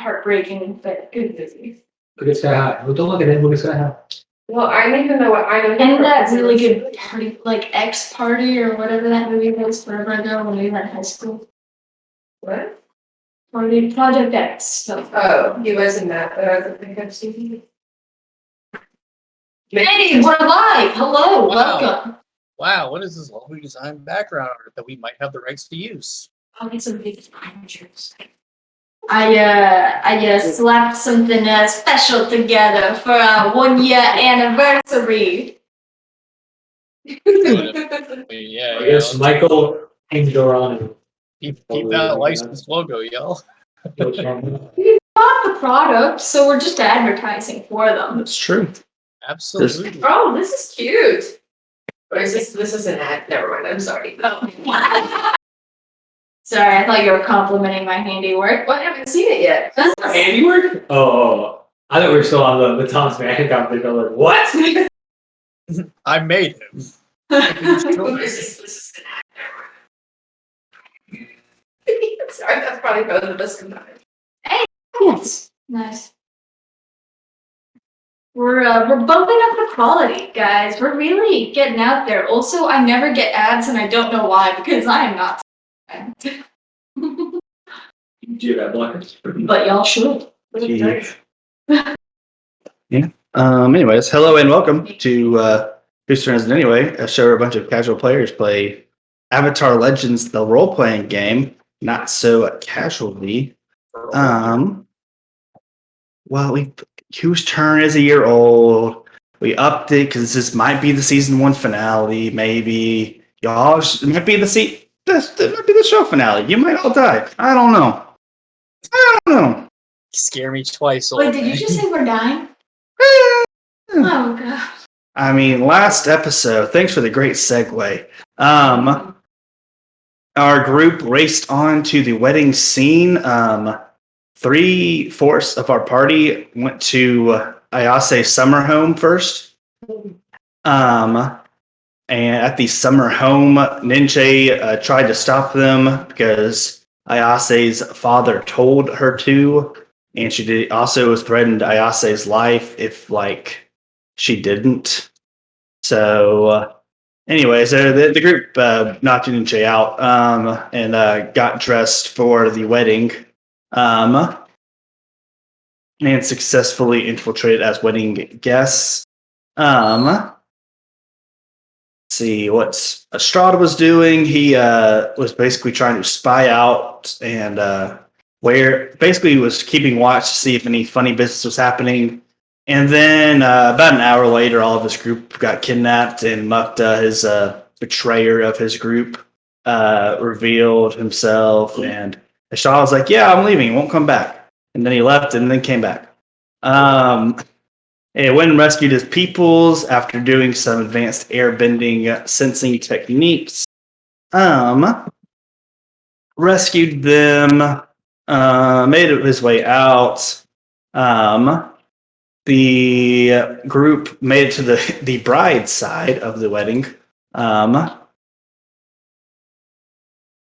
heartbreaking, but good movie. Look at Sky High. Well, don't look at him. Look at Sky High. Well, I don't even know what I don't And that really good party, like X Party or whatever that movie was forever ago when we were in high school. What? Party Project X. So. Oh, he was in that, but I don't think I've seen it. Hey, we're live! Hello, Wow. welcome. Wow, what is this lovely design background art that we might have the rights to use? I'll get some big pictures. I slapped something special together for our 1 year anniversary. Yeah, I guess Michael Angelorano. keep that licensed logo, y'all. We bought the product, so we're just advertising for them. That's true. Absolutely. Oh, this is cute. Or is this is an ad? Never mind, I'm sorry. Oh. Sorry, I thought you were complimenting my handiwork. Well, I haven't seen it yet. Handiwork? Oh, I thought we were still on the Tom's Man competition. I'm like, what? I made him. This is an ad. Sorry, that's probably both of us combined. Yes. Nice. We're bumping up the quality, guys. We're really getting out there. Also, I never get ads, and I don't know why, because I am not. Do you have blockers? But y'all should. Yeah. Anyways, hello and welcome to Whose Turn Is It Anyway? A show where a bunch of casual players play Avatar Legends, the role-playing game, not so casually. Well, Whose Turn is a year old. We upped it because this might be the season 1 finale. Maybe y'all. It might be the might be the show finale. You might all die. I don't know. You scare me twice. Wait, did you just say we're dying? Oh, God. I mean, last episode, thanks for the great segue. Our group raced on to the wedding scene. 3/4 of our party went to Ayase's summer home first. And at the summer home, Ninja tried to stop them because Ayase's father told her to. And she also threatened Ayase's life if, she didn't. So, anyways, the group knocked Ninja out and got dressed for the wedding and successfully infiltrated as wedding guests. See what Estrada was doing. He was basically trying to spy out and he was keeping watch to see if any funny business was happening. And then about an hour later, all of his group got kidnapped, and Mukta, his betrayer of his group, revealed himself. And Estrada was like, "Yeah, I'm leaving. He won't come back." And then he left and then came back. He went and rescued his peoples after doing some advanced airbending sensing techniques. Rescued them, made his way out. The group made it to the bride's side of the wedding.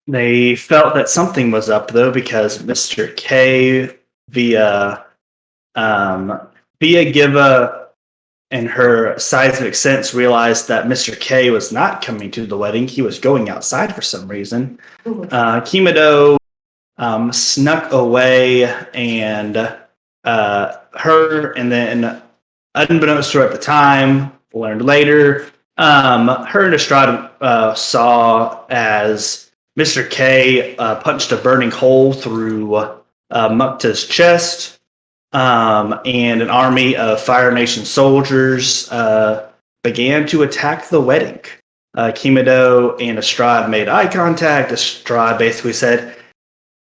They felt that something was up, though, because Mr. K, via Giva and her seismic sense, realized that Mr. K was not coming to the wedding. He was going outside for some reason. Kimido snuck away, and her, and then unbeknownst to her at the time, learned later, her and Estrada saw as Mr. K punched a burning hole through Mukta's chest. And an army of Fire Nation soldiers began to attack the wedding. Kimido and Estrada made eye contact. Estrada basically said,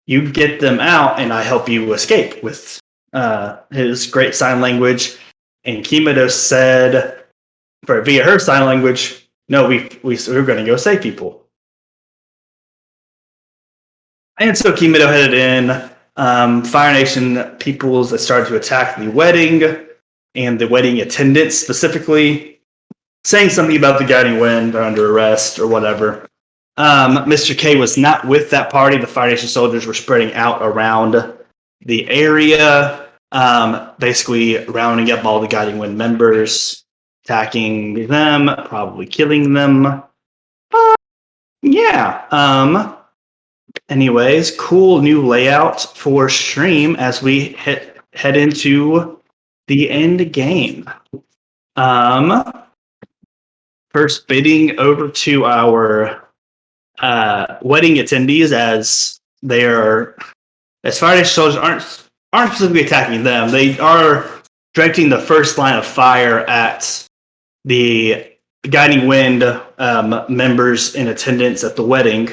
"You get them out, and I help you escape," with his great sign language. And Kimido said, via her sign language, "No, we're going to go save people." And so Kimido headed in. Fire Nation peoples that started to attack the wedding and the wedding attendants specifically, saying something about the guiding wind, they're under arrest or whatever. Mr. K was not with that party. The Fire Nation soldiers were spreading out around the area, basically rounding up all the Guiding Wind members, attacking them, probably killing them. Yeah. Anyways, cool new layout for stream as we head into the end game. First bidding over to our wedding attendees as they are, as Fire soldiers aren't specifically attacking them. They are directing the first line of fire at the Guiding Wind members in attendance at the wedding.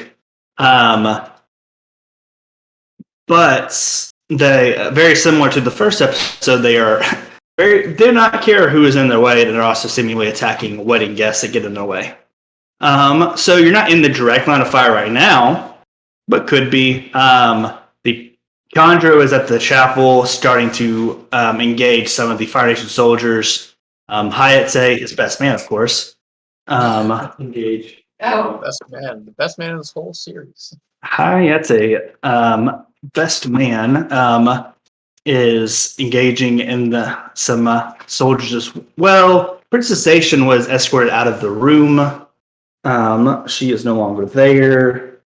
But they very similar to the first episode. They are they do not care who is in their way, and they're also seemingly attacking wedding guests that get in their way. So you're not in the direct line of fire right now, but could be. The Chondro is at the chapel, starting to engage some of the Fire Nation soldiers. Hayate, his best man, of course. Engage. Oh, The best man in this whole series. Hayate, best man, is engaging in some soldiers as well. Princess Station was escorted out of the room. She is no longer there.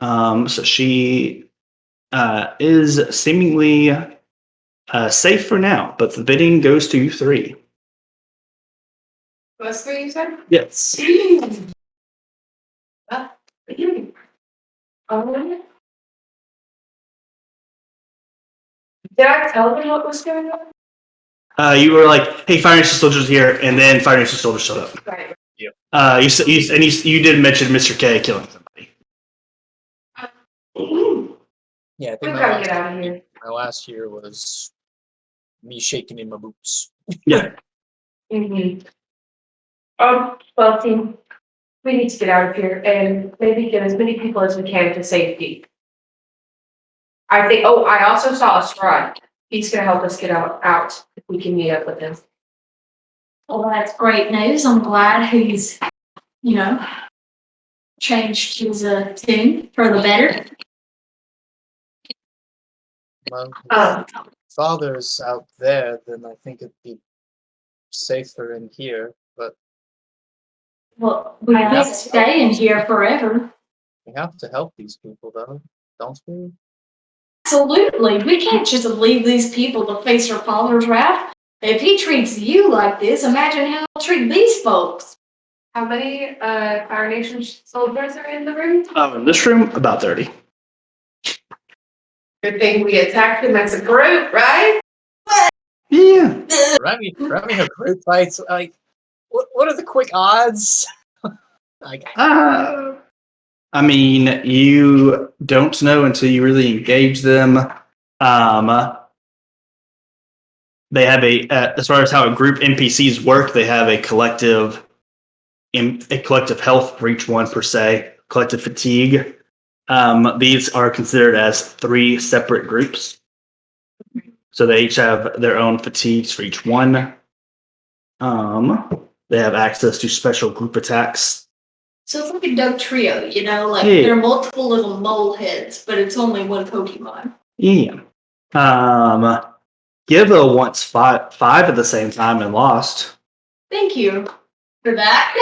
So she is seemingly safe for now, but the bidding goes to you three. was 3 you said? Yes. Oh, did I tell them what was going on? You were like, "Hey, Fire Nation soldiers here," and then Fire Nation soldiers showed up. Right. You did mention Mr. K killing somebody. Yeah, I We think gotta get out of here. my last year was me shaking in my boots. Yeah. Mm-hmm. Well, team, we need to get out of here and maybe get as many people as we can to safety. I think. Oh, I also saw a scribe. He's gonna help us get out if we can meet up with him. Well, that's great news. I'm glad he's, changed his tune for the better. My father's out there, then I think it'd be safer in here. But Well, we can't stay in here forever. we have to help these people, though, don't we? Absolutely. We can't just leave these people to face their father's wrath. If he treats you like this, imagine how he'll treat these folks. How many Fire Nation soldiers are in the room? In this room, about 30. Good thing we attacked them as a group, right? Yeah. Remy have group fights. Like, what are the quick odds? Like, I mean, you don't know until you really engage them. They have as far as how a group NPCs work, they have a collective health for each one per se, collective fatigue. These are considered as 3 separate groups. So they each have their own fatigues for each one. They have access to special group attacks. So it's like a dog trio, like Yeah. there are multiple little mole heads, but it's only one Pokemon. Yeah. Giva wants five at the same time and lost. Thank you for that.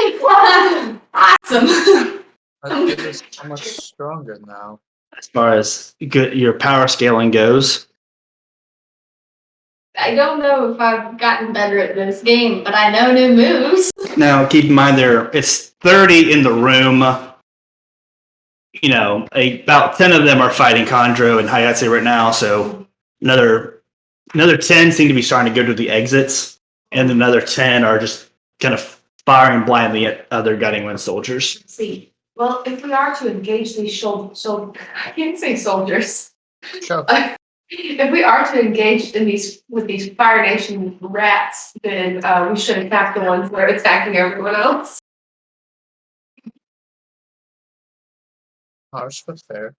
Awesome. I think it's so much stronger now. As far as your power scaling goes. I don't know if I've gotten better at this game, but I know new moves. Now, keep in mind it's 30 in the room. About 10 of them are fighting Chondro and Hayate right now, so another 10 seem to be starting to go to the exits, and another 10 are just kind of firing blindly at other Guiding Wind soldiers. Let's see. Well, if we are to engage these I can't say soldiers. Sure. If we are to engage with these Fire Nation rats, then we should attack the ones that are attacking everyone else. Harsh but fair.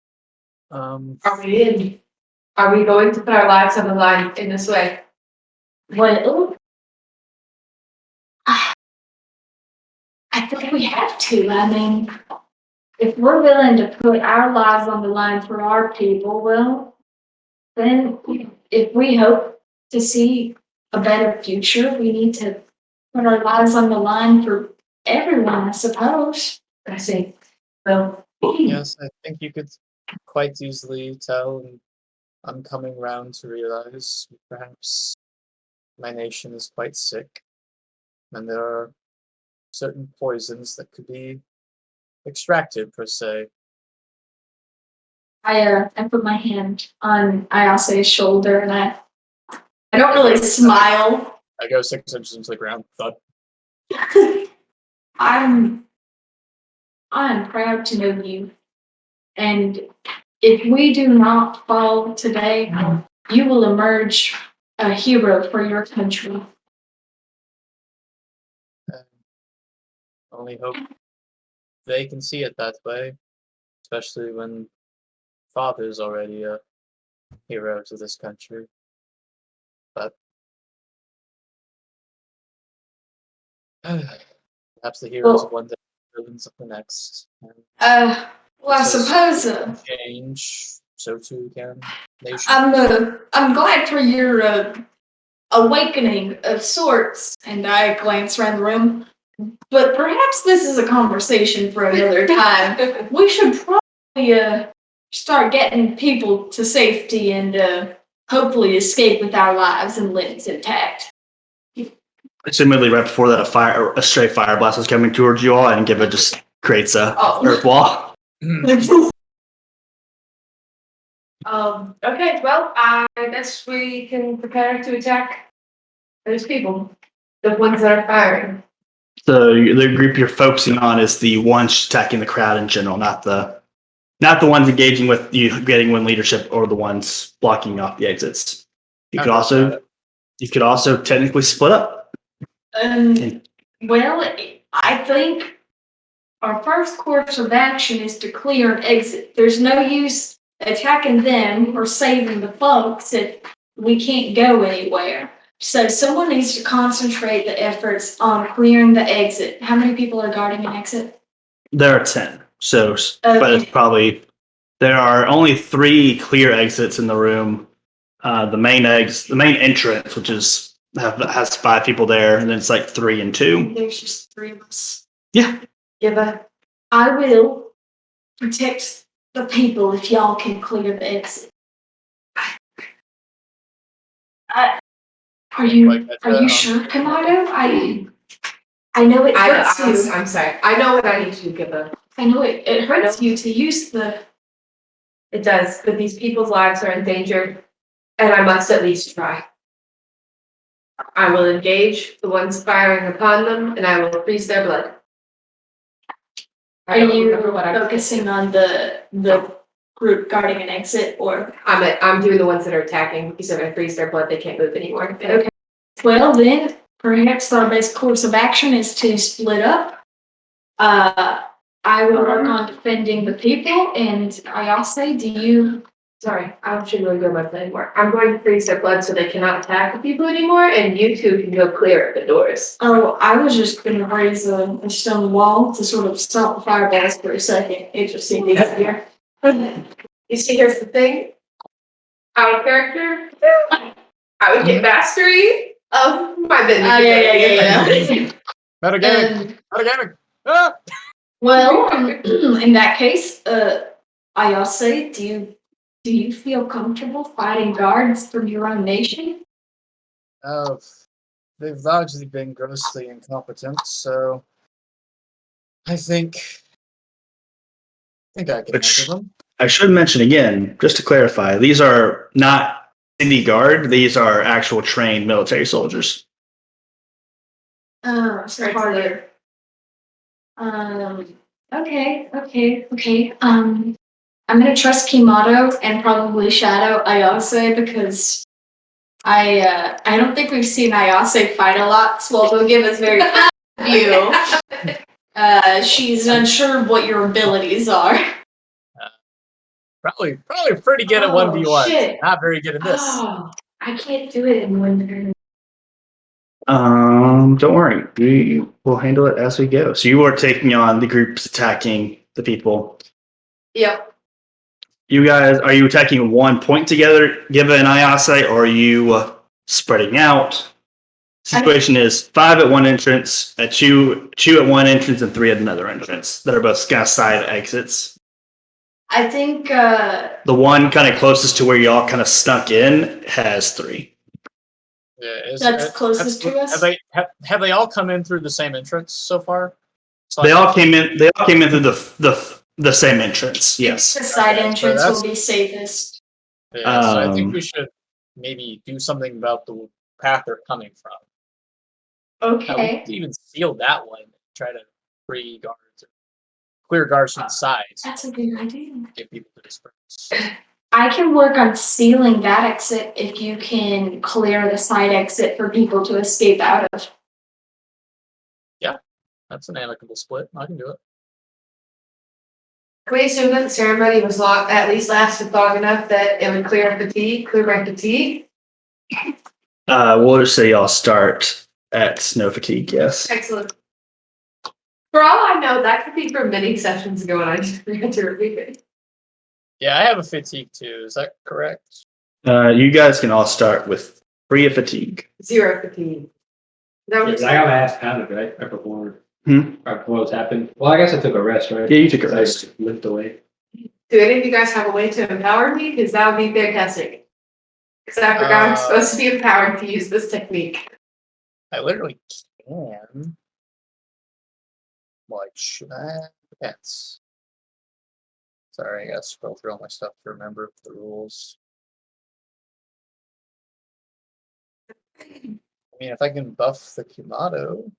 Are we going to put our lives on the line in this way? Well, I think we have to. I mean, if we're willing to put our lives on the line for our people, well, then if we hope to see a better future, we need to put our lives on the line for everyone, I suppose. I see. Well, Yes, I think you could quite easily tell, and I'm coming round to realize perhaps my nation is quite sick, and there are certain poisons that could be extracted, per se. I put my hand on Ayase's shoulder and I don't really smile. I go 6 inches into the ground. Thud. I'm proud to know you. And if we do not fall today, you will emerge a hero for your country. Only hope they can see it that way, especially when father's already a hero to this country. But perhaps the heroes of one day, villains of the next. And Well, I so suppose change, so too can nation. I'm glad for your awakening of sorts. And I glance around the room. But perhaps this is a conversation for another time. We should probably start getting people to safety and hopefully escape with our lives and limbs intact. Assumedly, right before that, a stray fire blast is coming towards you all, and Giva just creates a earth wall. Okay, well, I guess we can prepare to attack those people. The ones that are firing. So the group you're focusing on is the ones attacking the crowd in general, not the ones engaging with you, getting one leadership, or the ones blocking off the exits. You could also technically split up. Well, I think our first course of action is to clear an exit. There's no use attacking them or saving the folks if we can't go anywhere. So someone needs to concentrate the efforts on clearing the exit. How many people are guarding an exit? There are 10. But it's probably there are only 3 clear exits in the room. The main entrance, which has 5 people there, and then it's like 3 and 2. There's just 3 of us. Yeah. I will protect the people if y'all can clear the exit. Are you sure, Kamado? I know it hurts you. I'm sorry. I know what I need to do, Giba. I know it hurts you to use the. It does, but these people's lives are in danger, and I must at least try. I will engage the ones firing upon them, and I will freeze their blood. Are you focusing on the group guarding an exit, or? I'm doing the ones that are attacking because if I freeze their blood, they can't move anymore. Okay. Well, then perhaps our best course of action is to split up. I will work on defending the people, and Ayase, do you? Sorry, I should really go my plan more. I'm going to freeze their blood so they cannot attack the people anymore, and you two can go clear the doors. Oh, I was just going to raise a stone wall to sort of stop the fireballs for a second. It just seemed easier. You see, here's the thing. Out of character, I would get mastery of my business. Yeah. Metagaming! Ah! Well, in that case, Ayase, do you feel comfortable fighting guards from your own nation? Oh, they've largely been grossly incompetent, so I think I can handle them. I should mention again, just to clarify, these are not city guard. These are actual trained military soldiers. Oh, so harder. Okay. I'm gonna trust Kimato and probably shadow Ayase because I don't think we've seen Ayase fight a lot, so although give us very view. She's unsure of what your abilities are. Probably pretty good at 1v1. Shit. Not very good at this. Oh, I can't do it in one turn. Don't worry. We will handle it as we go. So you are taking on the groups attacking the people. Yep. you guys, are you attacking one point together, given an eye eyesight, or are you spreading out? Situation is 5 at one entrance, two at one entrance, and 3 at another entrance that are both kind of side exits. I think The one kind of closest to where y'all kind of snuck in has 3. Yeah, That's closest to us? Have they all come in through the same entrance so far? So They all came in. They all came in through the same entrance. Yes. the side Okay, so entrance that's- will be safest. Yeah, so I think Um, we should maybe do something about the path they're coming from. We Okay. could even seal that one. Try to free guards, or clear guards from the sides. That's a good idea. Get people to disperse. I can work on sealing that exit if you can clear the side exit for people to escape out of. That's an amicable split. I can do it. Can we assume that the ceremony was long, at least lasted long enough that it would clear my fatigue? We'll just say y'all start at snow fatigue. Yes. Excellent. For all I know, that could be from many sessions ago and I just forgot to repeat it. Yeah, I have a fatigue too. Is that correct? You guys can all start with free of fatigue. 0 fatigue. That Yeah, was 'cause I got my ass pounded, right? Right before. Hmm? Right before what's happened. Well, I guess I took a rest, right? Yeah, you took a I rest. just limped away. Do any of you guys have a way to empower me? Because that would be fantastic. Because I forgot I'm supposed to be empowered to use this technique. I literally can. Like, should I? Depends. Sorry, I gotta scroll through all my stuff to remember the rules. I mean, if I can buff the Kumato,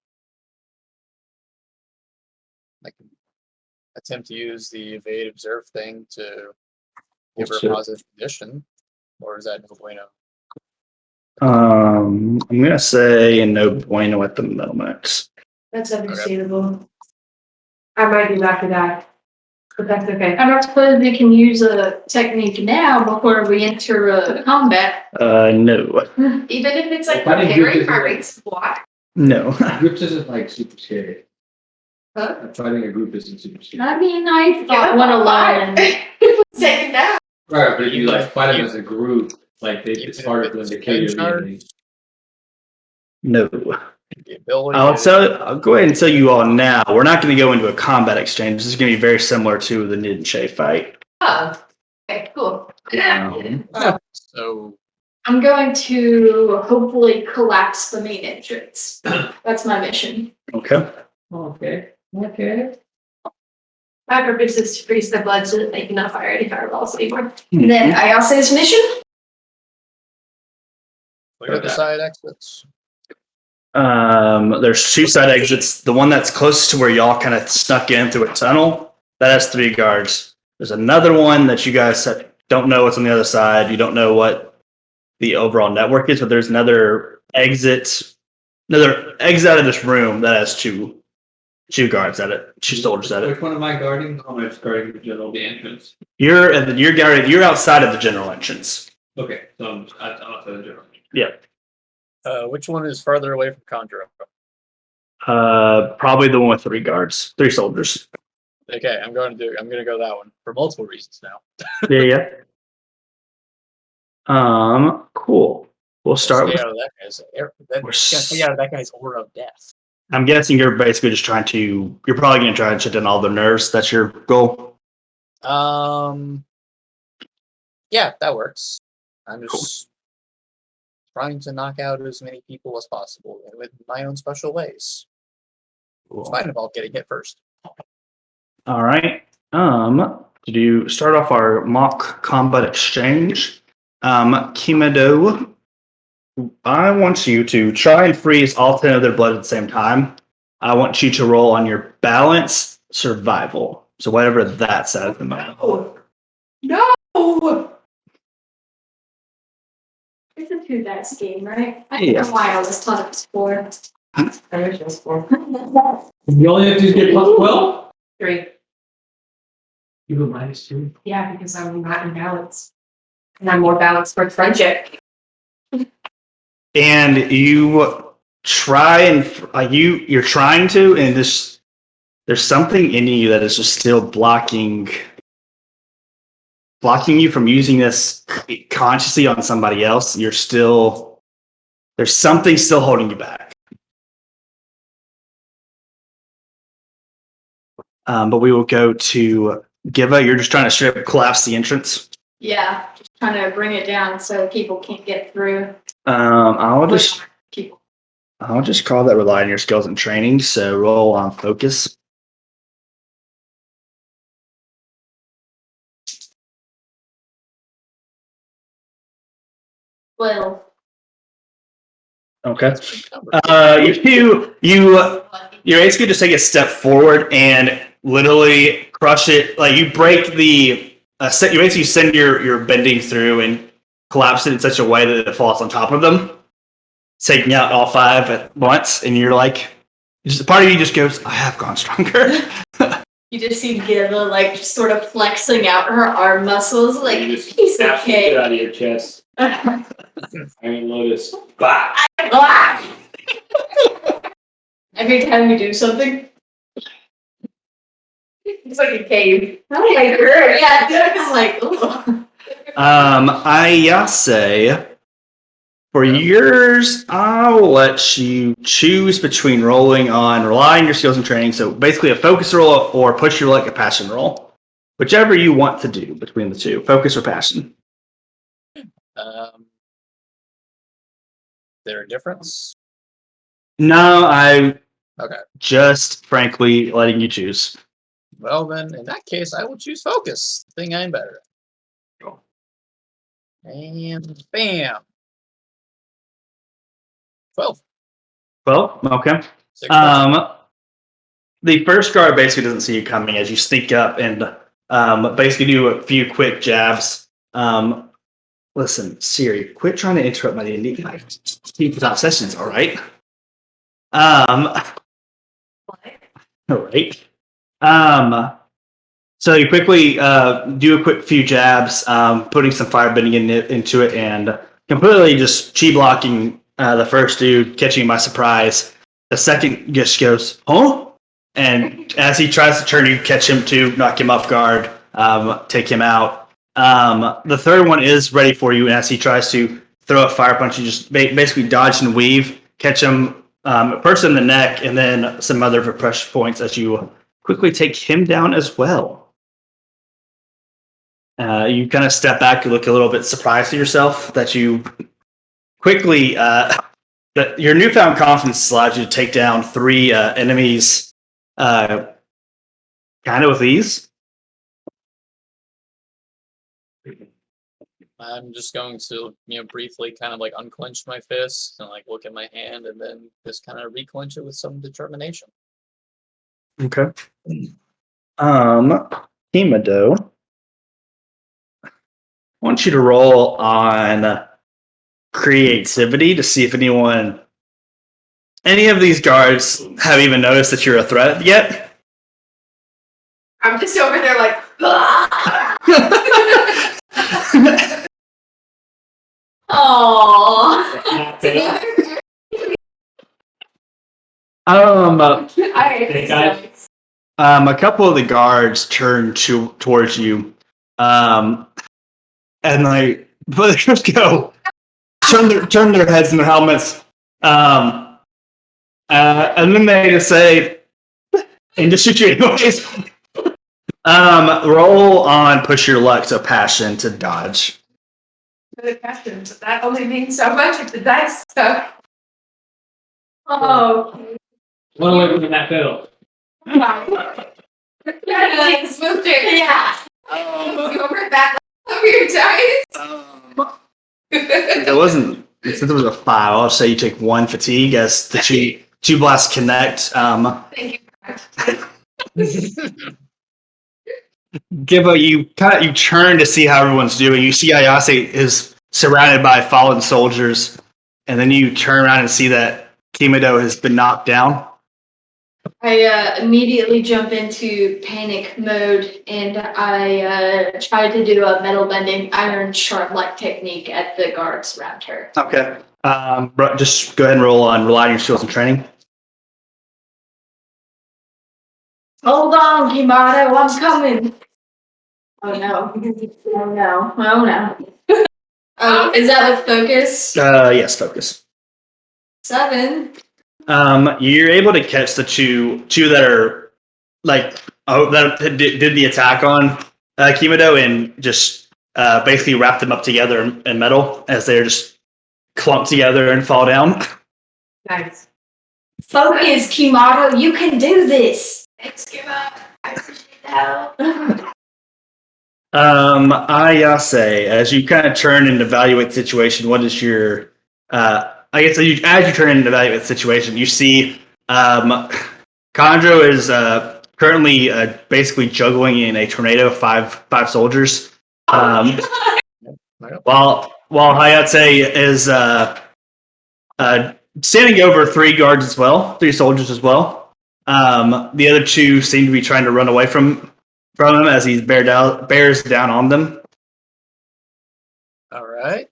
I can attempt to use the evade observe thing to give her a Sure. positive condition, or is that no bueno? I'm gonna say no bueno at the moment. That's understandable. I might do after that. But that's okay. I don't suppose we can use a technique now before we enter combat. No, Even if it's like I think preparing this is my like- race squad. no. Groups isn't like super scary. Huh? Fighting a group isn't super scary. I mean, I fought one alone. Take it down. Right, but if you like fight them as a group, like it's harder for them to kill you immediately. No. The ability. I'll go ahead and tell you all now. We're not going to go into a combat exchange. This is going to be very similar to the Nidanshay fight. Oh, okay, cool. So I'm going to hopefully collapse the main entrance. That's my mission. Okay. Okay. Okay. My purpose is to freeze their blood so that they cannot fire any fireballs anymore. And then Ayase's mission? look at the side exits. There's 2 side exits. The one that's closest to where y'all kind of snuck in through a tunnel, that has 3 guards. There's another one that you guys don't know what's on the other side. You don't know what the overall network is, but there's another exit out of this room that has two guards at it, 2 soldiers at it. Which one am I guarding? I'm just guarding the general, the entrance. You're outside of the general entrance. Okay, so I'm outside the general. Which one is farther away from Conjuro? Probably the one with 3 guards, 3 soldiers. Okay, I'm gonna go that one for multiple reasons now. Yeah. Cool. We'll start Stay with. out of that guy's We're stay out of that guy's aura of death. I'm guessing you're basically just you're probably going to try and shut down all their nerves. That's your goal. Yeah, that works. I'm just trying to knock out as many people as possible with my own special ways. It's fine if I'll get hit first. All right. To start off our mock combat exchange, Kimado, I want you to try and freeze all 10 of their blood at the same time. I want you to roll on your balance survival. So whatever that's at the moment. No! It's a 2 dice game, right? I Yeah. don't know why I was taught it was 4. I wish it was 4. You only have to get plus 12? 3. You go -2. Yeah, because I'm not in balance. And I'm more balanced for friendship. And you try and you're trying to, and there's something in you that is just still blocking blocking you from using this consciously on somebody else. There's something still holding you back. But we will go to Giva. You're just trying to straight up collapse the entrance. Yeah, just trying to bring it down so people can't get through. I'll just People. call that rely on your skills and training. So roll on focus. Well, Okay. You're basically just take a step forward and literally crush it. Like you break the you basically send your bending through and collapse it in such a way that it falls on top of them, taking out all 5 at once. And you're like, just part of you just goes, I have gone stronger. you just see Giva like just sort of flexing out her arm muscles, like You just piece of snap the shit cake. out of your chest. Iron Lotus. Bah! Every time you do something, It's like a cave. oh my god, yeah, it's like, ugh. I say for yours, I'll let you choose between relying on your skills and training. So basically a focus roll or push your luck, a passion roll. Whichever you want to do between the two, focus or passion. There a difference? No, I Okay. just frankly letting you choose. Well then, in that case, I will choose focus. The thing I'm better at. And bam. 12. Well, okay. 6 points. The first guard basically doesn't see you coming as you sneak up and basically do a few quick jabs. Listen, Siri, quit trying to interrupt my D&D. Keep without sessions, all right? All right. So you quickly do a quick few jabs, putting some fire bending into it, and completely just chi blocking the first dude, catching him by surprise. The second just goes, huh? And as he tries to turn, you catch him to knock him off guard, take him out. The third one is ready for you, and as he tries to throw a fire punch, you just basically dodge and weave, catch him first in the neck, and then some other pressure points as you quickly take him down as well. You kind of step back, you look a little bit surprised at yourself that you quickly, that your newfound confidence allowed you to take down 3 enemies kind of with ease. I'm just going to, briefly kind of like unclench my fist and like look at my hand and then just kind of reclench it with some determination. Okay. Himado, I want you to roll on creativity to see if any of these guards have even noticed that you're a threat yet. I'm just over there like, Aww. A couple of the guards turn towards you, and but they just go turn their heads and their helmets, and then they just say, and just shoot you anyways. Roll on push your luck to passion to dodge. the questions. That only means so much if the dice stuff. Oh. One away from that fiddle. Smooth it. Yeah. You over that over your dice. It wasn't. Since it was a 5, I'll say you take 1 fatigue as the two blasts connect. Thank you. You turn to see how everyone's doing. You see Ayase is surrounded by fallen soldiers, and then you turn around and see that Kimado has been knocked down. I immediately jump into panic mode and I try to do a metal bending iron sharp-like technique at the guards around her. Okay. Just go ahead and roll on rely on your skills and training. Hold on, Kimado, I'm coming. Oh no. Oh no. Oh no. Oh, is that with focus? Yes, focus. 7. You're able to catch the two that are like that did the attack on Kimado and just basically wrap them up together in metal as they're just clumped together and fall down. Nice. Focus, Kimado, you can do this. Thanks, Kimado. I appreciate that. I say as you kind of turn and evaluate the situation, what is your I guess as you turn and evaluate the situation, you see Condro is currently basically juggling in a tornado of five soldiers. While Hayate is standing over 3 guards as well, 3 soldiers as well. The other 2 seem to be trying to run away from him as he bears down on them. All right.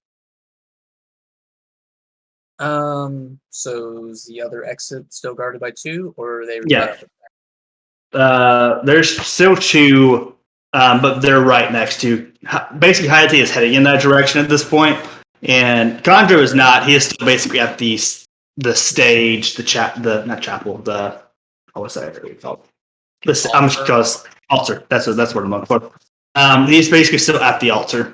So is the other exit still guarded by 2, or are they? Yeah. There's still 2, but they're right next to. Basically, Hayate is heading in that direction at this point, and Condro is not. He is still basically at the stage, the not chapel, the what's that called? I'm just because altar. That's what I'm looking for. He's basically still at the altar,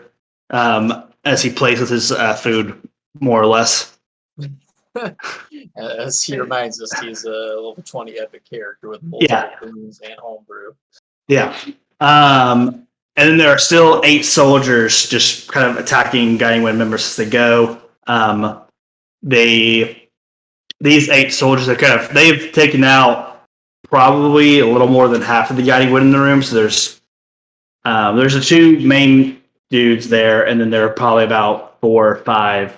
as he plays with his food, more or less. As he reminds us, he's a level 20 epic character with multiple boons and homebrew. Yeah. And then there are still 8 soldiers just kind of attacking Guiding Wind members as they go. These 8 soldiers are they've taken out probably a little more than half of the Guiding Wind in the room. So there's the 2 main dudes there, and then there are probably about 4 or 5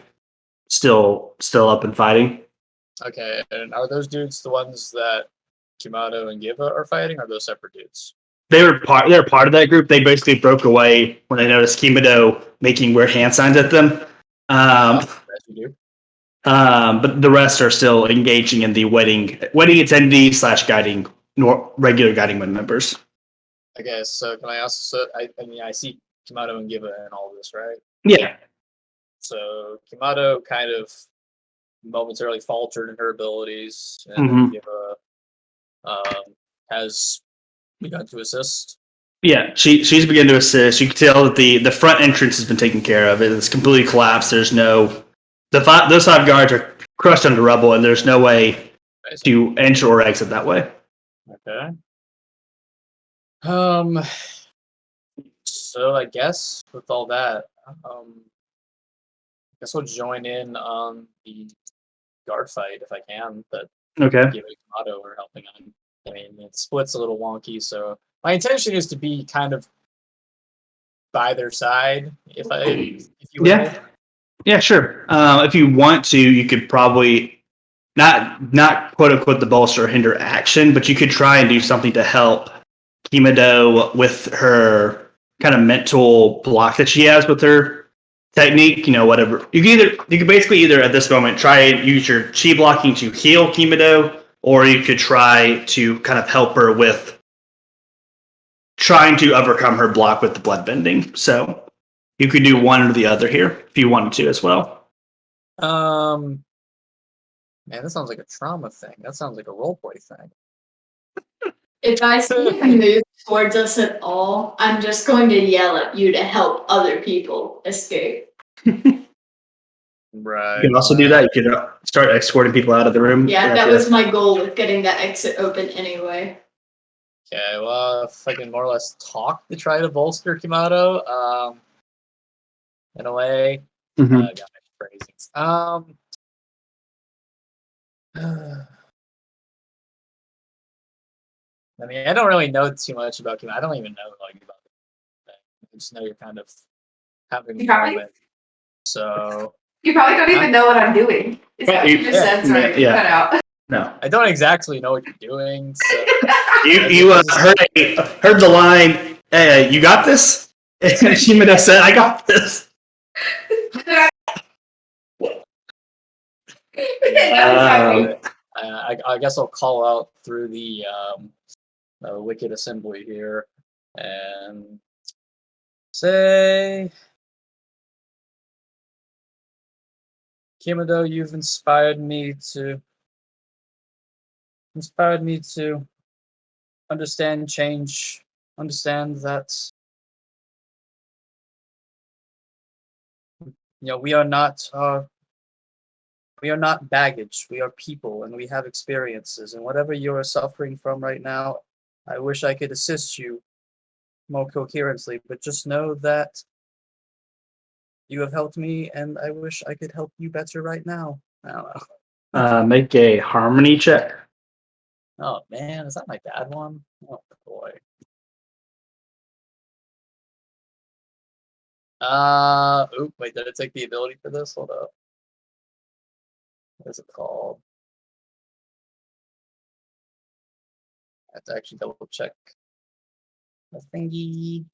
still up and fighting. Okay, and are those dudes the ones that Kimado and Giva are fighting, or are those separate dudes? They're part of that group. They basically broke away when they noticed Kimado making weird hand signs at them. As you do. But the rest are still engaging in the wedding attendees / guiding regular Guiding Wind members. Okay, so can I also? I mean, I see Kimado and Giva in all this, right? Yeah. So Kimado kind of momentarily faltered in her abilities, and then Giva has begun to assist. Yeah, she's begun to assist. You can tell that the front entrance has been taken care of. It's completely collapsed. There's no those 5 guards are crushed under rubble, and there's no way to enter or exit that way. Okay. So I guess with all that, I guess I'll join in on the guard fight if I can. But Okay. Giva and Kamado are helping on. I mean, the split's a little wonky, so my intention is to be kind of by their side, if you will. Yeah, sure. If you want to, you could probably not quote unquote the bolster or hinder action, but you could try and do something to help Kimado with her kind of mental block that she has with her technique. Whatever you could basically either at this moment try and use your chi blocking to heal Kimado, or you could try to kind of help her with trying to overcome her block with the blood bending. So you could do one or the other here if you wanted to as well. Man, that sounds like a trauma thing. That sounds like a roleplay thing. If I see him move towards us at all, I'm just going to yell at you to help other people escape. Right. You can also do that. You could start escorting people out of the room. Yeah, that was my goal with getting that exit open anyway. Okay, well, if I can more or less talk to try to bolster Kimado, in a way, got my phrasings. I mean, I don't really know too much about Kimado. I don't even know about it. I just know you're kind of having a moment. So You probably don't even know what I'm doing. Is that what you just said? Sorry, yeah. cut out. No, I don't exactly know what you're doing. So You heard the line, "Hey, you got this?" And Shimada said, "I got this." I guess I'll call out through the wicked assembly here, and say, Kimado, you've inspired me to understand change, understand that we are not baggage. We are people, and we have experiences. And whatever you are suffering from right now, I wish I could assist you more coherently. But just know that you have helped me, and I wish I could help you better right now. I don't know. Make a harmony check. Oh man, is that my bad one? Oh boy. Wait, did it take the ability for this? Hold up. What is it called? I have to actually double check the thingy.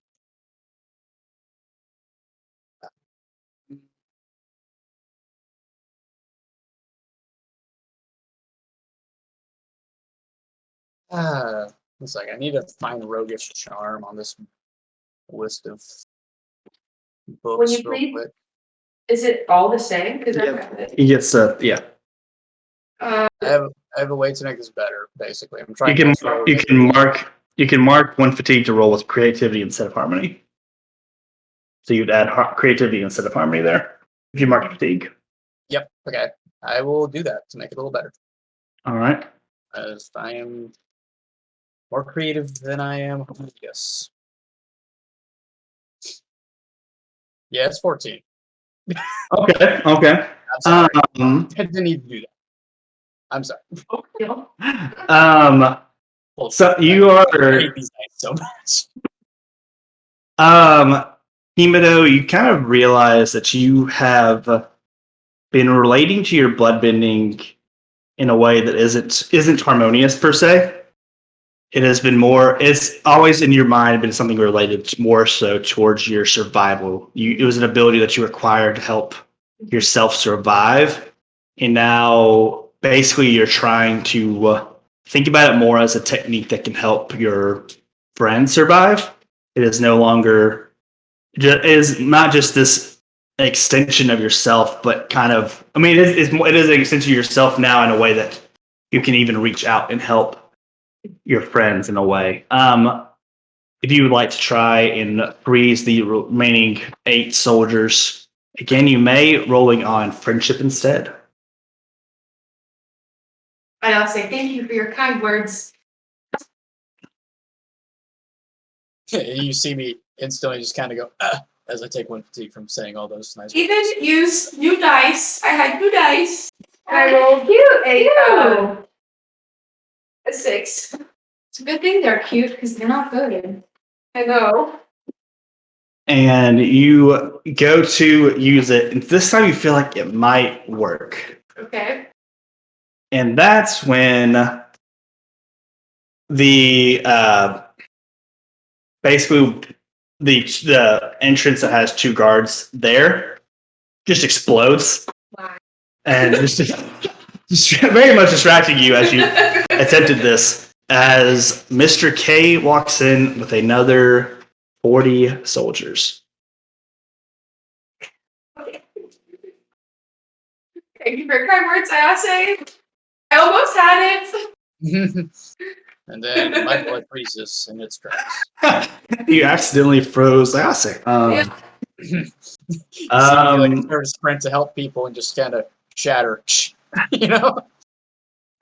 One second. I need to find Roguish Charm on this list of books you real read- quick. Is it all the same? Because I Yep. have it. He gets yeah. I have a way to make this better. Basically, I'm You trying. can to you can mark one fatigue to roll with creativity instead of harmony. So you'd add creativity instead of harmony there if you mark fatigue. Yep. Okay. I will do that to make it a little better. All right. As I am more creative than I am harmonious. Yeah, it's 14. Okay. Okay. I'm sorry. Um. I didn't need to do that. I'm sorry. So you I are hate these guys so much. Himado, you kind of realize that you have been relating to your bloodbending in a way that isn't harmonious per se. It has been it's always in your mind been something related more so towards your survival. It was an ability that you acquired to help yourself survive. And now basically you're trying to think about it more as a technique that can help your friend survive. It is no longer, it is not just this extension of yourself, but kind of, I mean, it is an extension of yourself now in a way that you can even reach out and help your friends in a way. If you would like to try and freeze the remaining 8 soldiers, again, you may rolling on friendship instead. And I'll say thank you for your kind words. You see me instantly just kind of go as I take one fatigue from saying all those nice He words. didn't use new dice. I had new dice. I rolled you A 6. It's a good thing they're cute because they're not good. I know. And you go to use it, and this time you feel like it might work. Okay. And that's when the basically the entrance that has 2 guards there just explodes. Wow. And just very much distracting you as you attempted this, as Mr. K walks in with another 40 soldiers. Thank you for your kind words, I say. I almost had it. And then my blood freezes in its tracks. You accidentally froze Lassic. See me like start a sprint to help people and just kind of shatter. You know?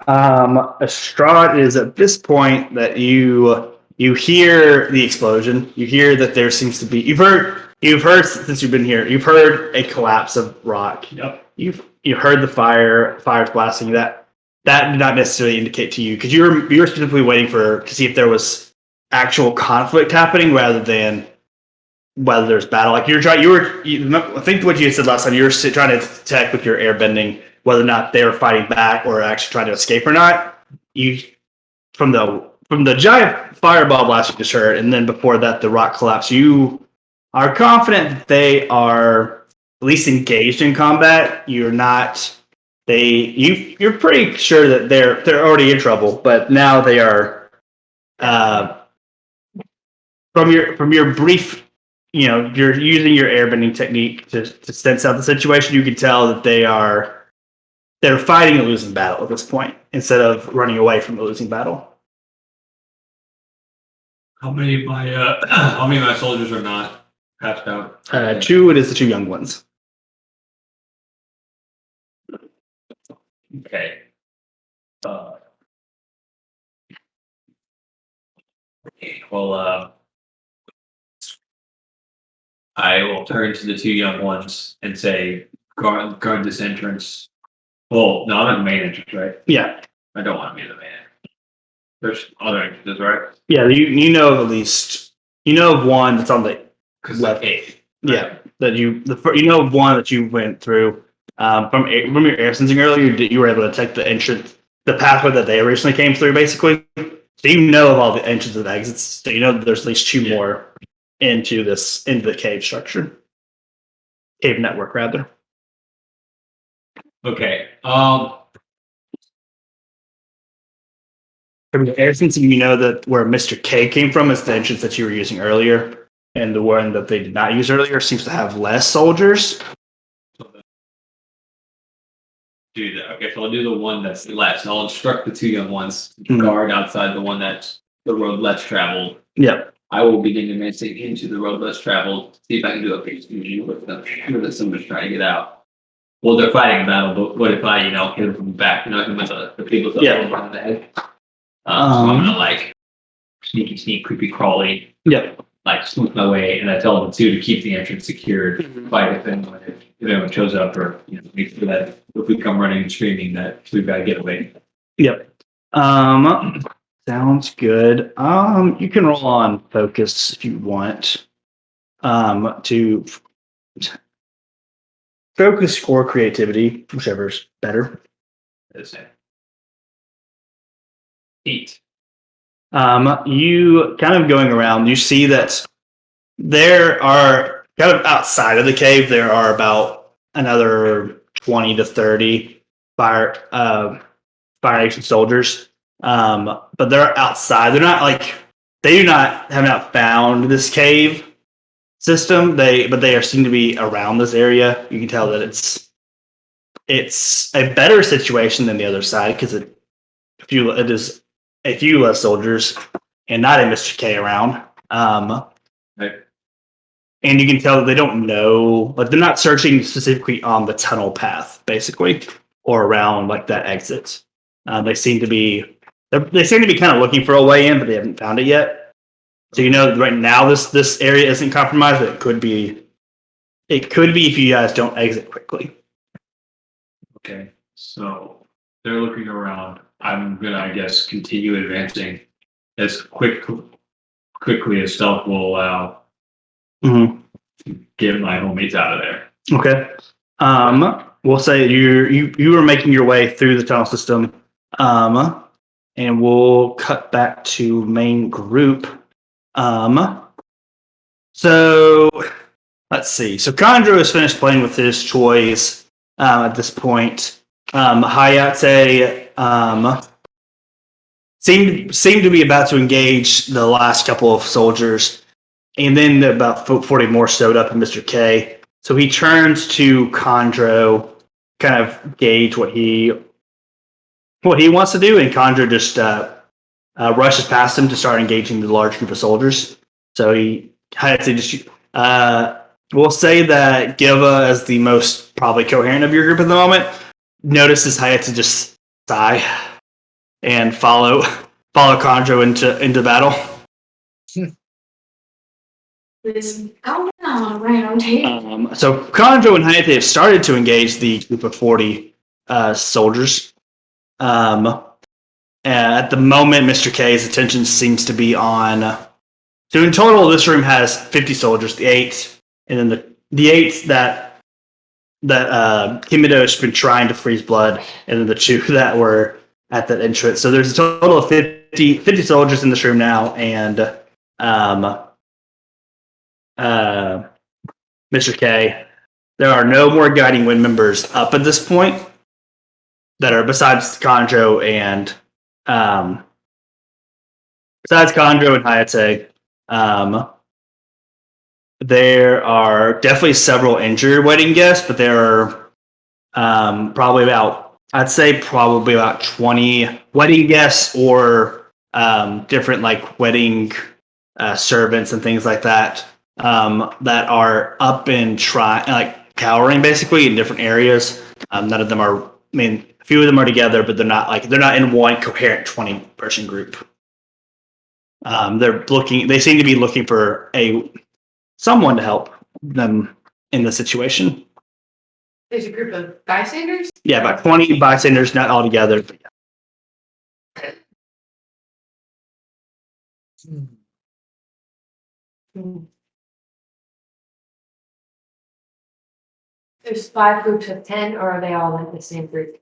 Strahd is at this point that you hear the explosion. You hear that there seems to be you've heard since you've been here. You've heard a collapse of rock. Yep. You heard the fires blasting. That did not necessarily indicate to you because you were specifically waiting to see if there was actual conflict happening rather than whether there's battle. Like I think what you had said last time, you were trying to detect with your airbending whether or not they were fighting back or actually trying to escape or not. You from the giant fireball blast you just heard, and then before that the rock collapse. You are confident that they are at least engaged in combat. You're not. You're pretty sure that they're already in trouble, but now they are. From your brief you're using your airbending technique to sense out the situation. You can tell that they're fighting a losing battle at this point instead of running away from a losing battle. How many of my soldiers are not passed out? Two, it is the two young ones. Okay. Well, I will turn to the two young ones and say, guard this entrance. Well, no, I'm at the main entrance, right? Yeah. I don't want to be the main entrance. There's other entrances, right? Yeah, you know of at least of one that's on the Because left. eight. Yeah, that you know of one that you went through from your air sensing earlier. You were able to detect the entrance, the pathway that they originally came through, basically. So you know of all the entrances and exits. So you know that there's at least two more into the cave structure, cave network rather. Okay. From your air sensing, you know that where Mr. K came from is the entrance that you were using earlier, and the one that they did not use earlier seems to have less soldiers. Do that. Okay, so I'll do the one that's less. I'll instruct the two young ones to Mhm. guard outside the one that's the road less traveled. Yep. I will begin advancing into the road less traveled. See if I can do a face fusion with them. Sure that someone's trying to get out. Well, they're fighting a battle, but what if I, hit them from the back? Hit them with the people that Yeah. behind the head. So I'm gonna sneaky, creepy, crawly, Yep. smooth my way, and I tell them too to keep the entrance secured. Fight if anyone shows up, or make sure that if we come running and screaming that we've got to get away. Yep. Sounds good. You can roll on focus if you want. To focus or creativity, whichever's better. Let's say 8. You kind of going around, you see that there are kind of outside of the cave, there are about another 20 to 30 Fire Nation soldiers. But they're outside. They're not have not found this cave system. But they are seem to be around this area. You can tell that it's a better situation than the other side because it is a few less soldiers and not a Mr. K around. Right. And you can tell that they don't know, but they're not searching specifically on the tunnel path, basically, or around that exit. They seem to be kind of looking for a way in, but they haven't found it yet. So right now this area isn't compromised, but it could be. It could be if you guys don't exit quickly. Okay, so they're looking around. I'm gonna, I guess, continue advancing as quickly as stealth will allow. Mm-hmm. To get my homies out of there. Okay. We'll say you were making your way through the tunnel system. And we'll cut back to main group. So let's see. So Kandro has finished playing with his toys at this point. Hayate seemed to be about to engage the last couple of soldiers, and then about 40 more showed up in Mr. K. So he turns to Kandro, kind of gauge what he wants to do, and Kandro just rushes past him to start engaging the large group of soldiers. So we'll say that Giva, as the most probably coherent of your group at the moment, notices Hayate just sigh and follow Kandro into battle. This is going on around here. So Kandro and Hayate have started to engage the group of 40 soldiers. At the moment, Mr. K's attention seems to be on. So in total, this room has 50 soldiers. The 8, and then the 8 that Kimido has been trying to freeze blood, and then the 2 that were at that entrance. So there's a total of 50 soldiers in this room now, and Mr. K. There are no more Guiding Wind members up at this point that are besides Kandro and Hayate. there are definitely several injured wedding guests, but there are probably about, I'd say probably about 20 wedding guests or different like wedding servants and things like that that are up and like cowering basically in different areas. None of them are, I mean, a few of them are together, but they're not in one coherent 20-person group. They seem to be looking for someone to help them in the situation. There's a group of bystanders? Yeah, about 20 bystanders, not all together. But yeah. There's 5 groups of 10, or are they all in the same group?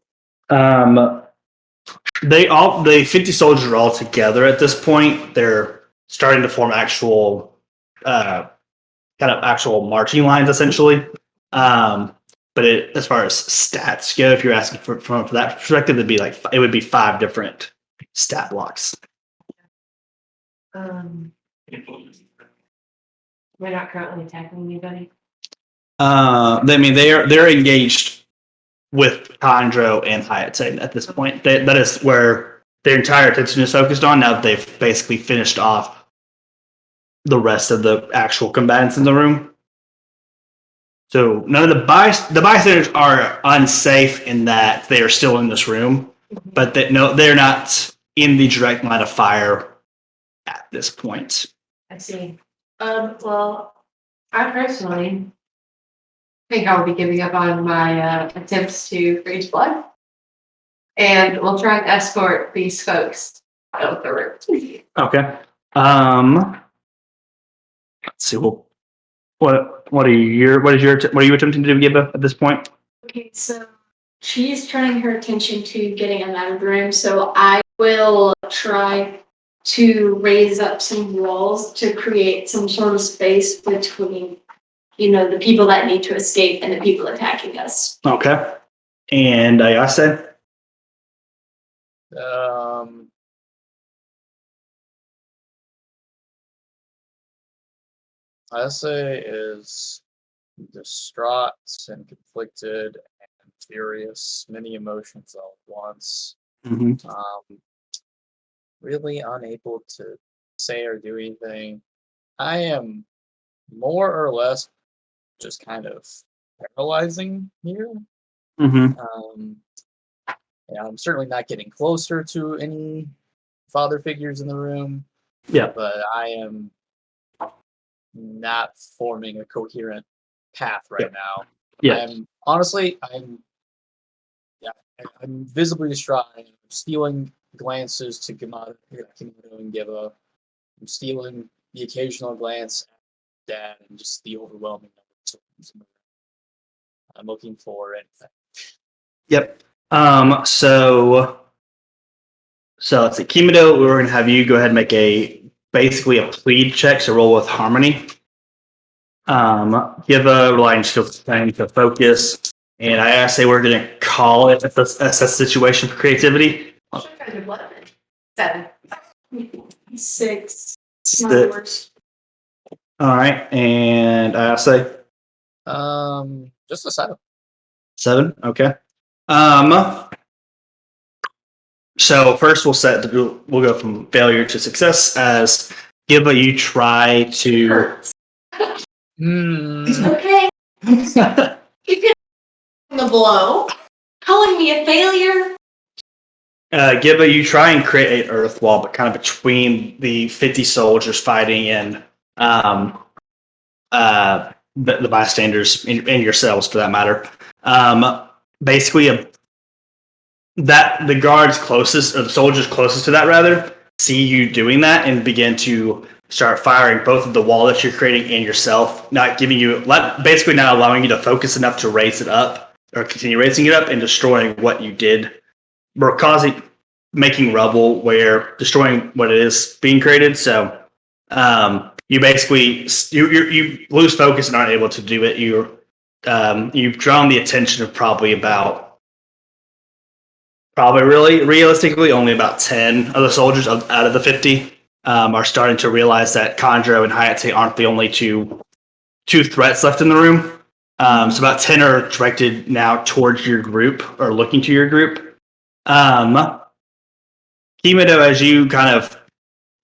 The 50 soldiers are all together at this point. They're starting to form actual actual marching lines essentially. But as far as stats go, if you're asking from that perspective, it would be 5 different stat blocks. We're not currently attacking anybody. I mean, they're engaged with Chondro and Hayate at this point. That is where their entire attention is focused on now that they've basically finished off the rest of the actual combatants in the room. So none of the bystanders are unsafe in that they are still in this room, but they're not in the direct line of fire at this point. I see. Well, I personally think I will be giving up on my attempts to freeze blood, and we'll try and escort these folks out of the room. Okay. Let's see. Well, what are you attempting to do, Giba, at this point? Okay, so she's turning her attention to getting him out of the room, so I will try to raise up some walls to create some sort of space between, the people that need to escape and the people attacking us. Okay. And Ayase? Ayase is distraught and conflicted and furious, many emotions all at once. Mm-hmm. Really unable to say or do anything. I am more or less just kind of paralyzing here. Mm-hmm. I'm certainly not getting closer to any father figures in the room. Yeah. But I am not forming a coherent path right now. Yeah. I'm visibly distraught. I'm stealing glances to Kimado and Giba. I'm stealing the occasional glance at Dad and just the overwhelming numbers. I'm looking for anything. Yep. So let's see. Kimado, we're going to have you go ahead and make basically a plead check, so roll with harmony. Give a relying skills time to focus. And I say we're going to call it assess situation for creativity. 7. 6. Six. All right. And I say Just a 7. 7. Okay. So first we'll go from failure to success as Giba, you try to. Hurts. Okay. You can the blow. Calling me a failure. Giba, you try and create an earth wall, but kind of between the 50 soldiers fighting and the bystanders and yourselves, for that matter. Basically, that the guards closest, or the soldiers closest to that rather, see you doing that and begin to start firing both of the wall that you're creating and yourself, basically not allowing you to focus enough to raise it up or continue raising it up and destroying what you did. We're making rubble where destroying what it is being created. So you basically you lose focus and aren't able to do it. You've drawn the attention of probably really realistically only about 10 of the soldiers out of the 50 are starting to realize that Chondro and Hayate aren't the only two two threats left in the room. So about 10 are directed now towards your group or looking to your group. Kimito, as you kind of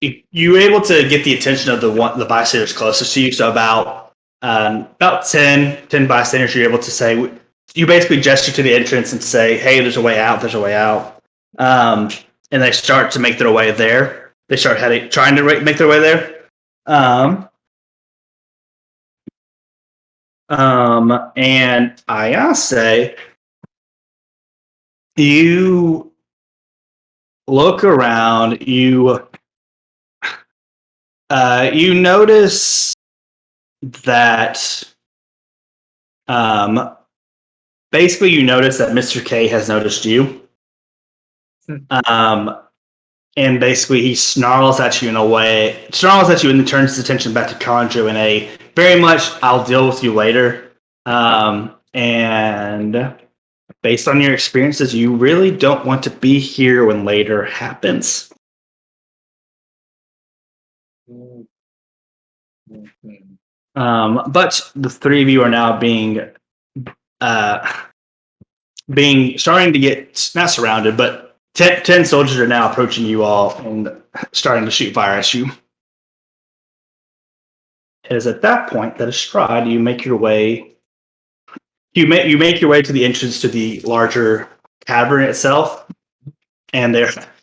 you were able to get the attention of the bystanders closest to you. So about 10 bystanders, you're able to say, you basically gesture to the entrance and say, "Hey, there's a way out. There's a way out." And they start to make their way there. They start trying to make their way there. And Ayase, you look around. You notice that basically you notice that Mr. K has noticed you. And basically he snarls at you and then turns his attention back to Conjo in a very much "I'll deal with you later." And based on your experiences, you really don't want to be here when later happens. But the three of you are now starting to get not surrounded, but 10 soldiers are now approaching you all and starting to shoot fire at you. It is at that point that Astrad, you make your way to the entrance to the larger cavern itself, and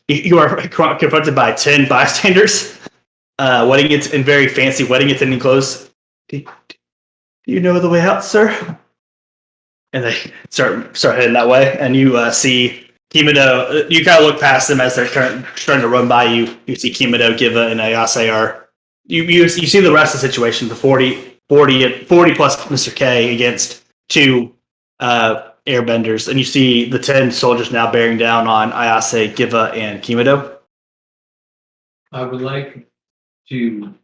you are confronted by 10 bystanders, in very fancy wedding attending clothes. Do you know the way out, sir? And they start heading that way, and you see Kimito. You kind of look past them as they're trying to run by you. You see Kimito, Giva, and Ayase are. You see the rest of the situation: the 40 plus Mr. K against 2 airbenders, and you see the 10 soldiers now bearing down on Ayase, Giva, and Kimito. I would like to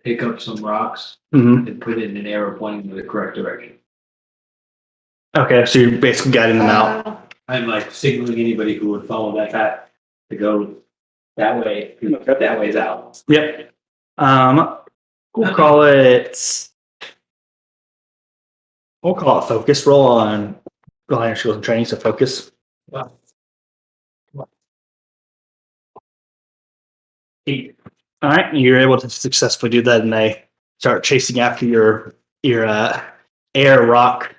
pick up some rocks Mm-hmm. and put it in an arrow pointing in the correct direction. Okay, so you're basically guiding them out. I'm like signaling anybody who would follow that path to go that way. That way's out. Yep. We'll call it focus. Roll on Reliance Skills and Training, so focus. Wow. 8. All right, you're able to successfully do that, and they start chasing after your air rock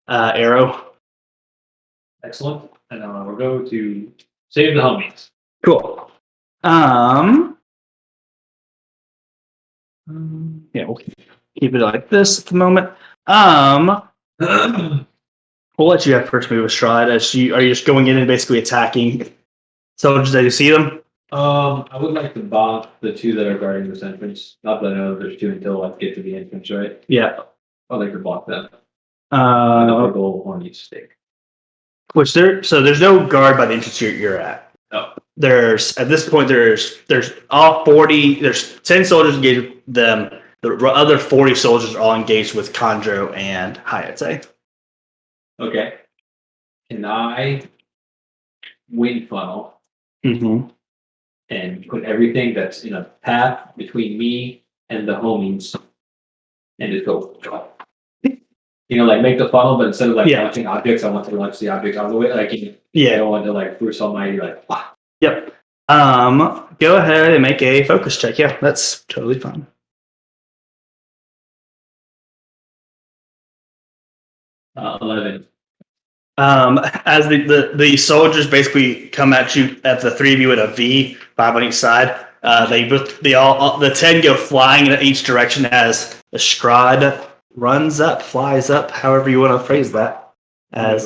arrow. Excellent. And we'll go to save the homies. Cool. Yeah, we'll keep it like this at the moment. We'll let you have first move with Stride. Are you just going in and basically attacking soldiers as you see them? I would like to bomb the 2 that are guarding this entrance. Not that I know there's 2 until I get to the entrance, right? Yeah. I'd like to block them. Another goal or needs stake. There's no guard by the entrance you're at. Oh. There's at this point there's all 40. There's 10 soldiers engaged with them. The other 40 soldiers are all engaged with Kandro and Hayate. Okay. Can I wind funnel Mm-hmm. and put everything that's in a path between me and the homies and just go? Like make the funnel, but instead of launching objects, I want to launch the objects out of the way. I don't want to Bruce Almighty Yep. Go ahead and make a focus check. Yeah, that's totally fine. 11. As the soldiers basically come at you, at the 3 of you at a V, 5 on each side. The 10 go flying in each direction as the Strahd flies up, however you want to phrase that. I'm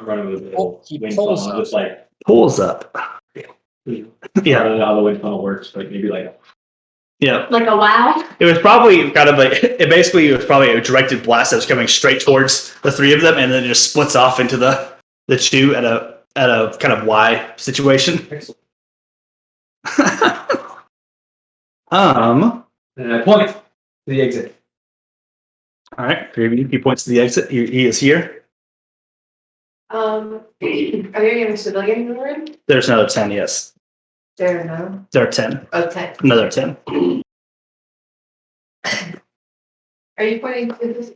running with the wind pulls funnel, just pulls up. I don't know how the wind funnel works, but maybe yeah. Like a wow? It was probably kind of it was probably a directed blast that was coming straight towards the 3 of them, and then it just splits off into the 2 at a kind of Y situation. Excellent. And I point to the exit. All right, 3 of you. He points to the exit. He is here. Are there any civilians in the room? There's another 10. Yes, There are no. there are 10. Oh, 10. Another 10. Are you pointing to this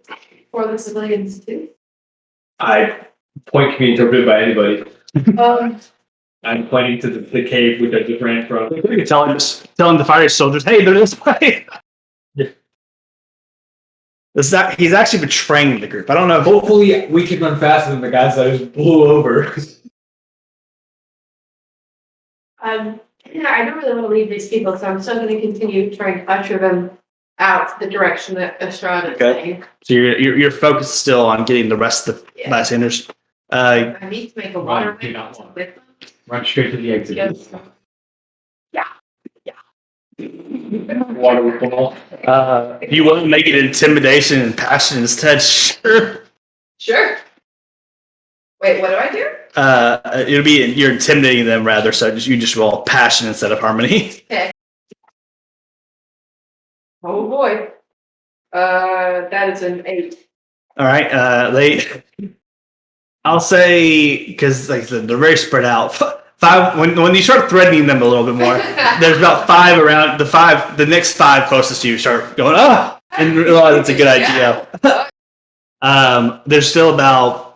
for the civilians too? I point can be interpreted by anybody. Um, I'm pointing to the cave which I just ran from. You can tell him the fire soldiers, hey, they're this way. Yeah. He's actually betraying the group. I don't know. Hopefully we can run faster than the guys that I just blew over. yeah, I don't really want to leave these people, so I'm still going to continue trying to usher them out the direction that Estrada is Okay. saying. So your focus is still on getting the rest of the Yeah. bystanders. I need to make a water Run, do not with walk. them. Run straight to the exit. Yes. Water with them all. If you want to make it intimidation and passion instead, sure. Sure. Wait, what do I do? It'll be you're intimidating them rather. So you just roll passion instead of harmony. Oh boy. That is an 8. All right. I'll say because like I said, they're very spread out. 5 when you start threatening them a little bit more. There's about 5 around the next 5 closest to you start going and realize it's a good idea. There's still about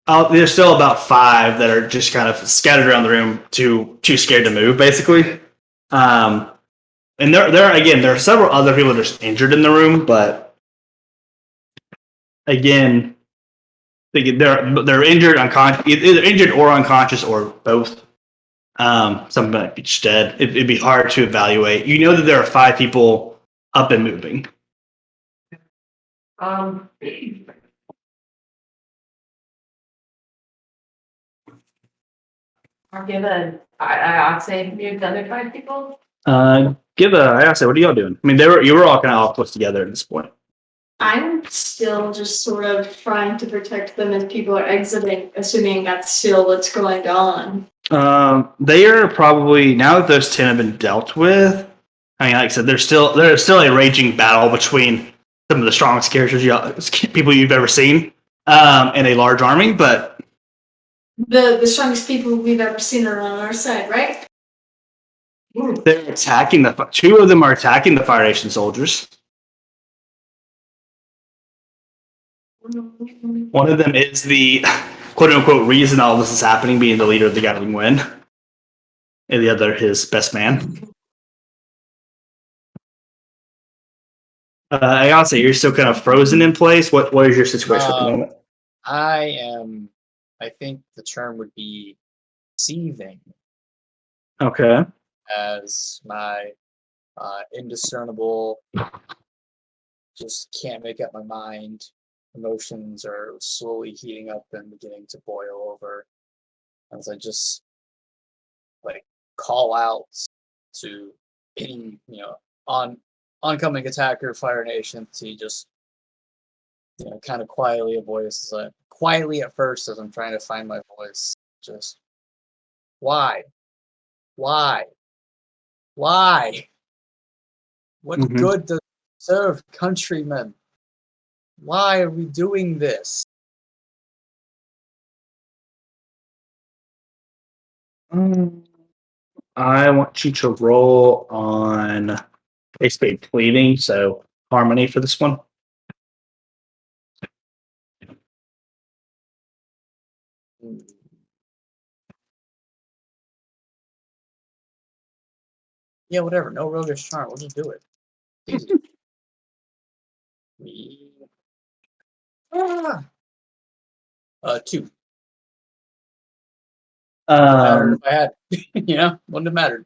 5 that are just kind of scattered around the room, too scared to move, basically. And there are several other people that are just injured in the room, but again, they're injured, either injured or unconscious or both. Some might be just dead. It'd be hard to evaluate. You know that there are 5 people up and moving. I'll give I'd say maybe the other 5 people. I say, what are y'all doing? I mean, you were all kind of all close together at this point. I'm still just sort of trying to protect them as people are exiting, assuming that's still what's going on. They are probably, now that those 10 have been dealt with. I mean, like I said, there's still a raging battle between some of the strongest characters, people you've ever seen, in a large army. But The strongest people we've ever seen are on our side, right? they're attacking 2 of them are attacking the Fire Nation soldiers. One of them is the quote unquote reason all this is happening, being the leader of the Gathering Wind, and the other his best man. I gotta say, you're still kind of frozen in place. What is your situation at the moment? I think the term would be seething, Okay. as my indiscernible, just can't make up my mind. Emotions are slowly heating up and beginning to boil over as I just call out to any oncoming attacker, Fire Nation, to just kind of quietly, a voice quietly at first as I'm trying to find my voice, just why what good does it serve countrymen? Why are we doing this? I want you to roll on basically pleading, so harmony for this one. Yeah, whatever. No roguish charm. We'll just do it. Easy. Ah. 2. If I had, wouldn't have mattered.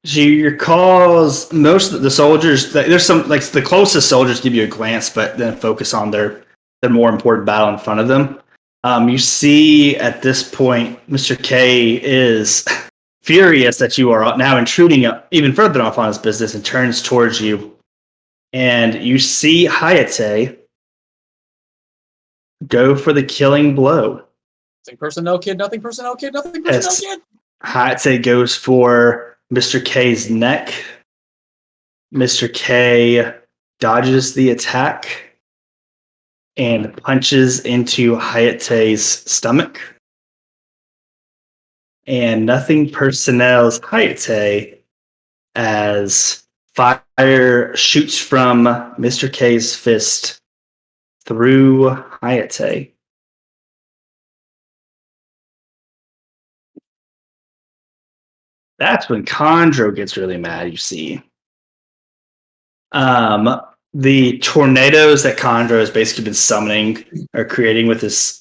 So your calls, most of the soldiers, there's some, like the closest soldiers give you a glance, but then focus on their more important battle in front of them. You see at this point, Mr. K is furious that you are now intruding even further off on his business and turns towards you. And you see Hayate go for the killing blow. Nothing personnel kid, nothing personnel kid, nothing personnel kid. Hayate goes for Mr. K's neck. Mr. K dodges the attack and punches into Hayate's stomach. And nothing personnel's Hayate as Fire shoots from Mr. K's fist through Hayate. That's when Chondro gets really mad, you see. The tornadoes that Chondro has basically been summoning or creating with his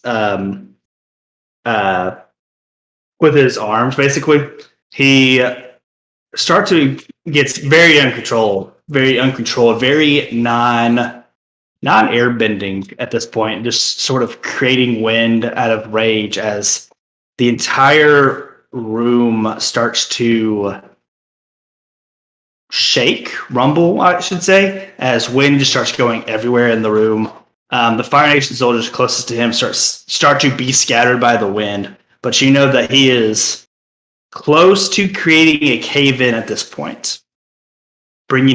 arms, basically, he starts to gets very uncontrolled, very non-airbending at this point, just sort of creating wind out of rage as the entire room starts to rumble, I should say, as wind just starts going everywhere in the room. The Fire Nation soldiers closest to him start to be scattered by the wind, but you know that he is close to creating a cave-in at this point. He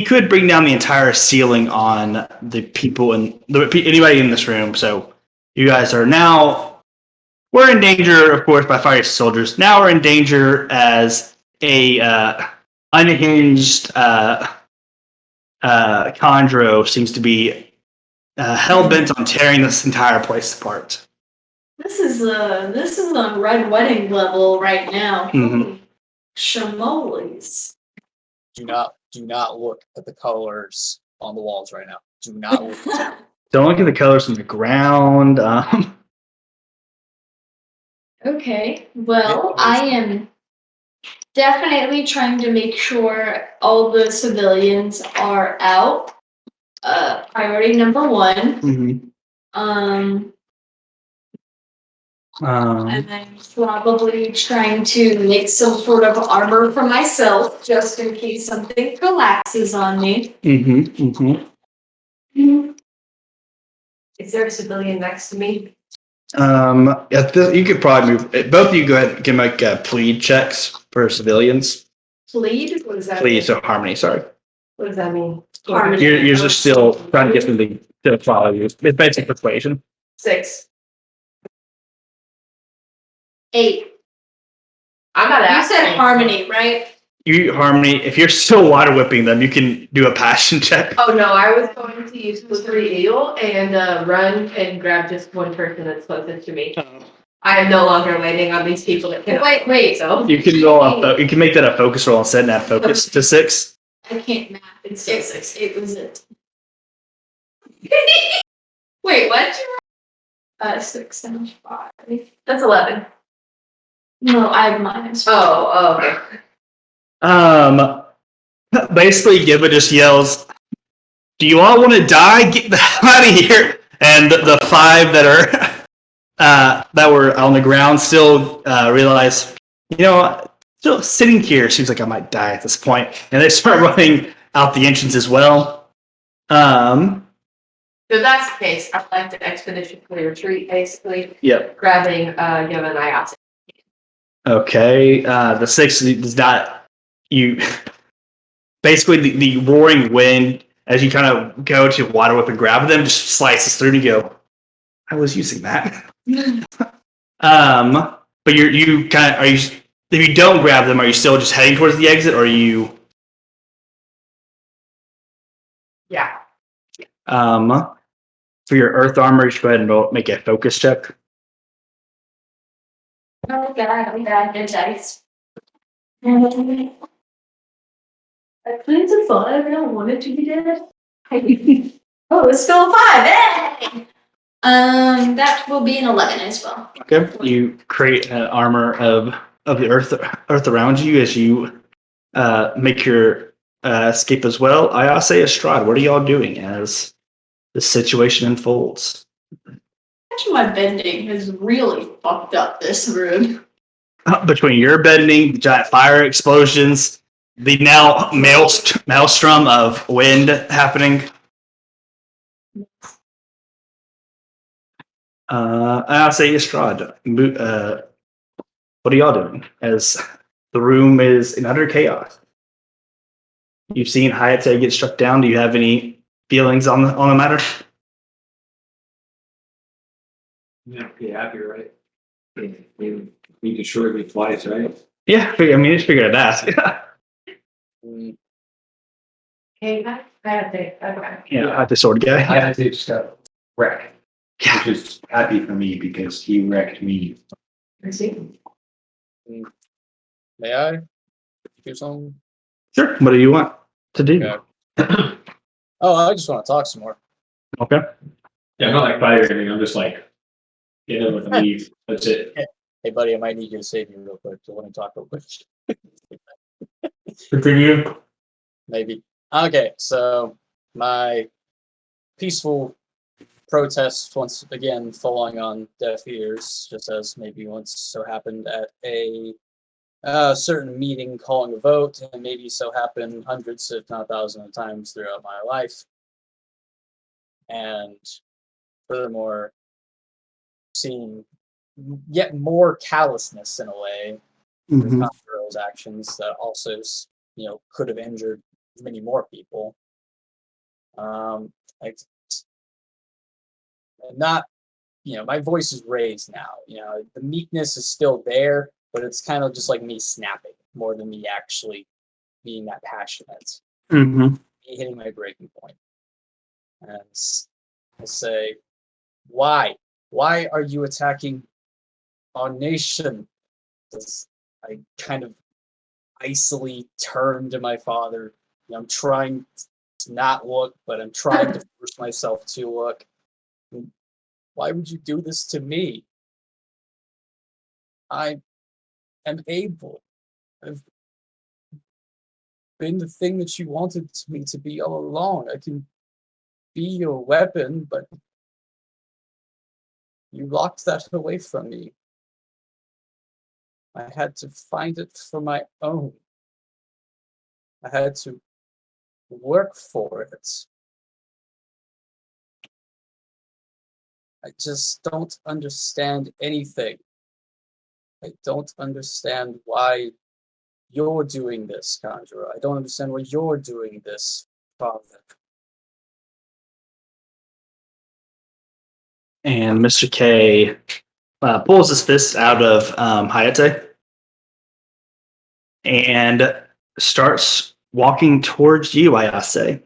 could bring down the entire ceiling on the people and anybody in this room. So you guys are now, we're in danger, of course, by Fire soldiers. Now we're in danger as a unhinged Chondro seems to be hell-bent on tearing this entire place apart. This is on Red Wedding level right now. Mhm. Shamoles. Do not look at the colors on the walls right now. Do not look at them. Don't look at the colors from the ground. Okay, well, Yeah, I am definitely trying to make sure all the civilians are out. Priority number one. Mhm. And then probably trying to make some sort of armor for myself, just in case something collapses on me. Is there a civilian next to me? You could probably move. Both of you go ahead and can make plead checks for civilians. Plead? What does that Plead, mean? so harmony. Sorry, What does that mean? Harmony. you're just still trying to get them to follow you. It's basic persuasion. 6. 8. I'm not You asking. said harmony, right? You harmony. If you're still water whipping them, you can do a passion check. Oh no, I was going to use Slippery Eel and run and grab just one person that's closest to me. I am no longer waiting on these people that can Wait. So You can roll up. You can make that a focus roll and set that focus to 6. I can't math. It's still 6. It was it. Wait, what? 6 and 5. That's 11. No, I have minus. Oh, okay. Basically, Giba just yells, "Do you all want to die? Get the hell out of here!" And the 5 that were on the ground still realize, still sitting here seems like I might die at this point, and they start running out the entrance as well. If that's the case, I'd like to expeditiously retreat, basically. Yep. Grabbing Given Ayase. Okay. The 6 does not. You basically the roaring wind as you kind of go to water whip and grab them just slices through and you go, I was using that. But you kind of if you don't grab them, are you still just heading towards the exit, or are you? Yeah. For your earth armor, you should go ahead and make a focus check. Oh god, good dice. I planned to 5, I don't want it to be dead. Oh, it's still a 5, hey! That will be an 11 as well. Okay. You create an armor of the earth around you as you make your escape as well. Ayase, Estrad, what are y'all doing as the situation unfolds? Actually, my bending has really fucked up this room. Between your bending, the giant fire explosions, the now maelstrom of wind happening. I'll say Estrad. What are y'all doing as the room is in utter chaos? You've seen Hayate get struck down. Do you have any feelings on the matter? Yeah, pretty happy, right? We destroyed me twice, right? Yeah, I mean, just figured I'd ask. Mm, Okay, I had to, okay. Yeah, the sword guy. I Yeah. had to just got wrecked, Yeah. which is happy for me because he wrecked me. I see. May I do something? Sure. What do you want to do? Okay. Oh, I just want to talk some more. Okay. Yeah, I'm not like fighting or anything, I'm just like, get over and leave, that's it. Hey, buddy, I might need you to save me real quick. I want to talk real quick. Continue. Maybe. Okay, so my peaceful protests once again falling on deaf ears, just as maybe once so happened at a certain meeting calling a vote, and maybe so happened hundreds, if not thousands of times throughout my life. And furthermore, seeing yet more callousness in a way with Mhm. Conjuro's actions that also, could have injured many more people. Like, not, my voice is raised now. The meekness is still there, but it's kind of just like me snapping more than me actually being that passionate, Mhm. me hitting my breaking point. And I say, why? Why are you attacking our nation? I kind of icily turn to my father. I'm trying to not look, but I'm trying to force myself to look. Why would you do this to me? I am able. I've been the thing that you wanted me to be all along. I can be your weapon, but you locked that away from me. I had to find it for my own. I had to work for it. I just don't understand anything. I don't understand why you're doing this, Conjurer. I don't understand why you're doing this, Father. And Mr. K pulls his fist out of Hayate and starts walking towards you, Ayase.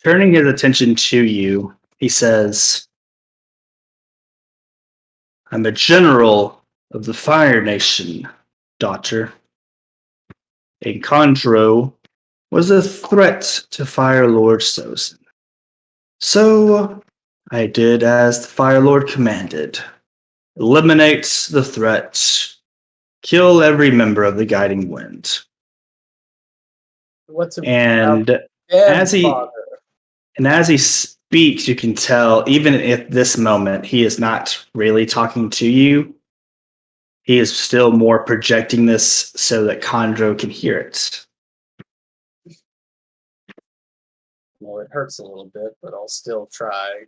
Turning his attention to you, he says, I'm a general of the Fire Nation, daughter. A Conjuro was a threat to Fire Lord Sosen. So I did as the Fire Lord commanded. Eliminate the threat. Kill every member of the Guiding Wind. What's about And them, as he Father? and as he speaks, you can tell, even at this moment, he is not really talking to you. He is still more projecting this so that Chondro can hear it. Well, it hurts a little bit, but I'll still try.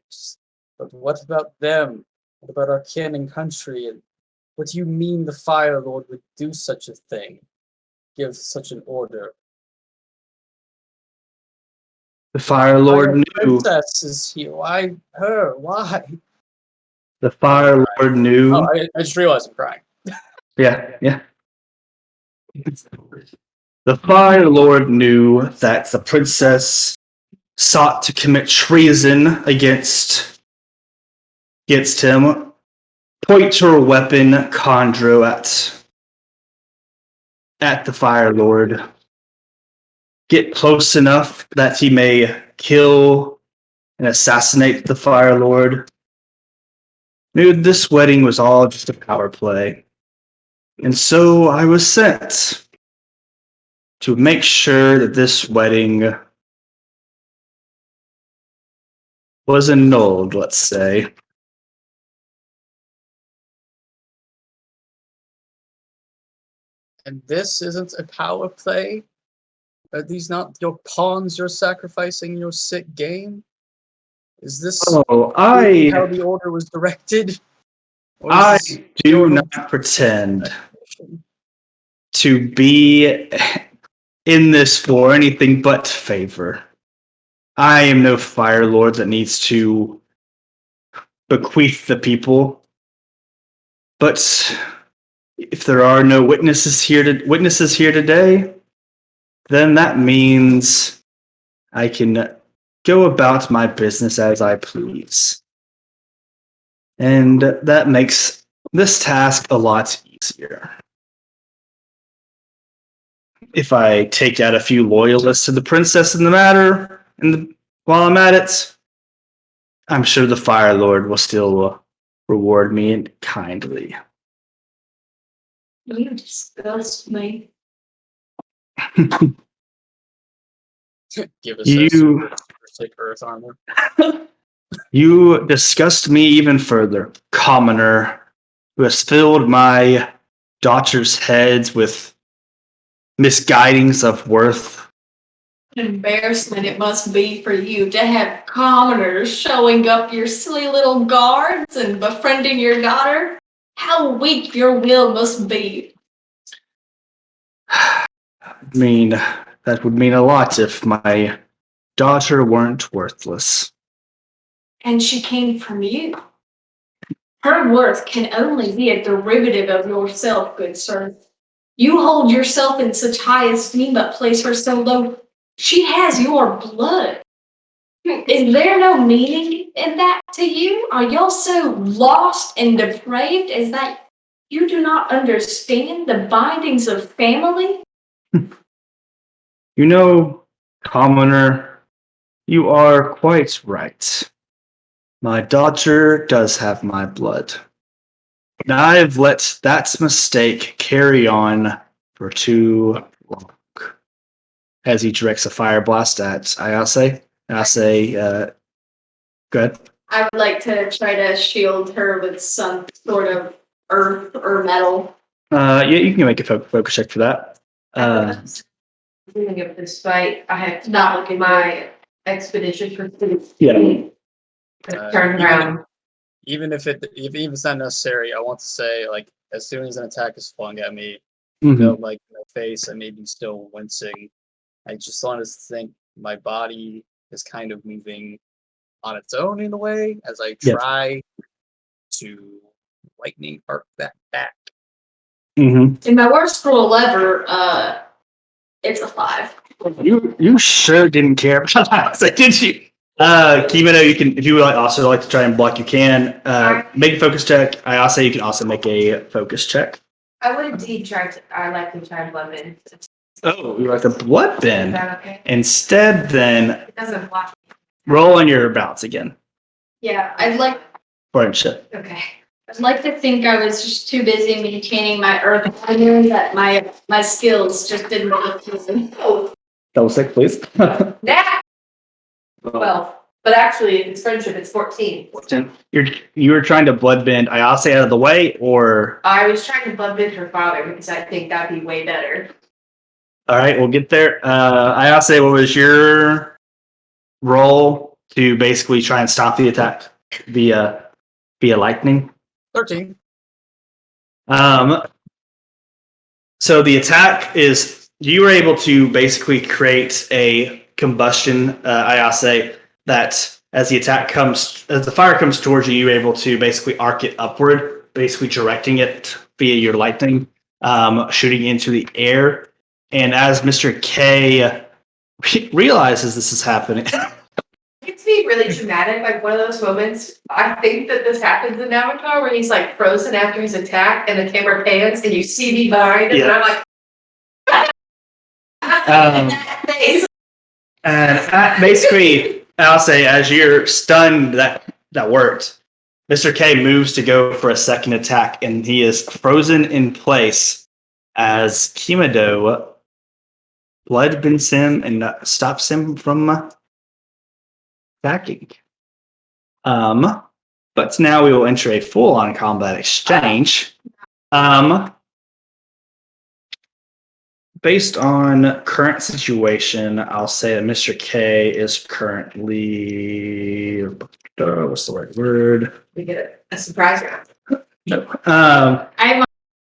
But what about them? What about our kin and country? And what do you mean the Fire Lord would do such a thing? Give such an order? The Fire Lord Our knew. princess is here. Why her? Why? The Fire Lord knew. Oh, I just realized I'm crying. Yeah. The Fire Lord knew that the princess sought to commit treason against him. Point her weapon, Chondro, at the Fire Lord. Get close enough that he may kill and assassinate the Fire Lord. Knew this wedding was all just a power play. And so I was sent to make sure that this wedding was annulled, let's say. And this isn't a power play? Are these not your pawns you're sacrificing in your sick game? Is this Oh, really how the order was directed? Or is I this do your not pretend to be in this for anything but favor. I am no Fire Lord that needs to bequeath the people, but if there are no witnesses here today, then that means I can go about my business as I please. And that makes this task a lot easier. If I take out a few loyalists to the princess in the matter, while I'm at it, I'm sure the Fire Lord will still reward me kindly. You disgust me. Give us You- take Earth armor. You disgust me even further, commoner, who has filled my daughter's heads with misguidings of worth. Embarrassment it must be for you to have commoners showing up your silly little guards and befriending your daughter. How weak your will must be. I mean, that would mean a lot if my daughter weren't worthless. And she came from you. Her worth can only be a derivative of yourself, good sir. You hold yourself in such high esteem, but place her so low. She has your blood. Is there no meaning in that to you? Are y'all so lost and depraved as that you do not understand the bindings of family? You know, commoner, you are quite right. My daughter does have my blood. And I've let that mistake carry on for too long. As he directs a fire blast at Ayase. Ayase, good. I would like to try to shield her with some sort of earth or metal. Yeah, you can make a focus check for that. Beginning of this fight, I have to Not not looking my expedition for food. Yeah. Turn around. Even if it's not necessary, I want to say, like, as soon as an attack is flung at me, Mhm. feel like my face, I may be still wincing. I just want to think my body is kind of moving on its own in a way as I Yes. try to lightning arc that back. Mhm. In my worst roll ever, it's a 5. You sure didn't care about Ayase, did you? Kimino, you can, if you would also like to try and block, you can. Make a focus check. Ayase, you can also make a focus check. I would indeed I like to try and blend in. Oh, you like a blood Is bend. that okay? Instead, then It doesn't block. roll on your balance again. Yeah, I'd like Friendship. Okay. I'd like to think I was just too busy maintaining my earth value that my skills just didn't really listen. Double six, please. Nah. Well, but actually, it's friendship. It's 14. You were trying to bloodbend Ayase out of the way, or I was trying to blood bid her father because I think that'd be way better. all right, we'll get there. Ayase, what was your role to basically try and stop the attack via lightning? 13. So the attack is you were able to basically create a combustion, Ayase, that as the fire comes towards you, you're able to basically arc it upward, basically directing it via your lightning, shooting into the air. And as Mr. K realizes this is happening, It's be really dramatic, like one of those moments. I think that this happens in Avatar where he's like frozen after his attack and the camera pans and you see me behind him and I'm like, that face. and basically, I'll say as you're stunned that worked, Mr. K moves to go for a second attack, and he is frozen in place as Kimado blood bends him and stops him from attacking. But now we will enter a full-on combat exchange. Based on current situation, I'll say that Mr. K is currently what's the right word? We get a surprise round. No. I'm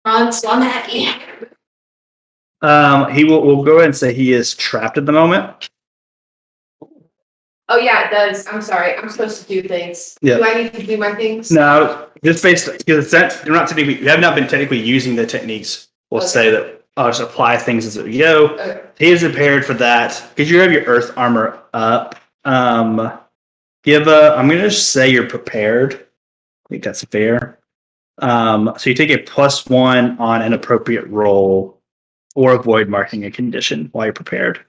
on, so I'm happy. We'll go ahead and say he is trapped at the moment. Oh, yeah, it does. I'm sorry. I'm supposed to do things. Yeah. Do I need to do my things? No, just based because you're not technically you have not been technically using the techniques. We'll Okay. say that I'll just apply things as we go. Okay. He is prepared for that because you have your earth armor up. Give a. I'm gonna just say you're prepared. I think that's fair. So you take a +1 on an appropriate roll, or avoid marking a condition while you're prepared.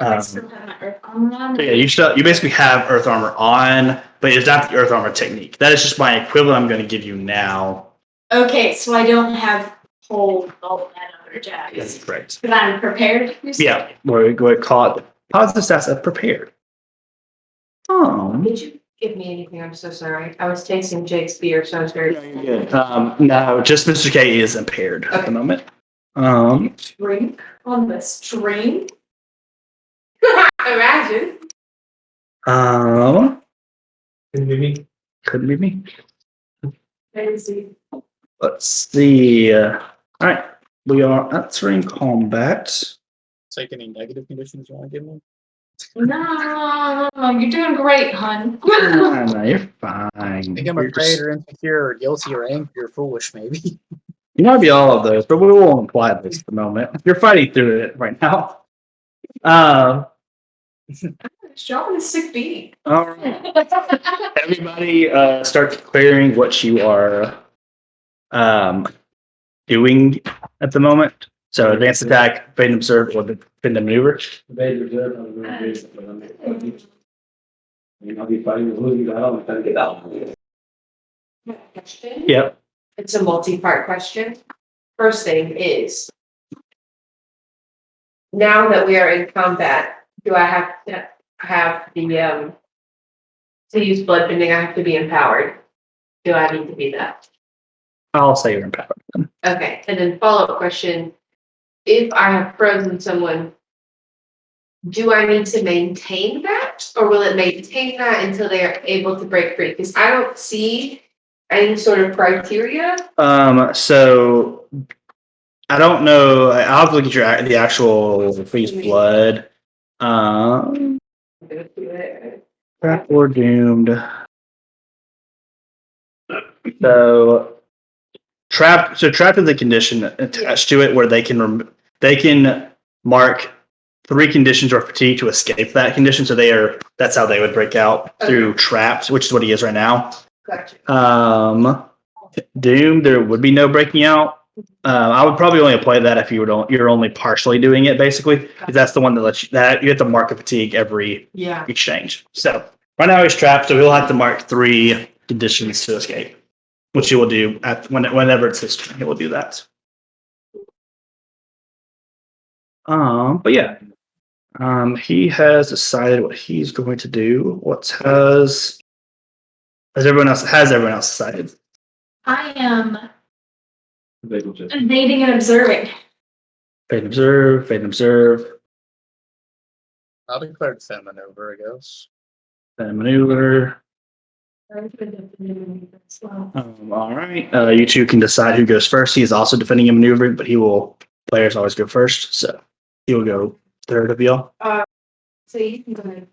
I still have my earth armor on. So yeah, you basically have earth armor on, but it's not the earth armor technique. That is just my equivalent. I'm going to give you now. Okay, so I don't have hold all of that other jazz. That's correct. But I'm prepared. You said? Yeah, we're going to call it positive stats of prepared. Oh, Did you give me anything? I'm so sorry. I was tasting Jake's beer, so I was very. good. No, just Mr. K is impaired at the Okay. moment. Drink on the string. Imagine. Can you hear me? Couldn't be me. Crazy. Let's see. All right, we are entering combat. Take any negative conditions you want to give me? No, you're doing great, hun. No, you're fine. I think I'm You're afraid just- or insecure or guilty or angry or foolish, maybe. You might be all of those, but we won't imply this at the moment. You're fighting through it right now. Strong as sick beat. All right. Everybody, start declaring what you are doing at the moment. So advanced attack, fade and observe, or defend and maneuver. Evade, reserve, I'm gonna evade, but I'm not fighting. I mean, I'll be fighting with who you got, I'm trying to get out. Question? Yep. It's a multi-part question. First thing is, now that we are in combat, do I have to have the to use bloodbending? I have to be empowered. Do I need to be that? I'll say you're empowered. Okay, and then follow-up question, if I have frozen someone, do I need to maintain that, or will it maintain that until they are able to break free? Because I don't see any sort of criteria. So I don't know. I'll have to look at the actual freeze blood. Trapped or doomed. So trapped is a condition attached to it where they can mark 3 conditions or fatigue to escape that condition. So that's how they would break out through trapped, which is what he is right now. Gotcha. Doomed, there would be no breaking out. I would probably only apply that if you're only partially doing it, basically, because that's the one that lets you have to mark a fatigue every Yeah. exchange. So right now he's trapped, so he'll have to mark 3 conditions to escape, which he will do whenever it's his turn. He will do that. But yeah, he has decided what he's going to do. Has everyone else decided? I am Evade, reserve. evading and observing. Fade and observe, fade and observe, I'll declare defend maneuver, I guess. fade and maneuver. All right. You two can decide who goes first. He is also defending a maneuver, but players always go first. So he will go third of y'all. So you can go ahead.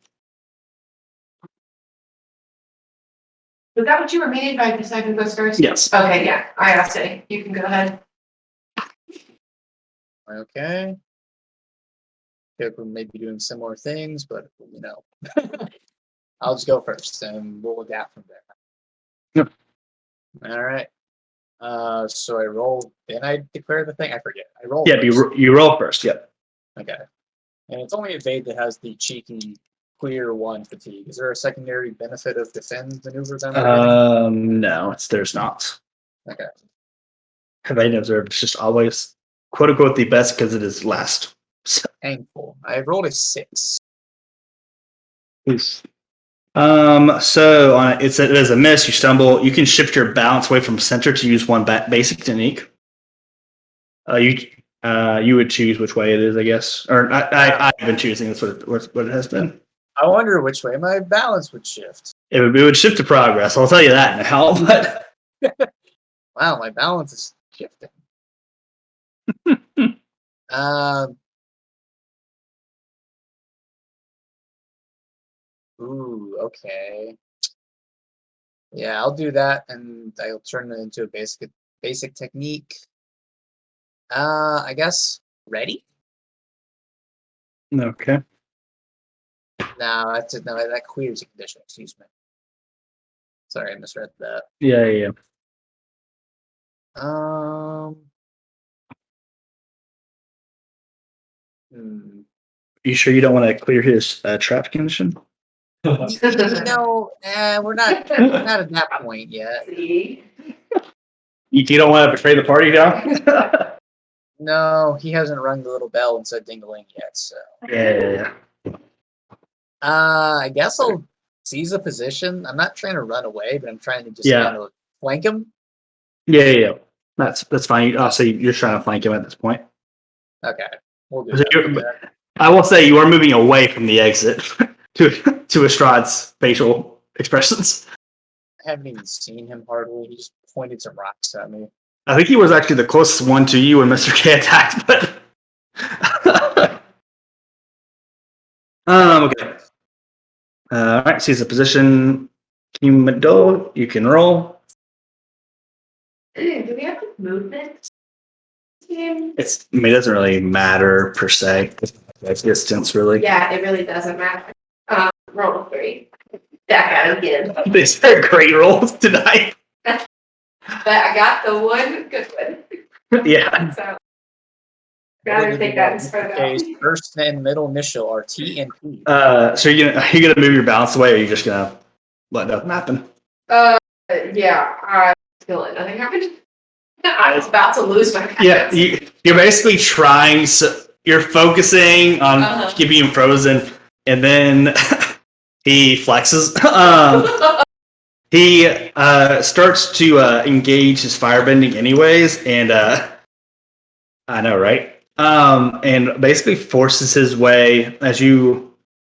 Was that what you were meaning by deciding goes first? Yes. Okay, yeah, I asked it. You can go ahead. Okay. Could maybe doing similar things, but I'll just go first and we'll adapt from there. Yep. All right. So I rolled. Then I declare the thing. I forget. I rolled. Yeah, you roll first. Yep. Okay. And it's only evade that has the cheeky clear 1 fatigue. Is there a secondary benefit of defend maneuver then? No, there's not. Okay. Evade and observe is just always quote unquote the best because it is last. So, Painful. I rolled a 6. So on it is a miss. You stumble. You can shift your balance away from center to use one basic technique. You would choose which way it is, I guess. Or I've been choosing. That's what it has been. I wonder which way my balance would shift. It would shift to progress. I'll tell you that now. But Wow, my balance is shifting. Ooh, okay. Yeah, I'll do that, and I'll turn it into a basic technique. I guess ready? Okay. No, that's it. No, that queers a condition. Excuse me. Sorry, I misread that. Yeah. Um. Hmm. You sure you don't want to clear his trap condition? We're not at that point yet. See? You don't want to betray the party now? No, he hasn't rung the little bell and said ding-a-ling yet. So, Yeah. I guess I'll seize a position. I'm not trying to run away, but I'm trying to just Yeah. kind of flank him. Yeah. That's fine. So you're trying to flank him at this point. Okay, we'll do So that. you're- I will say you are moving away from the exit to Estrad's facial expressions. I haven't even seen him hardly. He just pointed some rocks at me. I think he was actually the closest one to you when Mr. K attacked, but okay. Alright, sees the position. Kimado, you can roll. Do we have movement? It doesn't really matter per se. It's distance really. Yeah, it really doesn't matter. Roll a 3. Back out again. These are great rolls tonight. But I got the one good one. Yeah. So gotta take that and spread it Okay, out. first and middle initial are T and P. So are you gonna move your balance away or are you just gonna let nothing happen? Yeah, I feel it. Nothing happened. I was about to lose my Yeah, balance. you're basically trying. So you're focusing on keeping him frozen, and then he flexes. He starts to engage his firebending, anyways, and I know, right? And basically forces his way as you.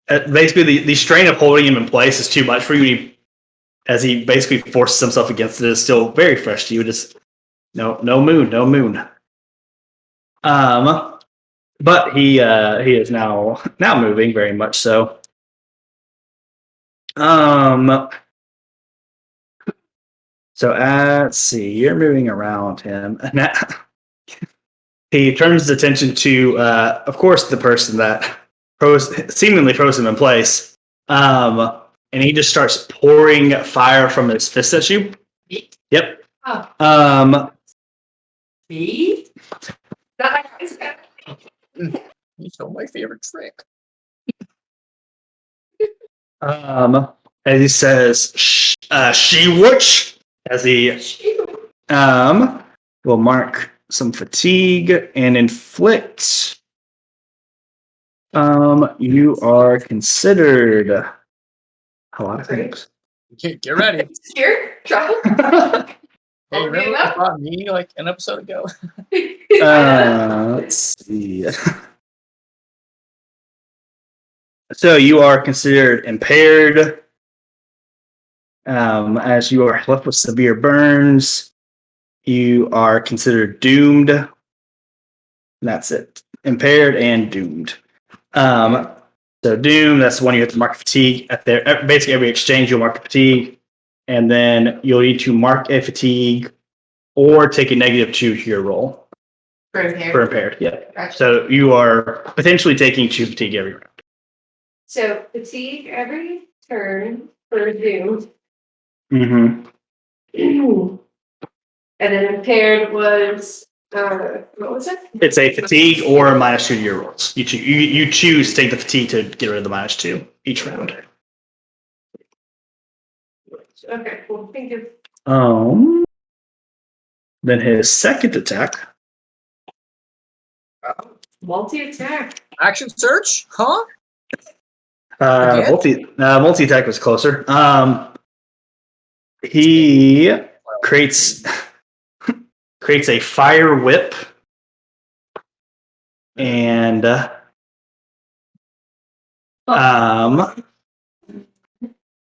Basically, the strain of holding him in place is too much for you. As he basically forces himself against it, is still very fresh to you. Just no moon. But he is now moving very much so. So let's see, you're moving around him. And he turns his attention to, of course, the person that seemingly froze him in place. And he just starts pouring fire from his fist at you. Yep. Oh. Me? You stole my favorite trick. As he says, she witch, as he will mark some fatigue and inflict. You are considered a lot of things. Get ready. Here, trouble. Hey, remember what you brought me like an episode ago? Let's see. So you are considered impaired, as you are left with severe burns. You are considered doomed. That's it. Impaired and doomed. So doom, that's the one you have to mark fatigue at there. Basically, every exchange you'll mark a fatigue, and then you'll need to mark a fatigue or take a -2 to your roll For impaired. for impaired. Yeah. Gotcha. So you are potentially taking 2 fatigue every round. So fatigue every turn for Zoom. Mm-hmm. And then impaired was what was it? It's a fatigue or a -2 to your rolls. You choose to take the fatigue to get rid of the -2 each round. Okay, cool. Thank you. Then his second attack. Multi-attack. Action search? Huh? Multi attack was closer. He creates a fire whip and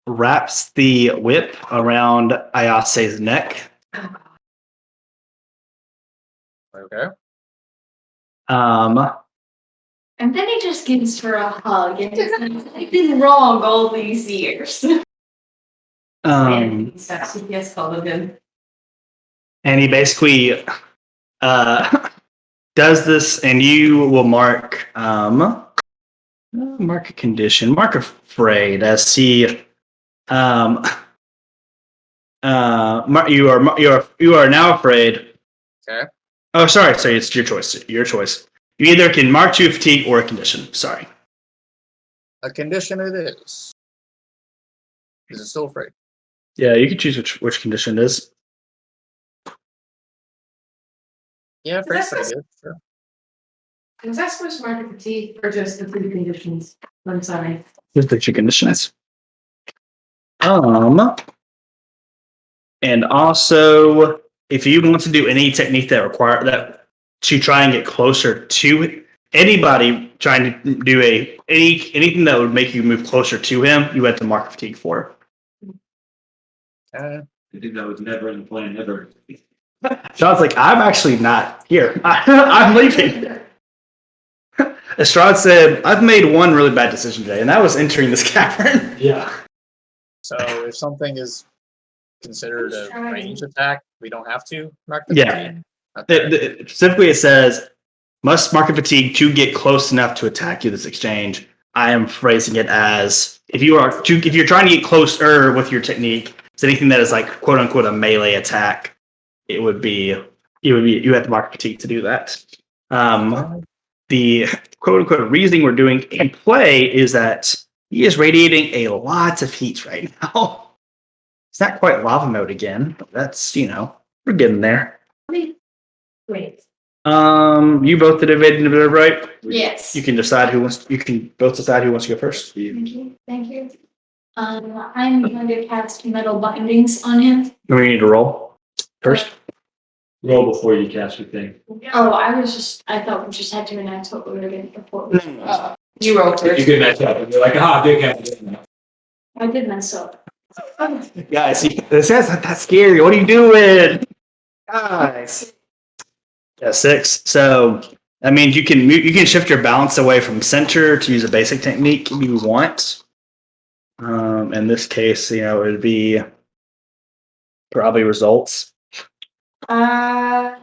wraps the whip around Ayase's neck. Okay. And then he just gives her a hug and says, I've been wrong all these years. And CPS called him. And he basically does this, and you will mark mark a condition, mark afraid, as he you are now afraid. Okay. Oh, sorry, it's your choice. Your choice. You either can mark to fatigue or a condition. Sorry. A condition it is. Is it still afraid? Yeah, you can choose which condition it is. Yeah, afraid's pretty good. Sure. Was that supposed to mark fatigue or just the three conditions? I'm sorry. Here's the two conditions. And also, if you want to do any technique that require that to try and get closer to anybody trying to do anything that would make you move closer to him, you have to mark fatigue for. I think that was never in the plan, never. Sean's like, I'm actually not here. I'm leaving. Estrad said, I've made one really bad decision today, and that was entering this cavern. Yeah. So if something is considered a trying. ranged attack, we don't have to mark the Yeah. fatigue? Okay. Specifically, it says, must mark a fatigue to get close enough to attack you this exchange. I am phrasing it as if you're trying to get closer with your technique, it's anything that is like quote unquote a melee attack, you have to mark fatigue to do that. The quote unquote reasoning we're doing in play is that he is radiating a lot of heat right now. It's not quite lava mode again, but that's we're getting there. Wait. You both did evade and observe, right? Yes. You can both decide who wants to go first. Thank you. I'm going to cast metal bindings on him. We need to roll first. Roll before you cast your thing. Oh, I thought we just had to enact what we were doing before. You roll first. You can match up and you're like, big hand. I did mess up. Guys, this is not that scary. What are you doing? Guys. Yeah, 6. So that means you can shift your balance away from center to use a basic technique if you want. In this case, it would be probably results. But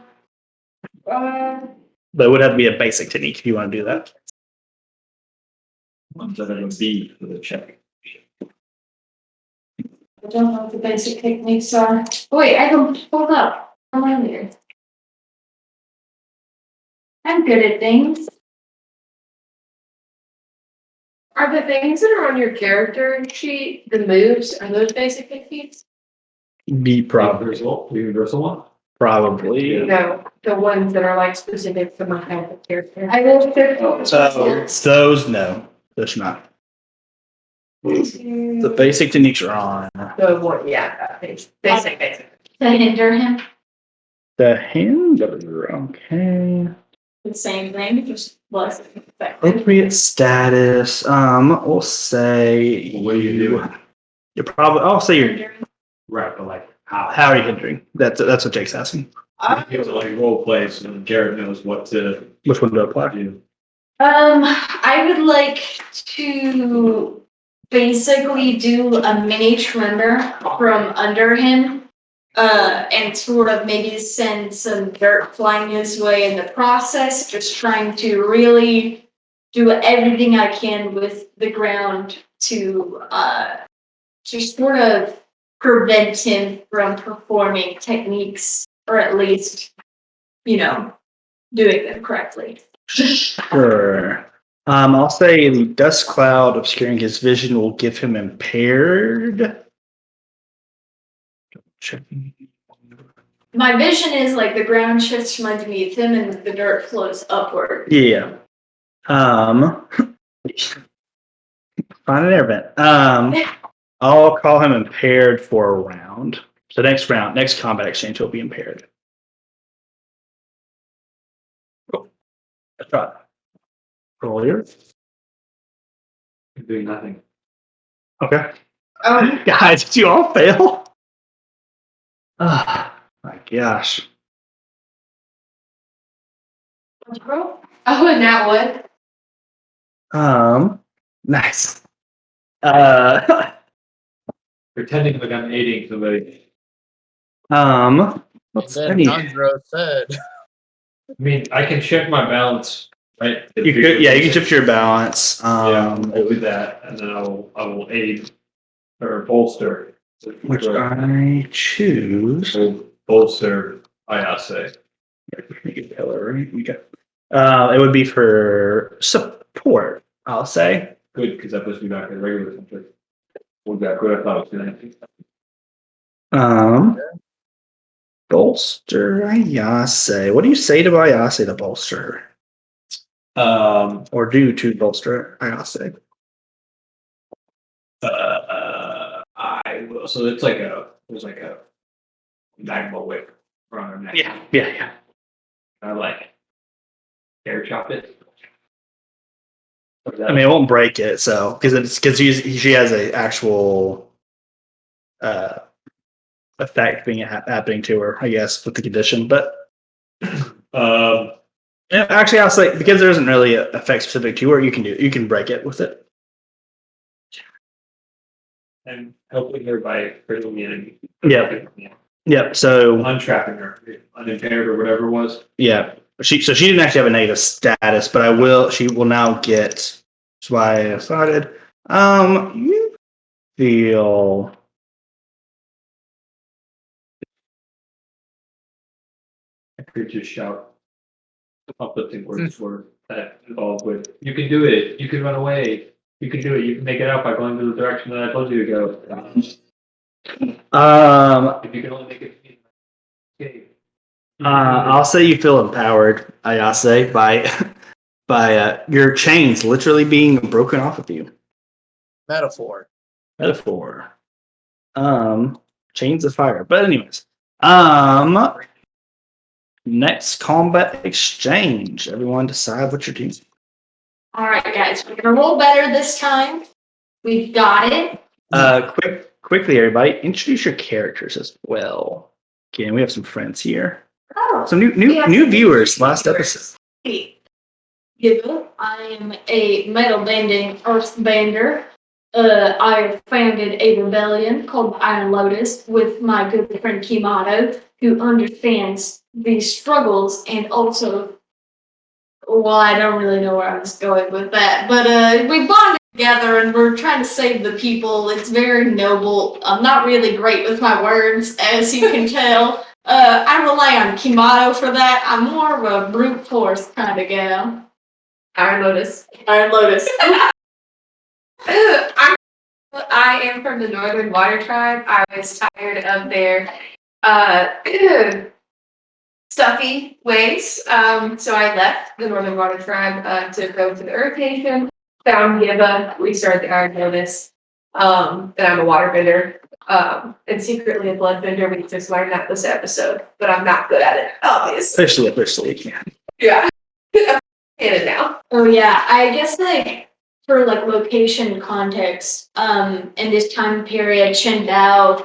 it would have to be a basic technique if you want to do that. I'm going to be for the check. I don't know what the basic techniques are. Oh, wait, I don't hold up. Come on here. I'm good at things. Are the things that are on your character sheet, the moves, are those basic techniques? Be probably. The universal one? Probably. No, the ones that are like specific to my type of character. I will shift. So those no, those not. The basic techniques are on. The one, yeah, basic. To hinder him. The hinder, okay. The same thing, just less effective. Appropriate status. We'll say What are you doing? You're probably. I'll say you're. Hindering. Right, but like, how? How are you hindering? That's what Jake's asking. It was like role play, so Garrett knows what to Which one do I apply? do. I would like to basically do a mini tremor from under him, and sort of maybe send some dirt flying his way in the process, just trying to really do everything I can with the ground to just sort of prevent him from performing techniques, or at least, doing them correctly. Sure. I'll say the dust cloud obscuring his vision will give him impaired. Checking. My vision is like the ground shifts from underneath him and the dirt flows upward. Yeah. Find an air vent. I'll call him impaired for a round. So next combat exchange, he'll be impaired. Cool. That's right. Roll here. You're doing nothing. Okay. Oh, Guys, did you all fail? Oh my gosh. oh, and that one. Nice. Uh, Pretending like I'm aiding somebody. And what's then any? Andro said, I mean, I can check my balance, right? You could, yeah, you can shift your balance. Yeah, I'll do that, and then I will aid or bolster. Which I choose. Bolster, I say. Pillar, right? It would be for support, I'll say. Good, because that puts me back in regular country. Well, that good, I thought it was gonna. Bolster Ayase. What do you say to Ayase to bolster? Or do to bolster Ayase? I will, so it's like there's like a magma whip around her neck. Yeah. I like air chop it. I mean, it won't break it, so because she has a actual effect being happening to her, I guess, with the condition. But yeah, actually, I'll say because there isn't really an effect specific to her, you can break it with it. and helping her by hurting the enemy. Yep. So Untrapping her, unimpaired or whatever it was. yeah, she didn't actually have a negative status, but she will now get. That's why I started. You feel. I could just shout uplifting words for that involved with, you can do it, you can run away, you can do it, you can make it out by going to the direction that I told you to go. If you can only make it. Okay. I'll say you feel empowered, Ayase, by your chains literally being broken off of you. metaphor. Chains of fire. But anyways, next combat exchange. Everyone decide what you're doing. All right, guys, we're gonna roll better this time. We've got it. Quickly, everybody, introduce your characters as well. Okay, we have some friends here. Oh, Some new viewers last episode. I am a metal bending earthbender. I founded a rebellion called the Iron Lotus with my good friend Kimato, who understands these struggles and also, well, I don't really know where I was going with that, but we bonded together and we're trying to save the people. It's very noble. I'm not really great with my words, as you can tell. I rely on Kimato for that. I'm more of a brute force kind of gal. Iron Lotus. Iron Lotus. I am from the Northern Water Tribe. I was tired of their stuffy ways. So I left the Northern Water Tribe to go to the Earth Nation, found Yiva, restarted the Iron Lotus. And I'm a waterbender. And secretly a bloodbender. We just learned that this episode, but I'm not good at it, obviously. Officially. Yeah. In it now. Oh yeah, I guess like for like location context, in this time period, Qingdao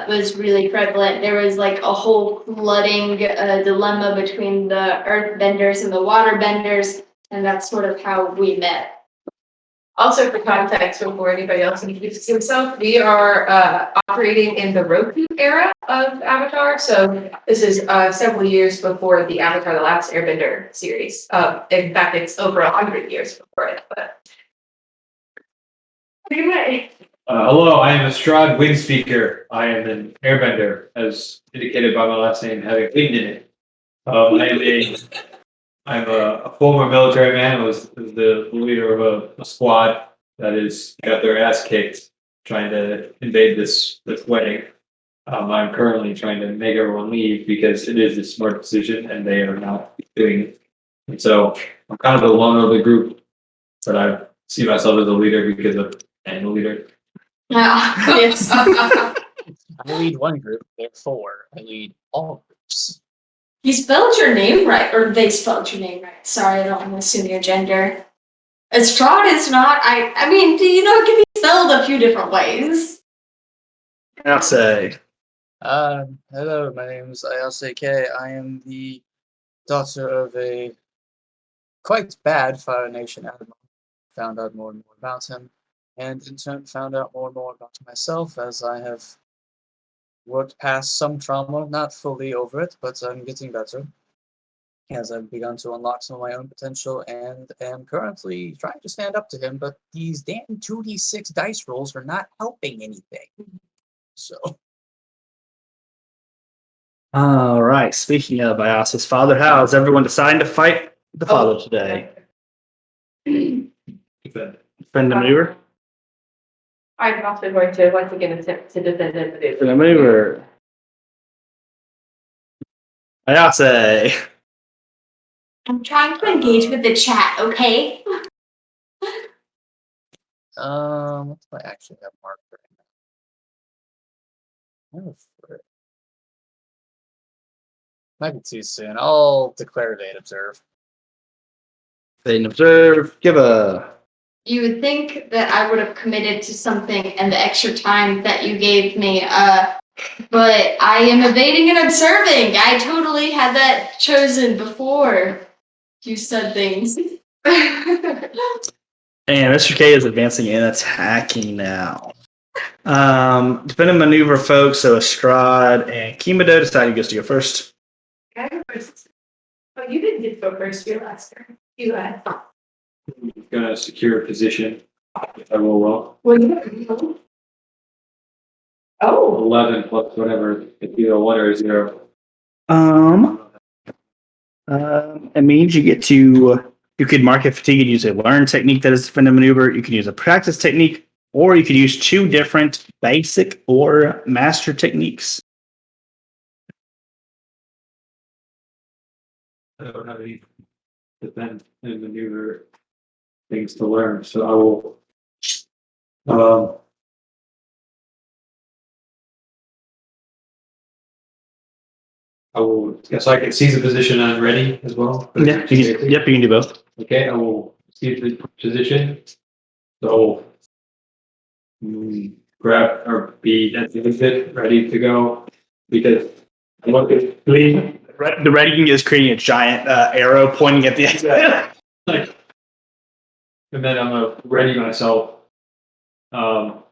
was really prevalent. There was like a whole flooding dilemma between the earthbenders and the waterbenders, and that's sort of how we met. Also, for context, before anybody else introduces himself, we are operating in the Roku era of Avatar. So this is several years before the Avatar: The Last Airbender series. In fact, it's over 100 years before it. But anyway, Hello, I am Astrad Windspeaker. I am an airbender, as indicated by my last name having wind in it. I'm a former military man. I was the leader of a squad that got their ass kicked trying to invade this wedding. I'm currently trying to make everyone leave because it is a smart decision and they are not doing it. And so I'm kind of the loner of the group, but I see myself as a leader because I am a leader. Yes. I lead one group, therefore I lead all groups. You spelled your name right, or they spelled your name right. Sorry, I don't want to assume your gender. Estrada is not. I mean, it can be spelled a few different ways. I'll say. Hello, my name is Ayase K. I am the daughter of a quite bad Fire Nation admiral. found out more and more about him, and in turn found out more and more about myself as I have worked past some trauma, not fully over it, but I'm getting better. As I've begun to unlock some of my own potential and am currently trying to stand up to him, but these damn 2d6 dice rolls are not helping anything. So, All right. Speaking of Ios's father, how is everyone deciding to fight the father today? Defend. Defend the maneuver? I'm also going to once again attempt to defend it. Defend the maneuver. Iose. I'm trying to engage with the chat, okay? what do I actually have marked right now? Might be too soon. I'll declare evade observe. Evade and observe. Give a. You would think that I would have committed to something and the extra time that you gave me, but I am evading and observing. I totally had that chosen before you said things. And Mr. K is advancing and attacking now. Defend and maneuver, folks. So Estrad and Kimado decide who gets to go first. Can I go first? Oh, you didn't get to go first. Your last turn. You had. Gonna secure a position. If I roll well. Well, you. Oh. 11 plus whatever. It's either 1 or 0. It means you get to. You could mark a fatigue and use a learn technique that is defend and maneuver. You can use a practice technique, or you could use 2 different basic or master techniques. I don't have any defend and maneuver things to learn, so I will. I will. Guess I can seize a position and ready as well. Yeah, you can do both. Okay, I will seize the position. So grab or be at the exit, ready to go, because I want to leave. The ready is creating a giant arrow pointing at the exit. Like, and then I'm gonna ready myself, or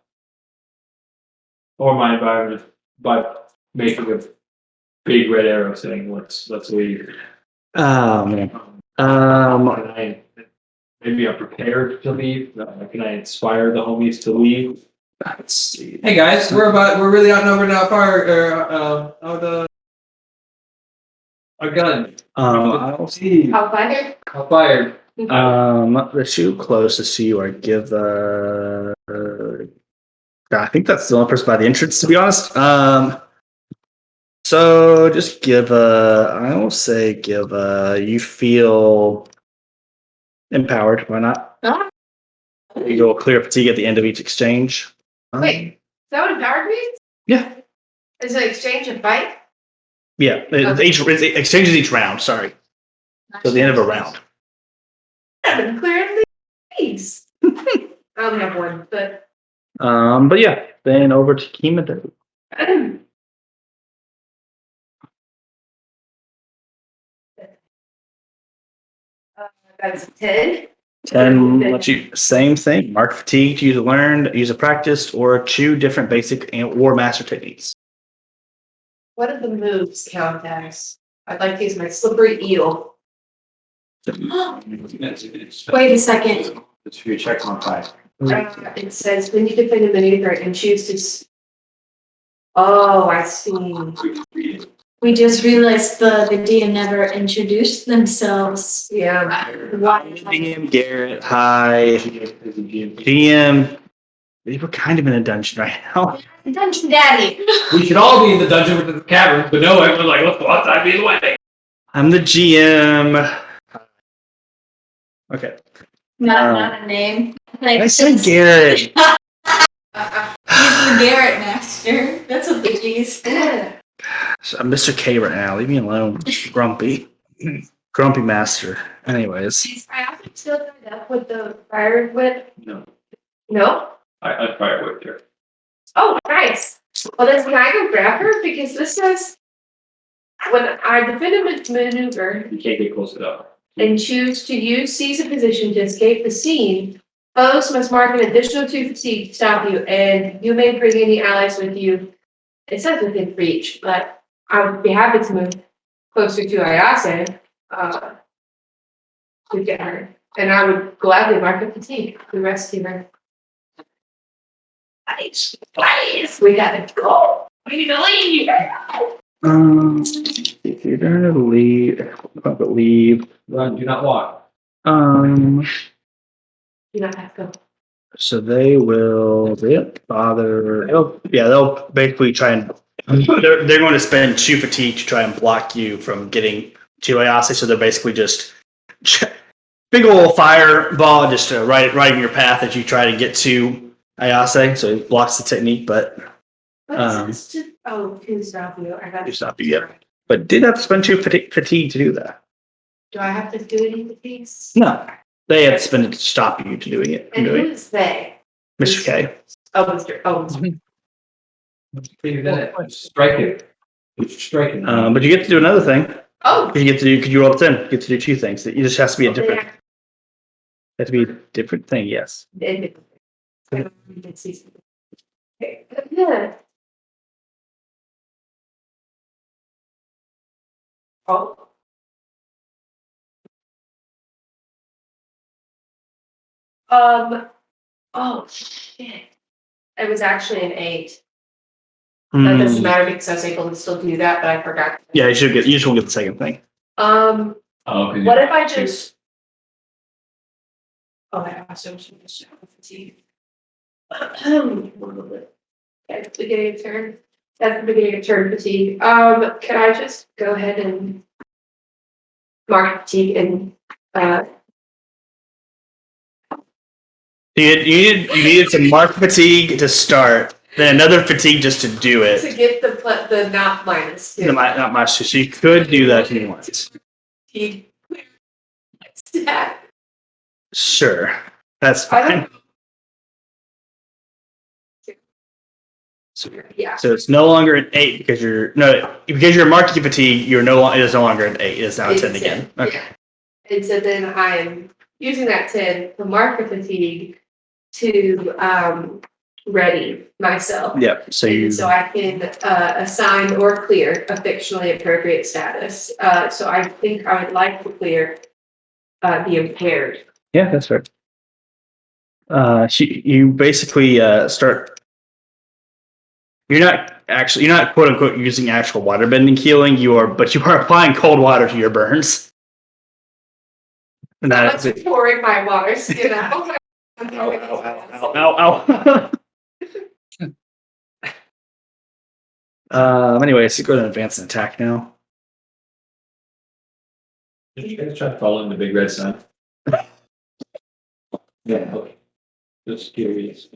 my environment by making a big red arrow saying let's leave. Man. Maybe I'm prepared to leave. Can I inspire the homies to leave? Let's see. Hey guys, we're really outnumbered now. Our gun. I'll see. How fired? How fired. The 2 closest to you are give I think that's the only person by the entrance, to be honest. So just give I will say give you feel empowered. Why not? Ah. You go clear fatigue at the end of each exchange. Wait, is that what empowered means? Yeah. Is it exchange and fight? Yeah. It exchanges each round. Sorry. So at the end of a round. I've been clearing the keys. I only have one, but. But yeah, then over to Kimado. That's 10. 10 lets you same thing. Mark fatigue to use a learned, use a practiced, or 2 different basic or master techniques. What are the moves count as? I'd like to use my slippery eel. Wait a second. It's for your check on 5. It says when you defend a maneuver and choose to. Oh, I see. We just realized the DM never introduced themselves. Yeah. Why? DM Garrett, hi. DM. We're kind of in a dungeon right now. Dungeon Daddy. We should all be in the dungeon with the cavern, but no, everyone's like, let's go outside, be in the way. I'm the GM. Okay. Not a name. I said Garrett. He's the Garrett Master. That's what the G's. I'm Mr. K right now. Leave me alone. Grumpy. Grumpy Master. Anyways. I often still tied up with the fire whip. No, No? I fire with her. Oh, nice. Well, then can I go grab her? Because this says when I defend a maneuver You can't get close enough. and choose to seize a position to escape the scene, Foes must mark an additional 2 fatigue to stop you, and you may bring any allies with you. It says within reach, but I would be happy to move closer to Ayase, to get her. And I would gladly mark a fatigue to rescue her. Please, we gotta go. We need to leave. If you're gonna leave, Run, do not walk. You don't have to go. so they won't bother. They'll basically try and they're going to spend 2 fatigue to try and block you from getting to Ayase. So they're basically just big old fireball just right in your path as you try to get to Ayase. So it blocks the technique, but What is this to stop you? I got to stop you. Yep. But did have to spend 2 fatigue to do that. Do I have to do any fatigues? No, they had to spend it to stop you to doing it. And who is they? Mr. K. Oh, Mr. Oh, Mr. Strike it. Strike it. But you get to do another thing. Oh. You get to do because you rolled 10. You get to do 2 things. It just has to be a different. It has to be a different thing. Yes. Okay. Oh. Oh shit. It was actually an 8. That doesn't matter because I was able to still do that, but I forgot. Yeah, you just won't get the second thing. What if I just? Oh, I also should fatigue. At the beginning of turn. At the beginning of turn fatigue. Can I just go ahead and mark fatigue and You needed to mark fatigue to start, then another fatigue just to do it. to get the not minus 2. Not much. So you could do that if you want. Fatigue. Stat. Sure, that's I fine. don't- Yeah. So it's no longer an 8 because you're marking fatigue. It is no longer an 8. It is now a 10 again. Okay. Yeah. And so then I am using that 10 to mark the fatigue to ready myself. Yep. So And so I can assign or clear a fictionally appropriate status. So I think I would like to clear the impaired. Yeah, that's fair. You basically start. You're not quote unquote using actual water bending healing. But you are applying cold water to your burns. And that is I'm it. pouring my water skin out. Ow. Anyways, go to advance and attack now. Did you guys try following the big red sign? Yeah, okay. Just curious.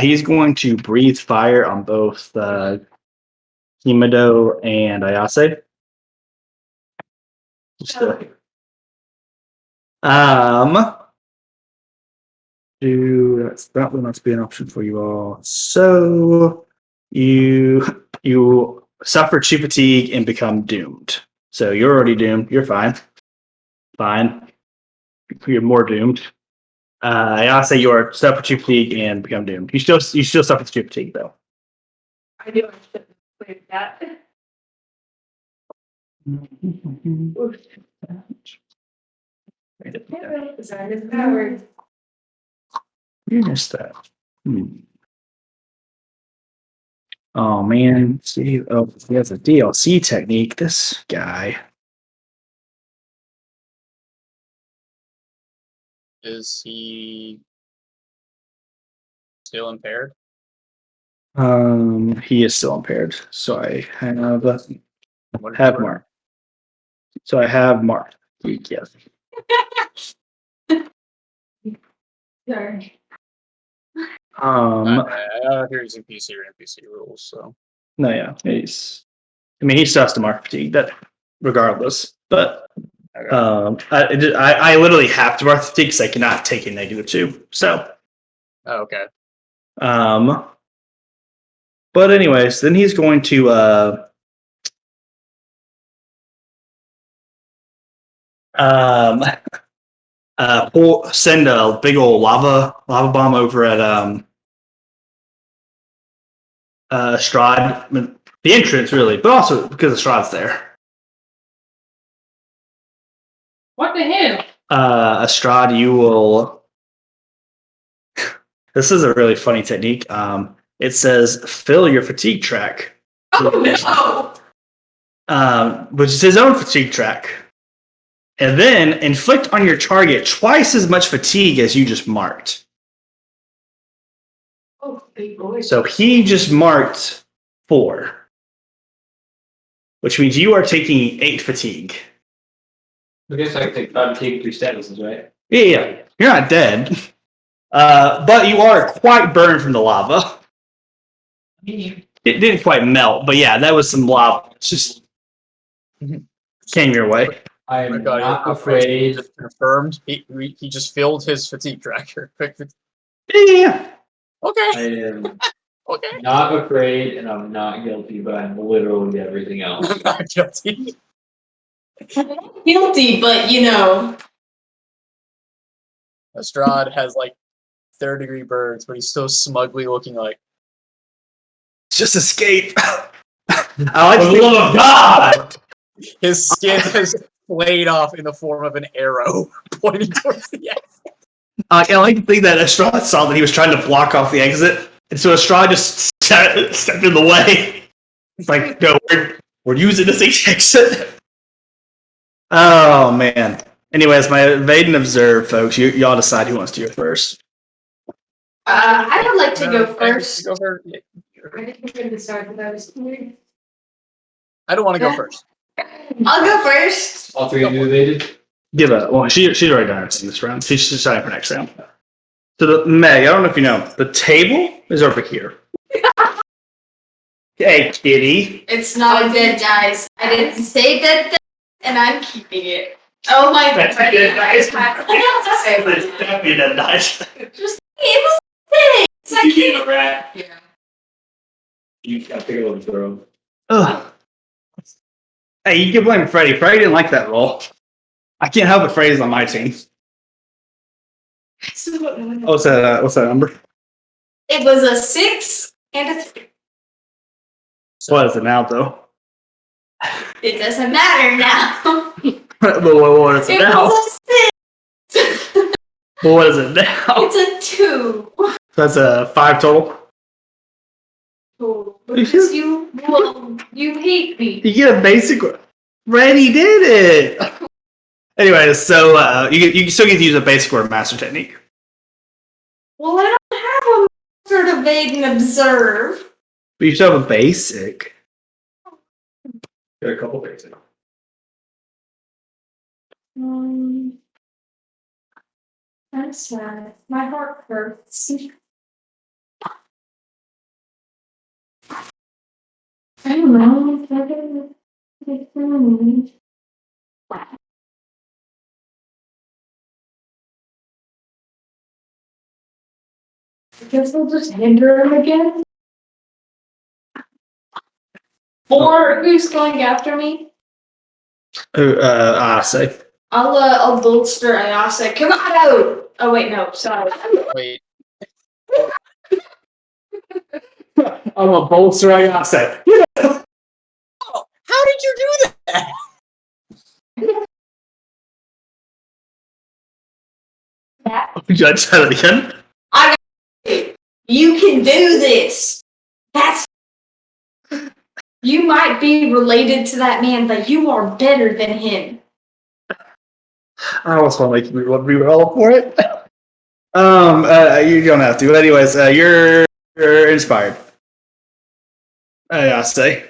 He's going to breathe fire on both Himado and Ayase. That will not be an option for you all. So you suffer 2 fatigue and become doomed. So you're already doomed. You're fine. You're more doomed. Ayase, you are suffer 2 fatigue and become doomed. You still suffer 2 fatigue though. I knew I should have cleared that. Design is power. You missed that. Oh man, see, he has a DLC technique. This guy. Is he still impaired? He is still impaired. So I have What Mark. So I have Mark. Yes. Sorry. Here using PC or NPC rules, so No, yeah, he still has to mark fatigue. That regardless, but I literally have to mark fatigue because I cannot take a -2. So Oh, okay. But anyways, then he's going to um send a big old lava bomb over at Strahd, the entrance really, but also because Strahd's there. What the hell? Strahd, you will. This is a really funny technique. It says fill your fatigue track. Oh no! Which is his own fatigue track. And then inflict on your target twice as much fatigue as you just marked. Oh, big boy. So he just marked 4, which means you are taking 8 fatigue. I guess I can take 3 statuses, right? Yeah. You're not dead. But you are quite burned from the lava. It didn't quite melt, but yeah, that was some lava. It's just came your way. I Oh my am God, not your afraid. just confirmed. He just filled his fatigue tracker. Yeah. Okay. I am Okay. not afraid, and I'm not guilty, but I'm literally everything else. I'm not guilty. Guilty, but you know. Strahd has like 3rd-degree burns, but he's still smugly looking like Just escape. I like For the love of God! his skin has flayed off in the form of an arrow pointing towards the exit. I like to think that Estrada saw that he was trying to block off the exit, and so Estrada just stepped in the way. It's like, no, we're using this exit. Oh man. Anyways, my evade and observe, folks. Y'all decide who wants to go first. I would like to go I first. go first. I think we're gonna start with those. I don't want to go Yeah. first. I'll go first. All 3 of you evaded? She's already done everything this round. She's deciding for next round. So Meg, I don't know if you know, the table is over here. Hey, kitty. It's not a dead dice. I didn't say dead dice, and I'm keeping it. Oh my god. That's definitely that nice. Just it was things. I can't. rat. Yeah. You got to take a little throw. Ugh. Hey, you can blame Freddie. Freddie didn't like that roll. I can't help it. Freddie's on my team. What's that number? It was a 6 and a 3. What is it now, though? It doesn't matter now. What is it It now? was a 6. What is it now? It's a 2. That's a 5 total. Oh, because you hate me. You get a basic. Freddie did it. Anyways, so you still get to use a basic or a master technique. Well, I don't have a master to evade and observe. But you still have a basic. Got a couple basic. That's sad. My heart hurts. I don't know. I guess I'll just hinder him again. Or who's going after me? Say. I'll bolster and I'll say, come on out! Oh wait, no, sorry. Wait. I'm a bolster. I gotta say. Oh, how did you do that? Judge that again. You can do this. That's. You might be related to that man, but you are better than him. I almost want to make you re-roll for it. You don't have to. But anyways, you're inspired. I gotta say.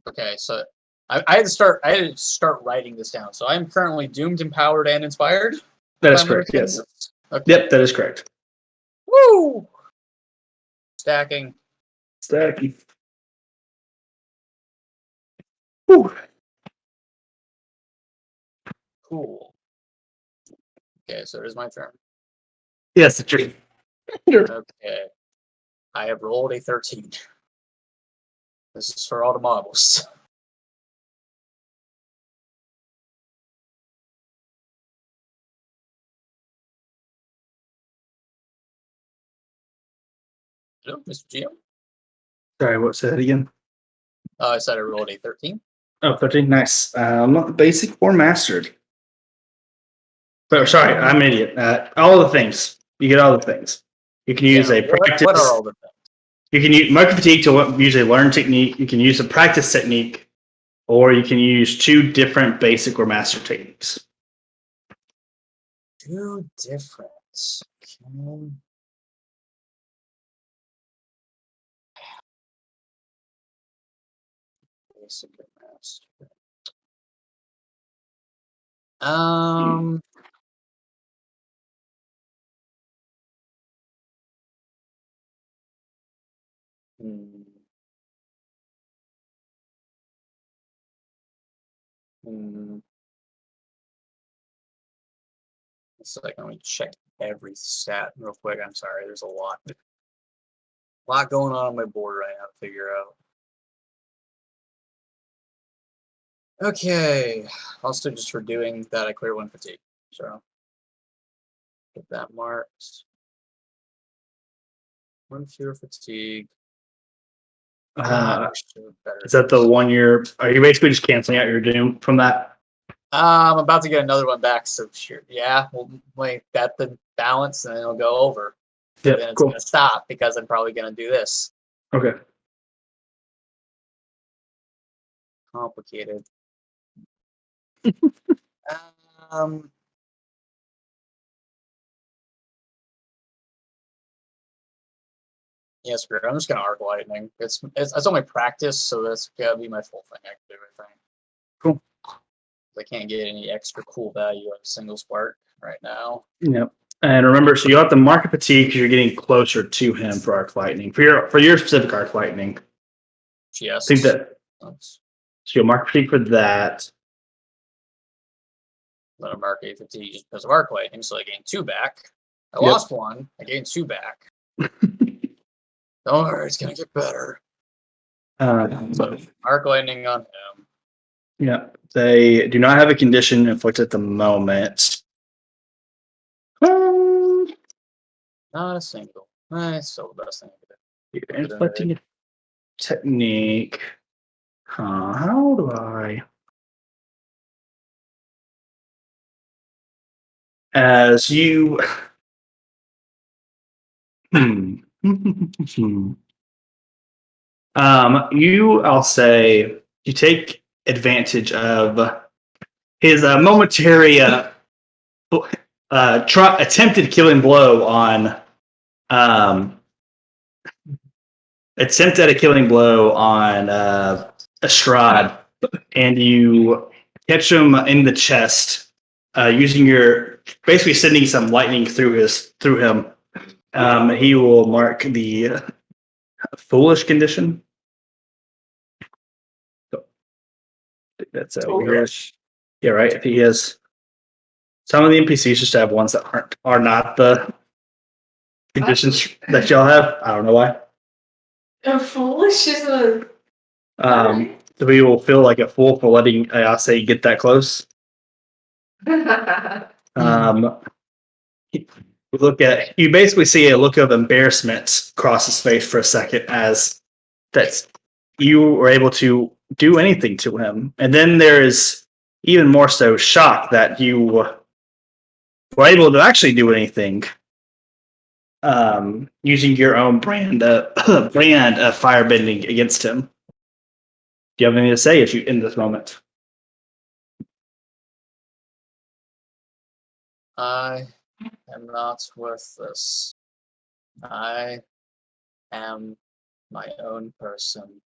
Okay, so I had to start writing this down. So I'm currently doomed, empowered, and inspired. That is If I'm correct. understanding Yes. this. Okay. Yep, that is correct. Woo! Stacking. Stacky. Whew. Cool. Okay, so it is my turn. Yes, the tree. Okay. I have rolled a 13. This is for all the marbles. Hello, Mr. GM. Sorry, what said that again? I said I rolled a 13. Oh, 13. Nice. Basic or mastered. But sorry, I'm an idiot. All the things. You get all the things. You can use a practice. What are all the things? You can use market fatigue to use a learn technique. You can use a practice technique, or you can use 2 different basic or master techniques. 2 different. Okay. Basic and master. Hmm. Hmm. It's like, let me check every stat real quick. I'm sorry, there's a lot going on my board right now to figure out. Okay, also just for doing that, I clear 1 fatigue. So get that marked. 1 fewer fatigue. Is that the 1 year? Are you basically just canceling out your doom from that? I'm about to get another one back, so sure. Yeah, we'll wait that the balance and then it'll go over. Yeah, Then it's cool. gonna stop because I'm probably gonna do this. Okay. Complicated. um Yes, yeah, I'm just gonna arc lightning. It's only practice, so that's gotta be my full thing I can do, I think. Cool. I can't get any extra cool value out of single spark right now. Yep. And remember, so you have to mark a fatigue because you're getting closer to him for arc lightning. For your specific arc lightning. Yes. I think that so you'll mark fatigue for that. I'm gonna mark a fatigue just because of arc lightning, so I gain 2 back. I lost 1, I gained 2 back. Don't worry, it's gonna get better. Arc lightning on him. Yeah, they do not have a condition inflicted at the moment. Not a single. It's still the best thing I could do. Inflicting a technique. How do I? As you. I'll say you take advantage of his momentary attempted killing blow on attempt at a killing blow on Estrad, and you catch him in the chest using your basically sending some lightning through him. He will mark the foolish condition. So, I think that's weird. Yeah, right. If he has some of the NPCs just have ones that are not the conditions that y'all have. I don't know why. Foolish is a. So we will feel like a fool for letting Ayase get that close. We look at you basically see a look of embarrassment cross his face for a second as that you were able to do anything to him, and then there is even more so shock that you were able to actually do anything using your own brand of firebending against him. Do you have anything to say if you in this moment? I am not worth this. I am my own person.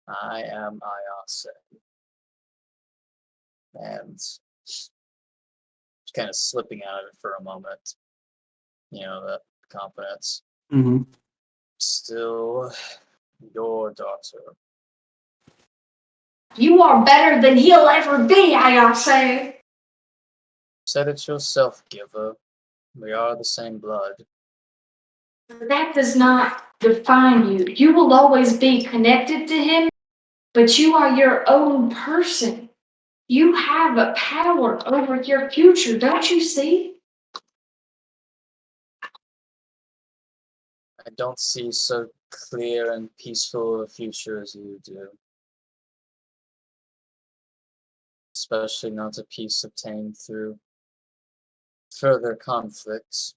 I am Ayase. And just kind of slipping out of it for a moment. You know, the confidence. Mm-hmm. Still your daughter. You are better than he'll ever be, I say. Said it yourself, Giver. We are the same blood. That does not define you. You will always be connected to him, but you are your own person. You have a power over your future, don't you see? I don't see so clear and peaceful a future as you do. Especially not a peace obtained through further conflicts,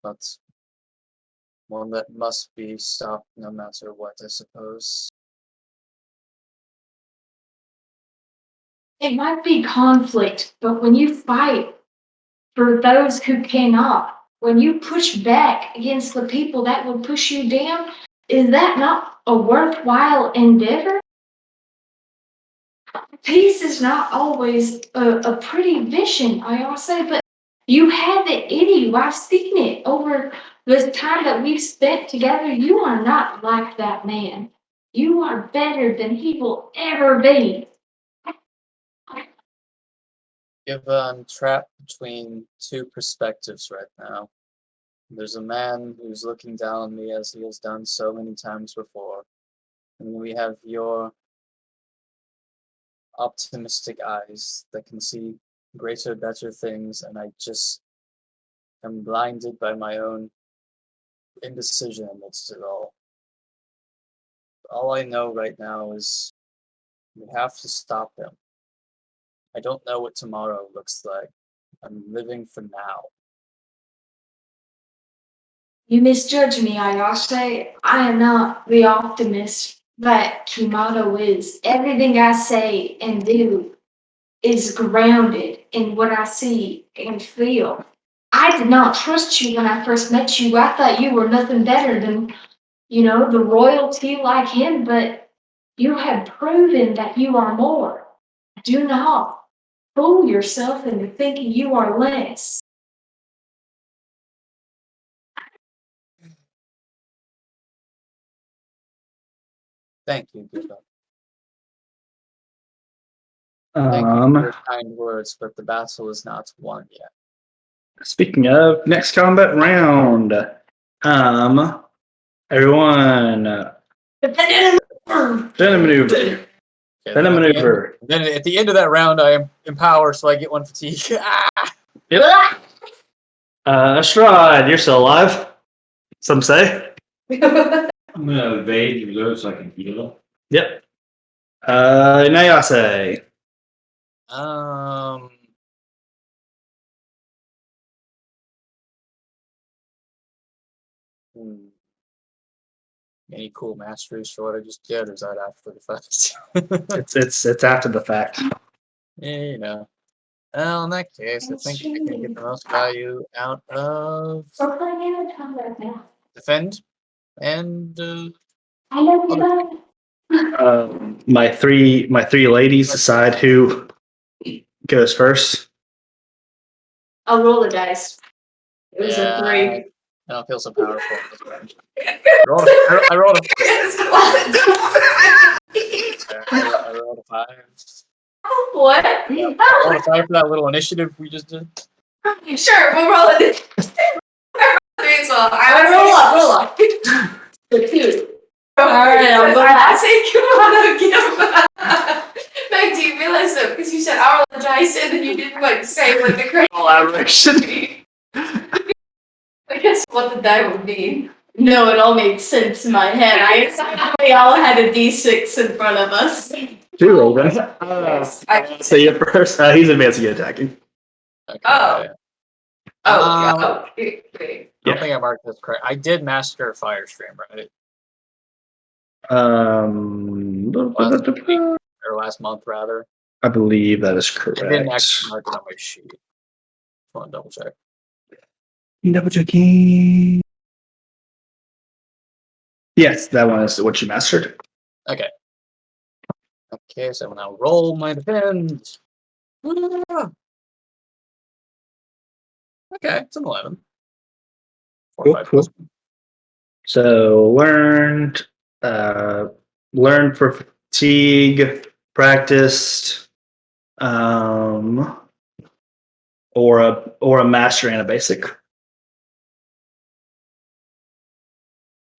but one that must be stopped no matter what, I suppose. It might be conflict, but when you fight for those who cannot, when you push back against the people that will push you down, is that not a worthwhile endeavor? Peace is not always a pretty vision, I all say, but you have it in you. I've seen it over the time that we've spent together. You are not like that man. You are better than he will ever be. I'm trapped between two perspectives right now. There's a man who's looking down on me as he has done so many times before. And we have your optimistic eyes that can see greater, better things, and I just am blinded by my own indecision amidst it all. All I know right now is we have to stop him. I don't know what tomorrow looks like. I'm living for now. You misjudge me, Ayase. I am not the optimist that Kimato is. Everything I say and do is grounded in what I see and feel. I did not trust you when I first met you. I thought you were nothing better than, the royalty like him, but you have proven that you are more. Do not fool yourself into thinking you are less. Thank you, Giba. Thank you for your kind words, but the battle is not won yet. Speaking of next combat round, everyone, then a maneuver. Okay, Then a maneuver. Then at the end of that round, I am empowered, so I get one fatigue. Yep. Strahd, you're still alive. Some say. I'm gonna evade and reserve so I can heal. Yep. Nayase. Any cool masteries for what I just did, or is that after the fact? It's after the fact. Yeah, Well, in that case, I think I can get the most value out of defend and I love you. My three ladies decide who goes first. I'll roll the dice. It was yeah, a 3. I don't feel so powerful at this point. I rolled a 5. What? Yeah, I rolled a 5 for that little initiative we just did. Sure, we'll roll it. Three as well. Roll up. The 2. Alright, I'll go I back. say, come on, give Meg, do you realize though, because you said I'll roll the dice and then you didn't say what the correct Collaboration. I guess what the die would be. No, it all made sense in my head. We all had a D6 in front of us. 2 roll then. So you're first. He's advancing and attacking. Okay. Oh. I Wait. don't think I marked this correct. I did master Firestream, right? Last week, or last month, rather. I believe that is I correct. didn't actually mark it on my sheet. Just want to double check. Double checking. Yes, that one is what you mastered. Okay. Okay, so I will now roll my defend. Ah! Okay, it's an 11. 4, Cool, 5 cool. plus. So learned for fatigue, practiced, or a master and a basic.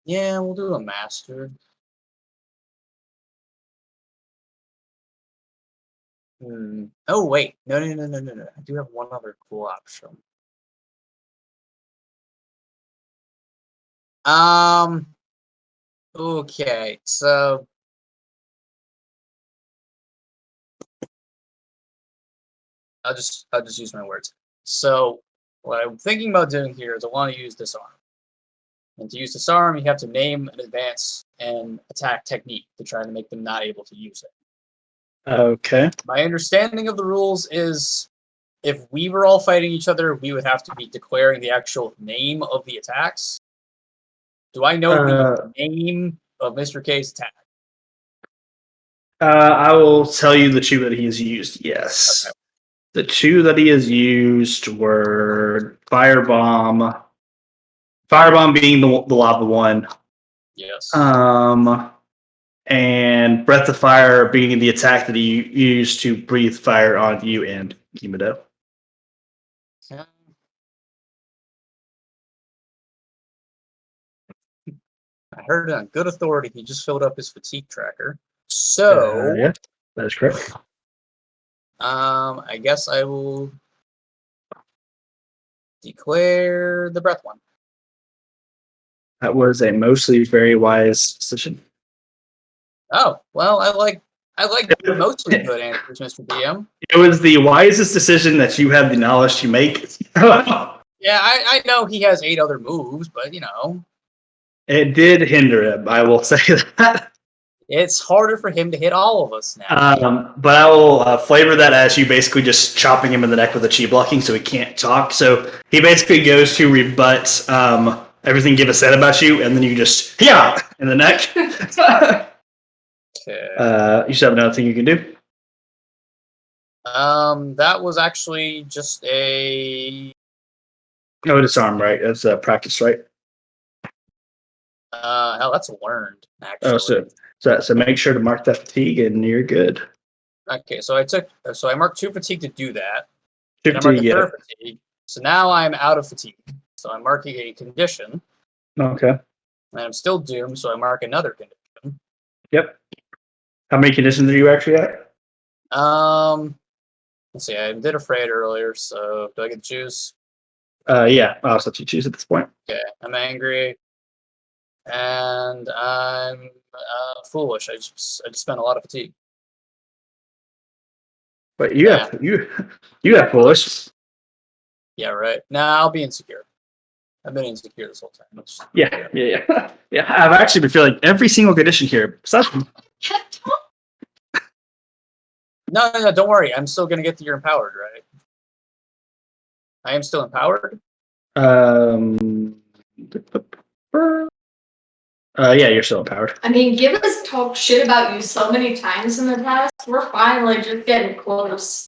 Yeah, we'll do a master. Oh wait, no. I do have one other cool option. Okay, so I'll just use my words. So what I'm thinking about doing here is I want to use disarm. And to use disarm, you have to name an advance and attack technique to try to make them not able to use it. Okay. My understanding of the rules is if we were all fighting each other, we would have to be declaring the actual name of the attacks. Do I know the name of Mr. K's attack? I will tell you the two that he's used. Yes. Okay. The two that he has used were Firebomb. Firebomb being the lava one. Yes. And Breath of Fire being the attack that he used to breathe fire on you and Kimado. Okay. I heard on good authority he just filled up his fatigue tracker. So Yeah, that is correct. I guess I will declare the breath one. That was a mostly very wise decision. Oh, well, I like mostly good answers, Mr. DM. It was the wisest decision that you had the knowledge to make. Yeah, I know he has 8 other moves, but you know, It did hinder him, I will say that. it's harder for him to hit all of us now. But I will flavor that as you basically just chopping him in the neck with a chi blocking so he can't talk. So he basically goes to rebut everything Giva said about you, and then you just, yeah, in the neck. Okay. You should have another thing you can do. That was actually just a No, disarm, right? That's practice, right? hell, that's learned Oh, actually. so make sure to mark that fatigue, and you're good. Okay, so I marked 2 fatigue to do that. Two Then I marked a fatigue, yeah. 3rd fatigue. So now I'm out of fatigue. So I'm marking a condition, Okay. and I'm still doomed. So I mark another condition. Yep. How many conditions are you actually at? Let's see. I did afraid earlier, so do I get to choose? Yeah. I'll just let you choose at this point. Okay, I'm angry, and I'm foolish. I just spent a lot of fatigue. But you Yeah. have you have foolish. Yeah, right. Nah, I'll be insecure. I've been insecure this whole time. Yeah. Yeah. I've actually been feeling every single condition here. No, don't worry. I'm still gonna get to your empowered, right? I am still empowered. Yeah, you're still empowered. I mean, give us talk shit about you so many times in the past. We're finally just getting close.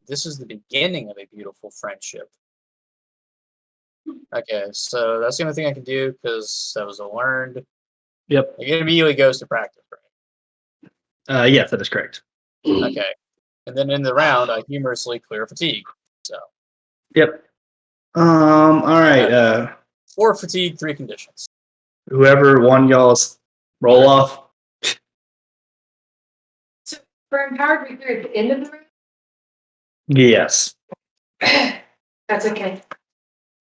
This is the beginning of a beautiful friendship. Okay, so that's the only thing I can do because that was a learned. Yep. It immediately goes to practice, right? Yes, that is correct. Okay, and then in the round, I humorously clear fatigue. So. Yep. All right. 4 fatigue, 3 conditions. Whoever won y'all's roll off. So for empowered, we clear at the end of the round. Yes. That's okay.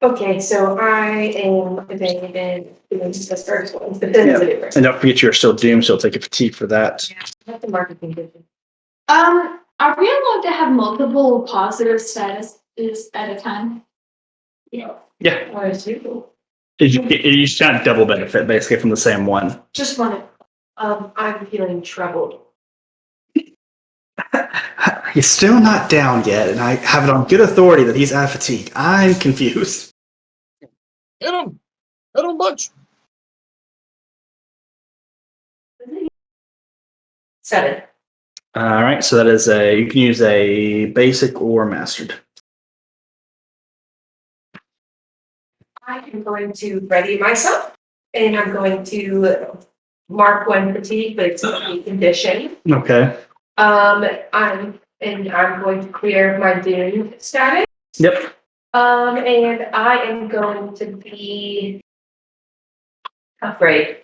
Okay, so I am evaded doing the first one, but then it's a different. And don't forget you're still doomed, so take a fatigue for that. Yeah, I have to mark a condition. Are we allowed to have multiple positive statuses at a time? Yeah. Yeah. Or is you? You just got double benefit basically from the same one. Just wanted. I'm feeling troubled. He's still not down yet, and I have it on good authority that he's out of fatigue. I'm confused. Hit him! Hit him bunch! 7. All right, so that is you can use a basic or mastered. I am going to ready myself, and I'm going to mark 1 fatigue, but it's a condition. Okay. I'm going to clear my doom status. Yep. And I am going to be Afraid.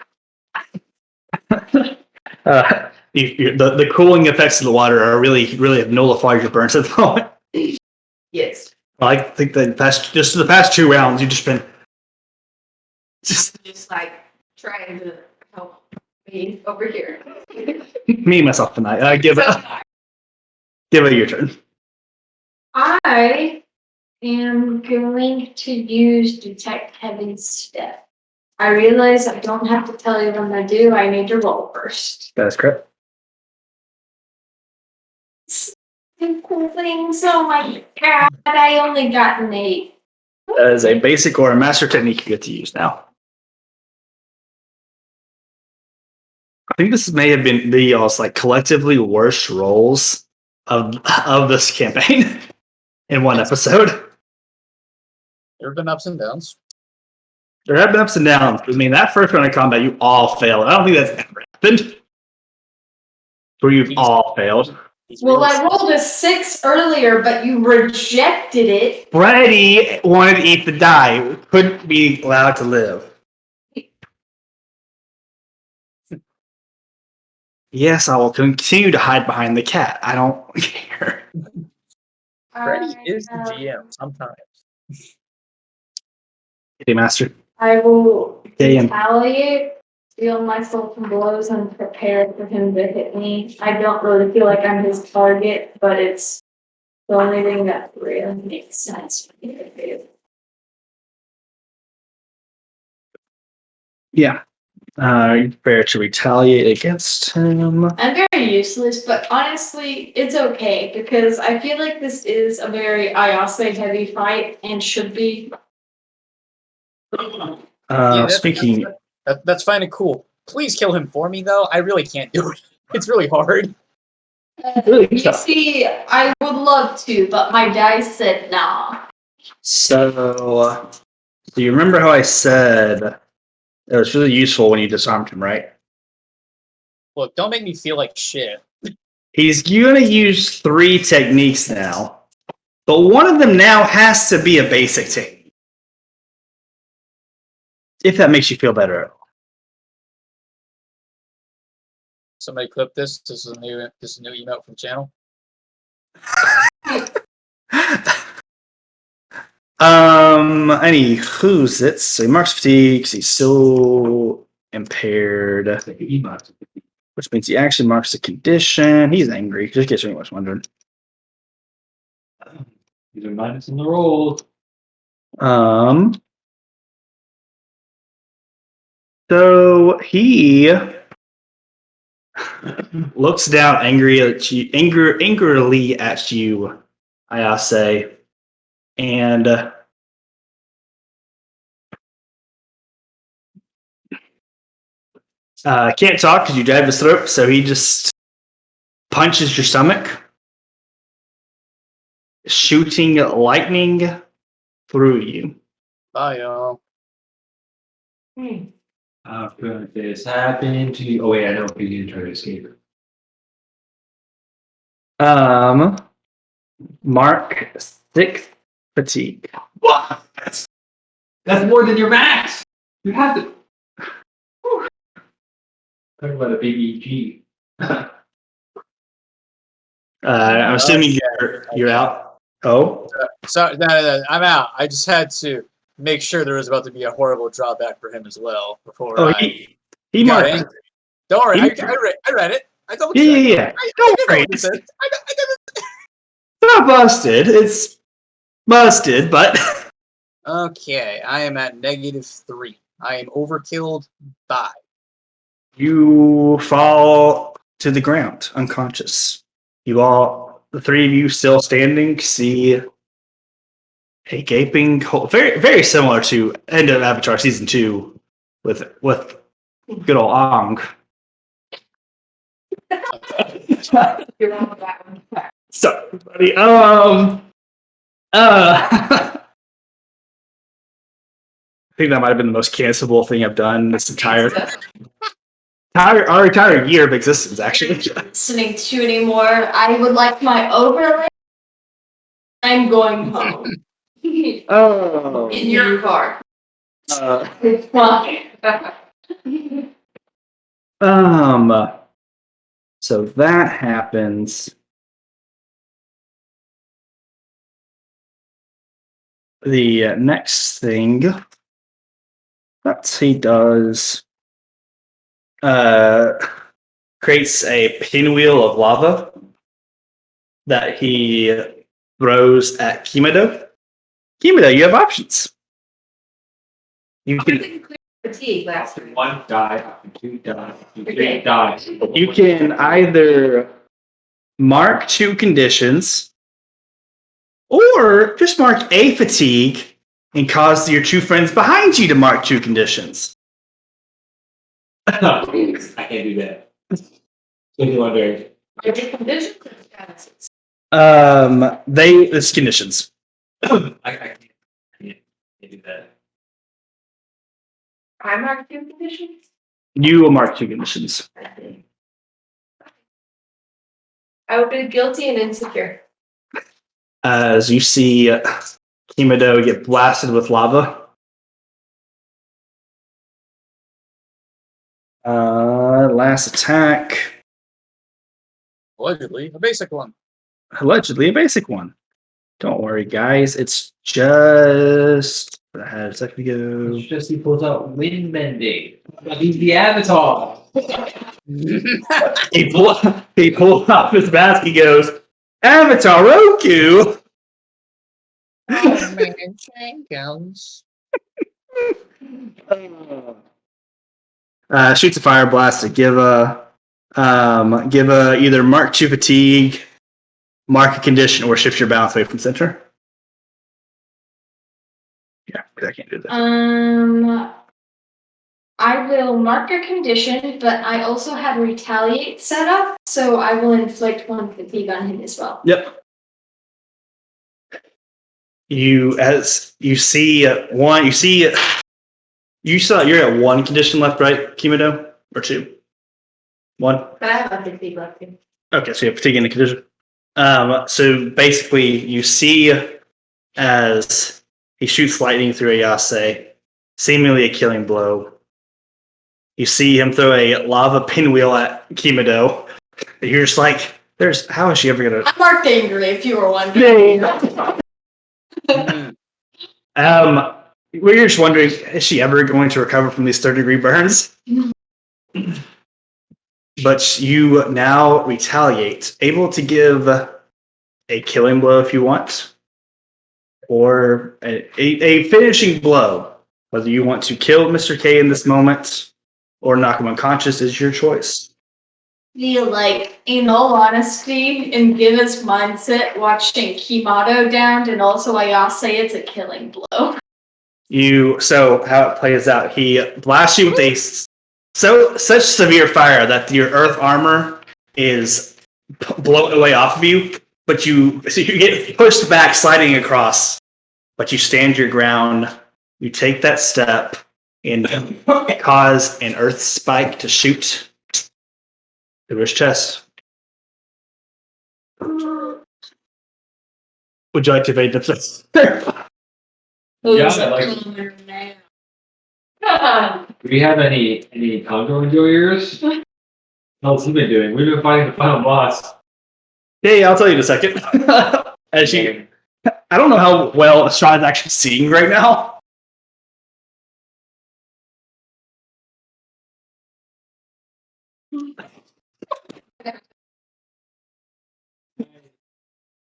The cooling effects of the water are really have nullified your burns at the moment. Yes. I think the past 2 rounds, you've just been Just like trying to help me over here. me myself tonight. Give it your turn. I am going to use detect heavy step. I realize I don't have to tell you when I do. I need to roll first. That is correct. Cool things. Oh my god! I only got an 8. That is a basic or a master technique you get to use now. I think this may have been the like collectively worst rolls of this campaign in one episode. There have been ups and downs. There have been ups and downs. I mean, that first round of combat, you all failed. I don't think that's ever happened. Where you've all failed. He's Well, really I rolled a 6 earlier, but you rejected it. Freddy wanted to eat the die. Couldn't be allowed to live. Yes, I will continue to hide behind the cat. I don't care. Freddy is the GM sometimes. Hey, Master. I will Okay, retaliate, steal myself some blows, and prepare for him to hit me. I don't really feel like I'm his target, but it's the only thing that really makes sense for me to do. Yeah. You're fair to retaliate against him. I'm very useless, but honestly, it's okay because I feel like this is a very Ayase heavy fight and should be. Speaking. That's fine and cool. Please kill him for me, though. I really can't do it. It's really hard. Really You tough. see, I would love to, but my dice said nah. So, do you remember how I said it was really useful when you disarmed him, right? Look, don't make me feel like shit. He's going to use 3 techniques now, but one of them now has to be a basic technique. If that makes you feel better at all. Somebody clip this. This is a new email from channel. Anywho's it? So he marks fatigue because he's still impaired, which means he actually marks the condition. He's angry. Just in case anyone was wondering. These are minus in the rolls. So he looks down angrily at you, Ayase, and can't talk because you jabbed his throat, so he just punches your stomach, shooting lightning through you. Bye, y'all. How could this happen to you? Oh wait, I know if you didn't try to escape. Mark 6 fatigue. What? That's more than your max. You have to. Whew. Talk about a big EG. I'm assuming you're out. Oh, Sorry, no, I'm out. I just had to make sure there was about to be a horrible drawback for him as well before he got marked. angry. Don't worry, He- I read it. I double Yeah, checked. yeah, yeah. I Don't did worry. what it said. I did it. It's not busted. It's busted, but Okay, I am at -3. I am overkilled. Bye. you fall to the ground, unconscious. You all, the 3 of you still standing, see a gaping hole, very, very similar to end of Avatar season 2 with good old Ong. You're wrong with that one. Sorry, buddy. I think that might have been the most cancelable thing I've done this entire our entire year of existence, actually. Listening to anymore. I would like my overlay. I'm going home. Oh. In your car. Uh, It's fine. So that happens. The next thing that he does creates a pinwheel of lava that he throws at Kimedo. Kimedo, you have options. You I can didn't clear fatigue last week. 1 die, 2 die, 3 Okay. die. you can either mark 2 conditions or just mark a fatigue and cause your 2 friends behind you to mark 2 conditions. I can't do that. What do you want to do? Are they conditions or statuses? It's conditions. I can't do that. I marked two conditions? You will mark 2 conditions. I would be guilty and insecure. As you see Kimedo get blasted with lava. Last attack. Allegedly, a basic one. Allegedly a basic one. Don't worry, guys. It's just. I had a second ago. It's just he pulls out wind bending. He's the avatar. He pulls off his mask. He goes, Avatar Roku. Oh man, Jenkins. Shoots a fire blast to give a either mark 2 fatigue, mark a condition, or shift your balance away from center. Yeah, because I can't do that. I will mark a condition, but I also have retaliate set up, so I will inflict 1 fatigue on him as well. Yep. As you see one, you saw you're at 1 condition left, right, Kimedo, or 2? 1. But I have a fatigue left too. Okay, so you have fatigue in the condition. So basically, you see as he shoots lightning through Ayase, seemingly a killing blow. You see him throw a lava pinwheel at Kimedo. You're just like, how is she ever gonna? I marked angry if you were wondering. We're just wondering, is she ever going to recover from these 3rd-degree burns? But you now retaliate, able to give a killing blow if you want, or a finishing blow. Whether you want to kill Mr. K in this moment or knock him unconscious is your choice. Feel like, in all honesty, in Giva's mindset, watching Kimato downed and also Ayase, it's a killing blow. So how it plays out, he blasts you with such severe fire that your earth armor is blown away off of you, but you get pushed back, sliding across, but you stand your ground. You take that step and cause an earth spike to shoot through his chest. Would you like to evade the Yeah, I like Do we have any Congo enjoyers? How's he been doing? We've been fighting the final boss. Yeah, I'll tell you in a second. As she, I don't know how well Estrada's actually seeing right now.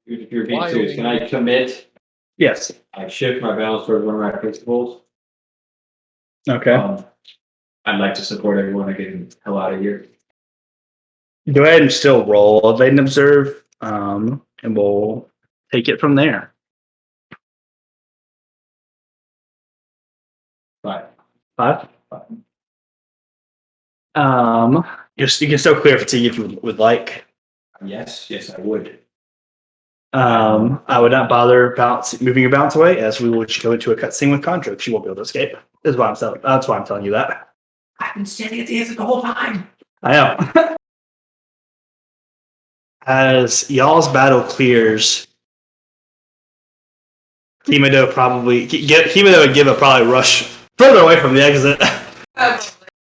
If you're being serious, can I commit? Yes. I shift my balance toward one of my principles. Okay. I'd like to support everyone and get the hell out of here. Go ahead and still roll evade and observe, and we'll take it from there. 5. 5. You can still clear fatigue if you would like. Yes, I would. I would not bother moving your balance away, as we will just go into a cutscene with Contra. She won't be able to escape. That's why I'm telling you that. I've been standing at the exit the whole time. I know. As y'all's battle clears, Kimedo and Giva probably rush further away from the exit.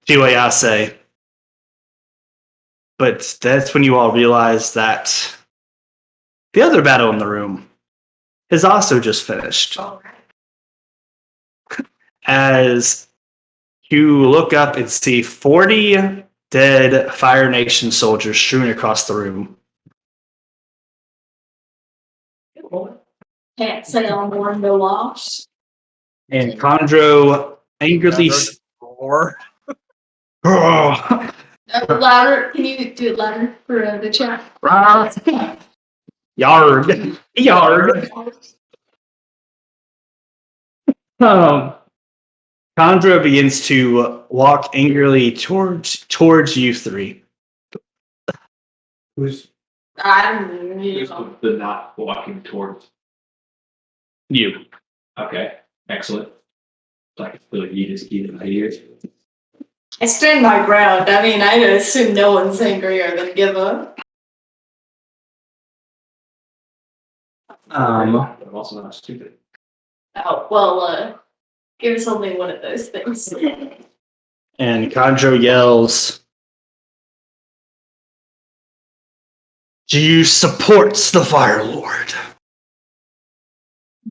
to Ayase. But that's when you all realize that the other battle in the room is also just finished. All right. As you look up and see 40 dead Fire Nation soldiers strewn across the room. Can't say I'm mourn the loss. And Chondro angrily. Or Louder. Can you do it louder for the chat? Yard. Yard. Chondro begins to walk angrily towards you three. Who's I'm. the not walking towards? You. Okay, excellent. So I can feel like you just keep in my ears. I stand my ground. I mean, I assume no one's angrier than give up. But I'm also not stupid. Oh, well, give us only one of those things. And Chondro yells, "Do you support the Fire Lord?"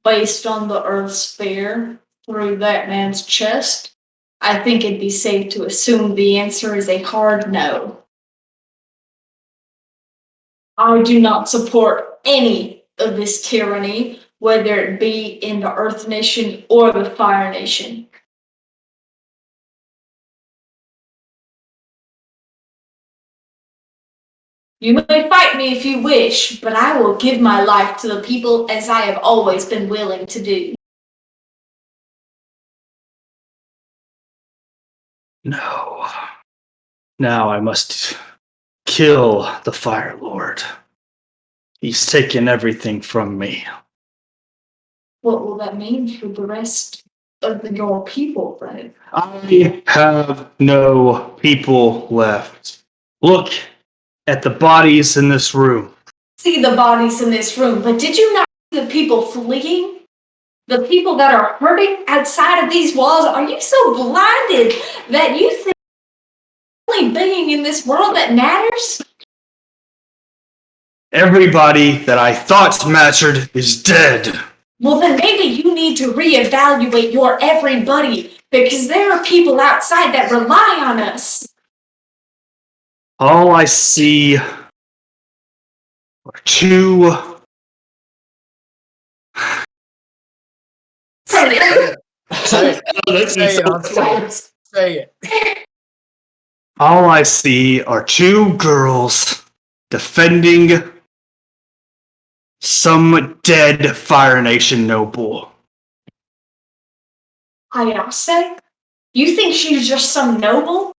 Based on the Earth's sphere through that man's chest, I think it'd be safe to assume the answer is a hard no. I do not support any of this tyranny, whether it be in the Earth Nation or the Fire Nation. You may fight me if you wish, but I will give my life to the people as I have always been willing to do. No. Now I must kill the Fire Lord. He's taken everything from me. What will that mean for the rest of your people, then? I have no people left. Look at the bodies in this room. See the bodies in this room, but did you not see the people fleeing? The people that are hurting outside of these walls? Are you so blinded that you think the only being in this world that matters? Everybody that I thought mattered is dead. Well, then maybe you need to reevaluate your everybody, because there are people outside that rely on us. All I see are two. say it. Say This Say is it on stage. Say it. All I see are two girls defending some dead Fire Nation noble. Ayase? You think she's just some noble?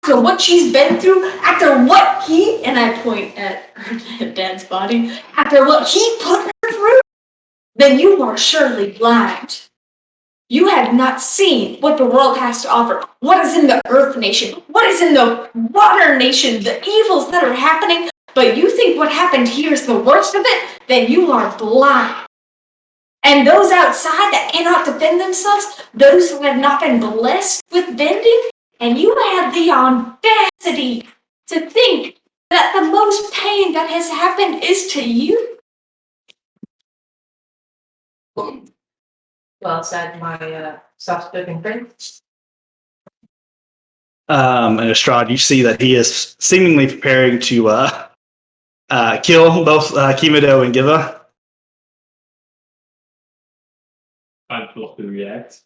After what she's been through, after what he, and I point at her dad's body, after what he put her through, then you are surely blind. You have not seen what the world has to offer, what is in the Earth Nation, what is in the Water Nation, the evils that are happening, but you think what happened here is the worst of it, then you are blind. And those outside that cannot defend themselves, those who have not been blessed with bending, and you have the audacity to think that the most pain that has happened is to you? Well said, my soft-spoken friend. And Estrad, you see that he is seemingly preparing to kill both Kimido and Giva. I'm supposed to react.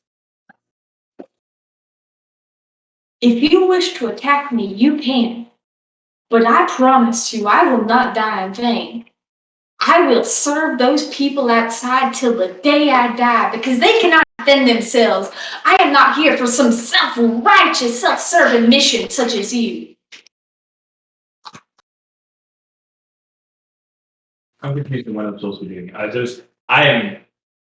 If you wish to attack me, you can. But I promise you, I will not die in vain. I will serve those people outside till the day I die, because they cannot defend themselves. I am not here for some self-righteous, self-serving mission such as you. I'm confused on what I'm supposed to be doing. I am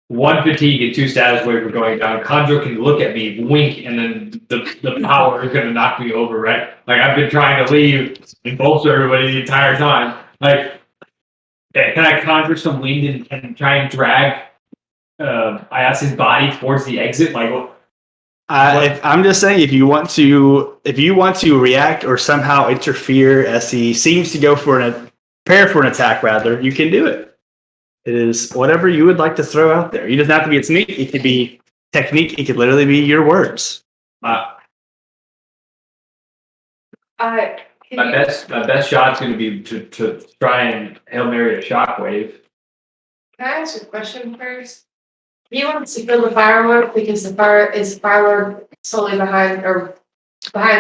one fatigue and two status away from going down. Conjure can look at me, wink, and then the power is gonna knock me over, right? Like I've been trying to leave and bolster everybody the entire time. Like, can I conjure some wind and try and drag Ayase's body towards the exit? Like, I'm just saying, if you want to react or somehow interfere as he seems to go prepare for an attack, rather, you can do it. It is whatever you would like to throw out there. You doesn't have to be its meat. It could be technique. It could literally be your words. My Can you- best shot's gonna be to try and Hail Mary a shockwave. Can I ask a question first? Do you want to secure the firework because the firework solely behind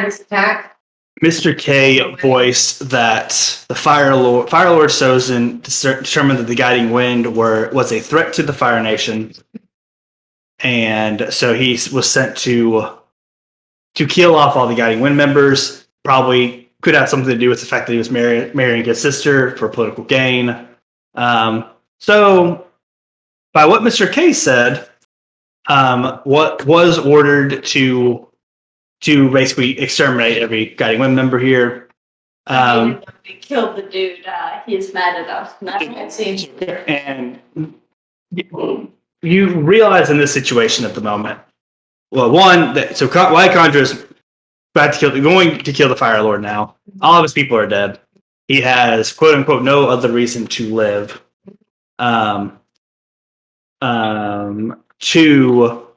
this attack? Mr. K voiced that the Fire Lord Sozin determined that the guiding wind was a threat to the Fire Nation, and so he was sent to kill off all the guiding wind members. Probably could have something to do with the fact that he was marrying his sister for political gain. So, by what Mr. K said, what was ordered to basically exterminate every guiding wind member here. We killed the dude. He's mad at us. It seems. And you realize in this situation at the moment, well, one, White Conjure is going to kill the Fire Lord now. All of his people are dead. He has, quote unquote, no other reason to live. Two,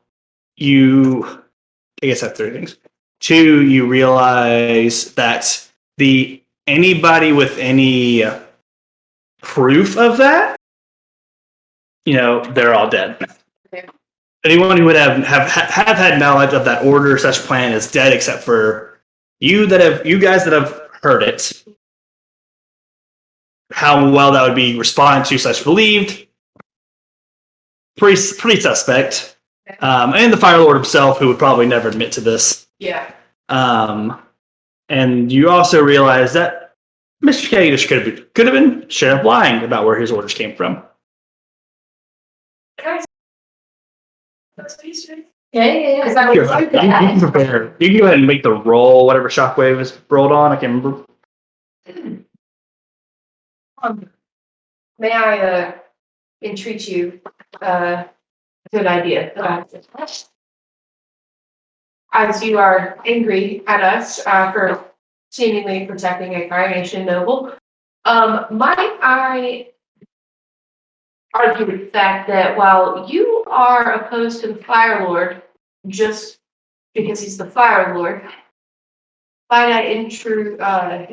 I guess that's three things. Two, you realize that anybody with any proof of that, they're all dead. Okay. Anyone who would have had knowledge of that order such plan is dead, except for you guys that have heard it. How well that would be responded to such believed, pretty suspect. And the Fire Lord himself, who would probably never admit to this. Yeah. And you also realize that Mr. K just could have been straight up lying about where his orders came from. Yeah. Because I You would like can that. prepare. You can go ahead and make the roll, whatever shockwave is rolled on. I can't remember. May I entreat you to an idea? As you are angry at us for seemingly protecting a Fire Nation noble, might I argue the fact that while you are opposed to the Fire Lord just because he's the Fire Lord, might I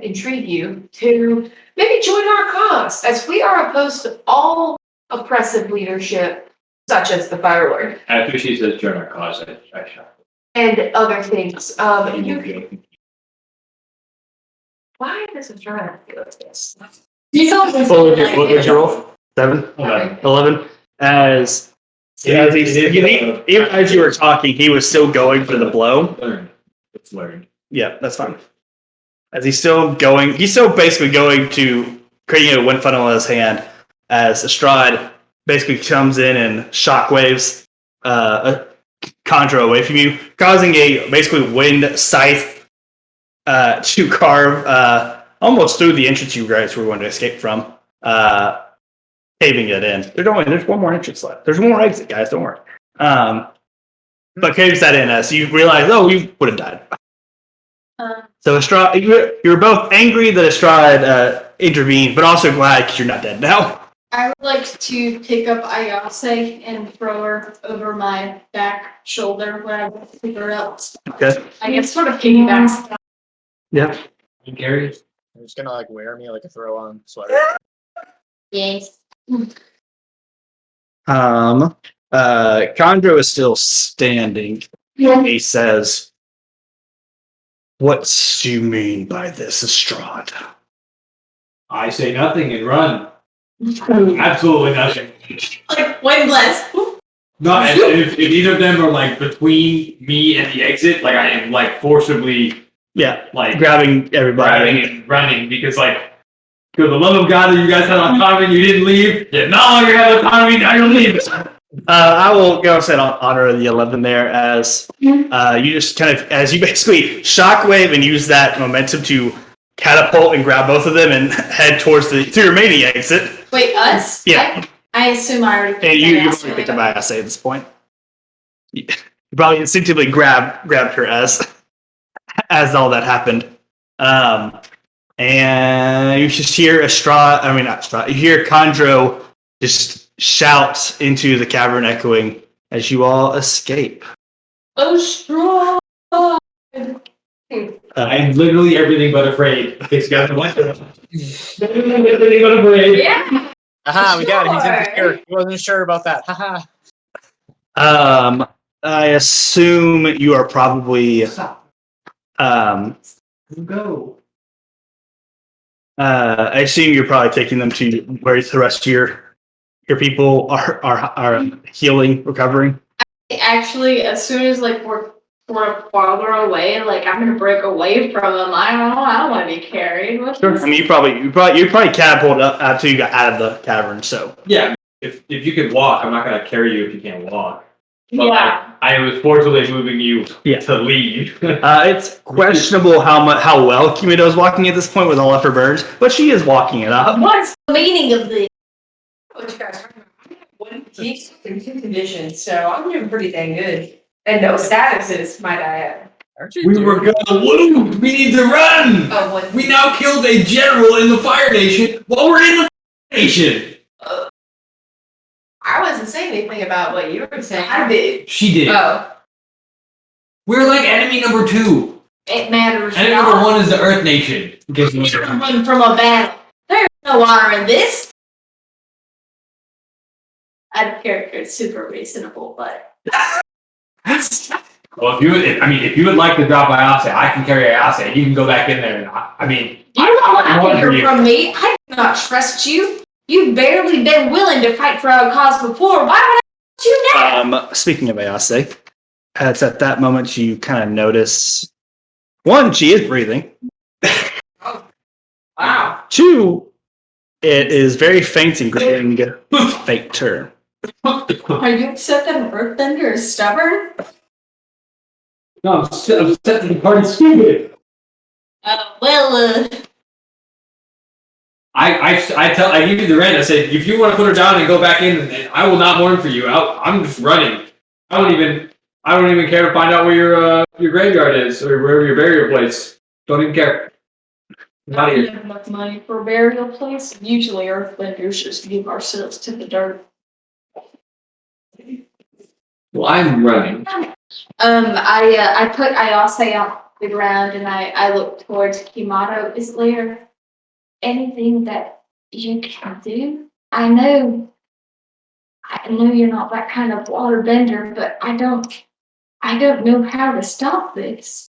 intrigue you to maybe join our cause, as we are opposed to all oppressive leadership, such as the Fire Lord After she says join our cause, I shot. and other things. Why does it try to feel like this? You know this. What was your roll? 7? 11. As even as you were talking, he was still going for the blow. It's learned. Yeah, that's fine. As he's still basically going to creating a wind funnel in his hand as Estrad basically comes in and shockwaves conjure away from you, causing a basically wind scythe to carve almost through the entrance you guys were going to escape from, caving it in. There's one more entrance left. There's one more exit, guys. Don't worry. But caves that in as you realize, you would have died. So Estrad, you were both angry that Estrad intervened, but also glad because you're not dead now. I would like to pick up Ayase and throw her over my back shoulder when I pick her up. Okay. I guess sort of piggybacks. Yeah. You Gary? I'm just gonna wear me like a throw on sweater. Yes. Condro is still standing. He says, "What do you mean by this, Estrad?" I say nothing and run. Absolutely nothing. Like windless. No, and if either of them are like between me and the exit, like I am like forcibly like Grabbing everybody. and running because for the love of God that you guys had autonomy, you didn't leave. You no longer have autonomy. Now you're leaving. I will go and honor the 11 there as you just kind of as you basically shockwave and use that momentum to catapult and grab both of them and head towards the remaining exit. Wait, us? Yeah. I assume I already. And you've already picked up my essay at this point. probably instinctively grabbed her as all that happened. And you just hear you hear Chondro just shout into the cavern, echoing as you all escape. Oh, strong. I'm literally everything but afraid. In case you guys don't like it. Everything but afraid. Yeah. Aha, we got it. He's in Sure. here. He wasn't sure about that. Haha. I assume you are probably Go. I assume you're probably taking them to where the rest of your people are healing, recovering. Actually, as soon as like we're farther away, like I'm gonna break away from them. I don't want to be carried. What's I mean, you probably catapulted up after you got out of the cavern. So Yeah, if you can walk, I'm not gonna carry you if you can't walk. But Yeah. I was forcibly moving you Yeah. to leave. it's questionable how well Kimido is walking at this point with all of her burns, but she is walking it up. What's the meaning of this? What you guys talking about? I have 1 keys and 2 conditions, so I'm doing pretty dang good. And no statuses, might I add. Aren't you We doing- were gonna lose. We need to run. Oh, 1. We now killed a general in the Fire Nation while we're in the Fire Nation. I wasn't saying anything about what you were saying. I did. She did. Oh. We're like enemy number 2. It matters Enemy not. number 1 is the Earth Nation. In case you You're wonder. running from a battle. There's no honor in this. Out of character, it's super reasonable, but Well, if you would like to drop Ayase, I can carry Ayase. You can go back in there. And you don't I want to for hear from me. I do not trust you. You've barely been willing to fight for our cause before. Why would I trust you now? Speaking of Ayase, it's at that moment you kind of notice, one, she is breathing. Wow. 2, it is very faint and growing fainter. Are you upset that an earthbender is stubborn? No, I'm set to the party stupid. Well, I give you the rent. I said, if you want to put her down and go back in, and I will not mourn for you. I'm just running. I don't even care to find out where your graveyard is or wherever your burial place. Don't even care. I'm out I of don't here. have enough money for a burial place. Usually earthbenders just give ourselves to the dirt. Well, I'm running. I put Ayase on the ground and I look towards Kimato. Is there anything that you can do? I know you're not that kind of water bender, but I don't know how to stop this.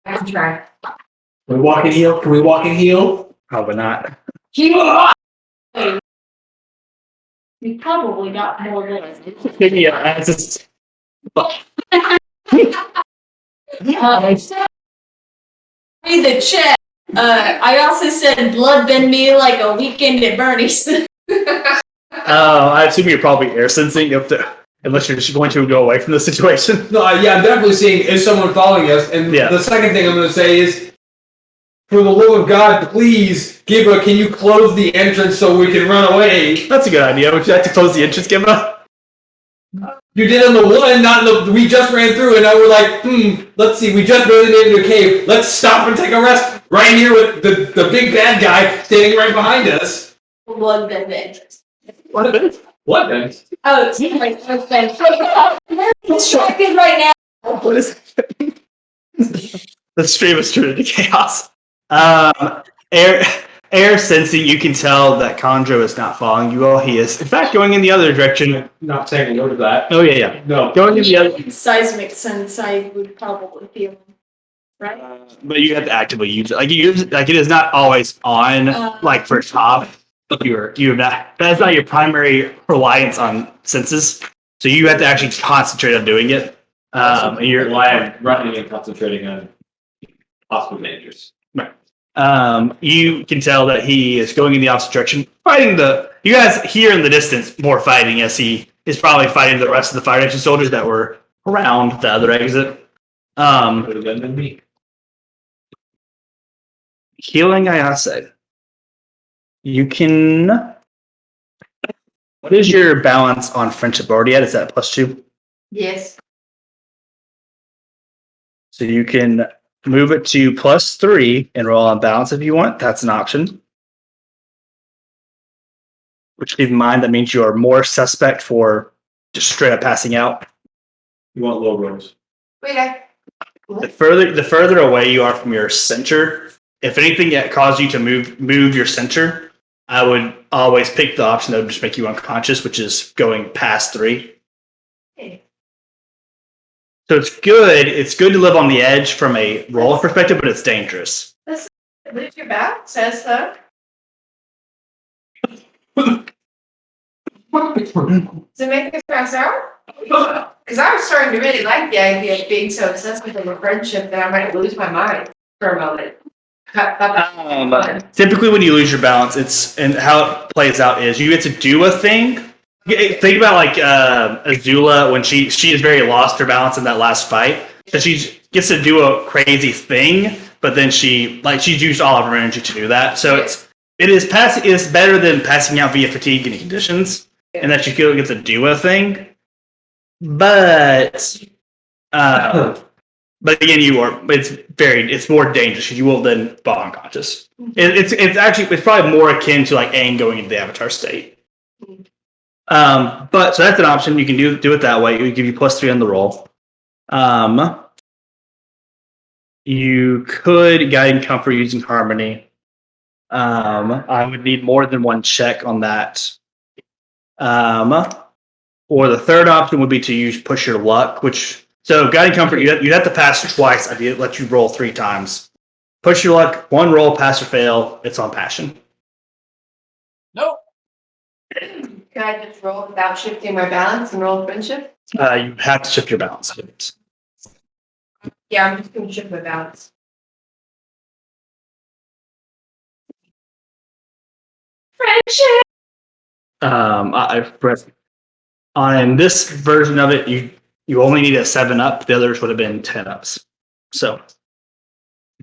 I can try. Can we walk and heal? Can we walk and heal? Probably not. You probably got more than Yeah, it's just, Read the chat. I also said blood bend me like a weekend at Bernie's. I assume you're probably air sensing unless you're just going to go away from the situation. No, yeah, I'm definitely seeing is someone following us. And Yeah. the second thing I'm going to say is, for the love of God, please, Giba, can you close the entrance so we can run away? That's a good idea. Would you like to close the entrance, Giba? You did on the one, not in the. We just ran through, and now we're like, let's see, we just made it into a cave. Let's stop and take a rest right here with the big bad guy standing right behind us. Blood bend entrance. What then? What then? Oh, it's like I'm distracted right now. What is it? The stream is turned into chaos. Air sensing, you can tell that Chondro is not following you all. He is, in fact, going in the other direction. Not saying a word of that. Oh, yeah. No. Going in the other. Seismic sense, I would probably feel, right? But you have to actively use it. Like it is not always on. Like first off, you're not. That's not your primary reliance on senses. So you have to actually concentrate on doing it. And you're why I'm running and concentrating on possible dangers. you can tell that he is going in the opposite direction, fighting you guys hear in the distance more fighting as he is probably fighting the rest of the Fire Nation soldiers that were around the other exit. Could have been me. Healing Ayase. You can What is your balance on friendship already at? Is that +2? Yes. So you can move it to +3 and roll on balance if you want. That's an option. Which keep in mind that means you are more suspect for just straight up passing out. You want low rolls. Wait, The further away you are from your center, if anything that caused you to move your center, I would always pick the option that would just make you unconscious, which is going past 3. Okay. So it's good. It's good to live on the edge from a roll perspective, but it's dangerous. Lose your back, says so. Does it make us pass out? Because I was starting to really like the idea of being so obsessed with a friendship that I might lose my mind for a moment. Typically, when you lose your balance, it's and how it plays out is you get to do a thing. Think about like Azula when she has very lost her balance in that last fight. So she gets to do a crazy thing, but then she's used all of her energy to do that. So it's better than passing out via fatigue and conditions, and that you feel get to do a thing. But again, it's more dangerous because you will then fall unconscious. It's probably more akin to like Aang going into the Avatar state. But so that's an option. You can do it that way. It would give you +3 on the roll. You could guide and comfort using harmony. I would need more than one check on that. Or the third option would be to use push your luck, so guiding comfort you'd have to pass twice. I'd let you roll 3 times. Push your luck, 1 roll, pass or fail. It's on passion. Nope. Can I just roll without shifting my balance and roll friendship? You have to shift your balance. Yeah, I'm just gonna shift my balance. Friendship. I've read on this version of it, you only need a 7-up. The others would have been 10-ups. So.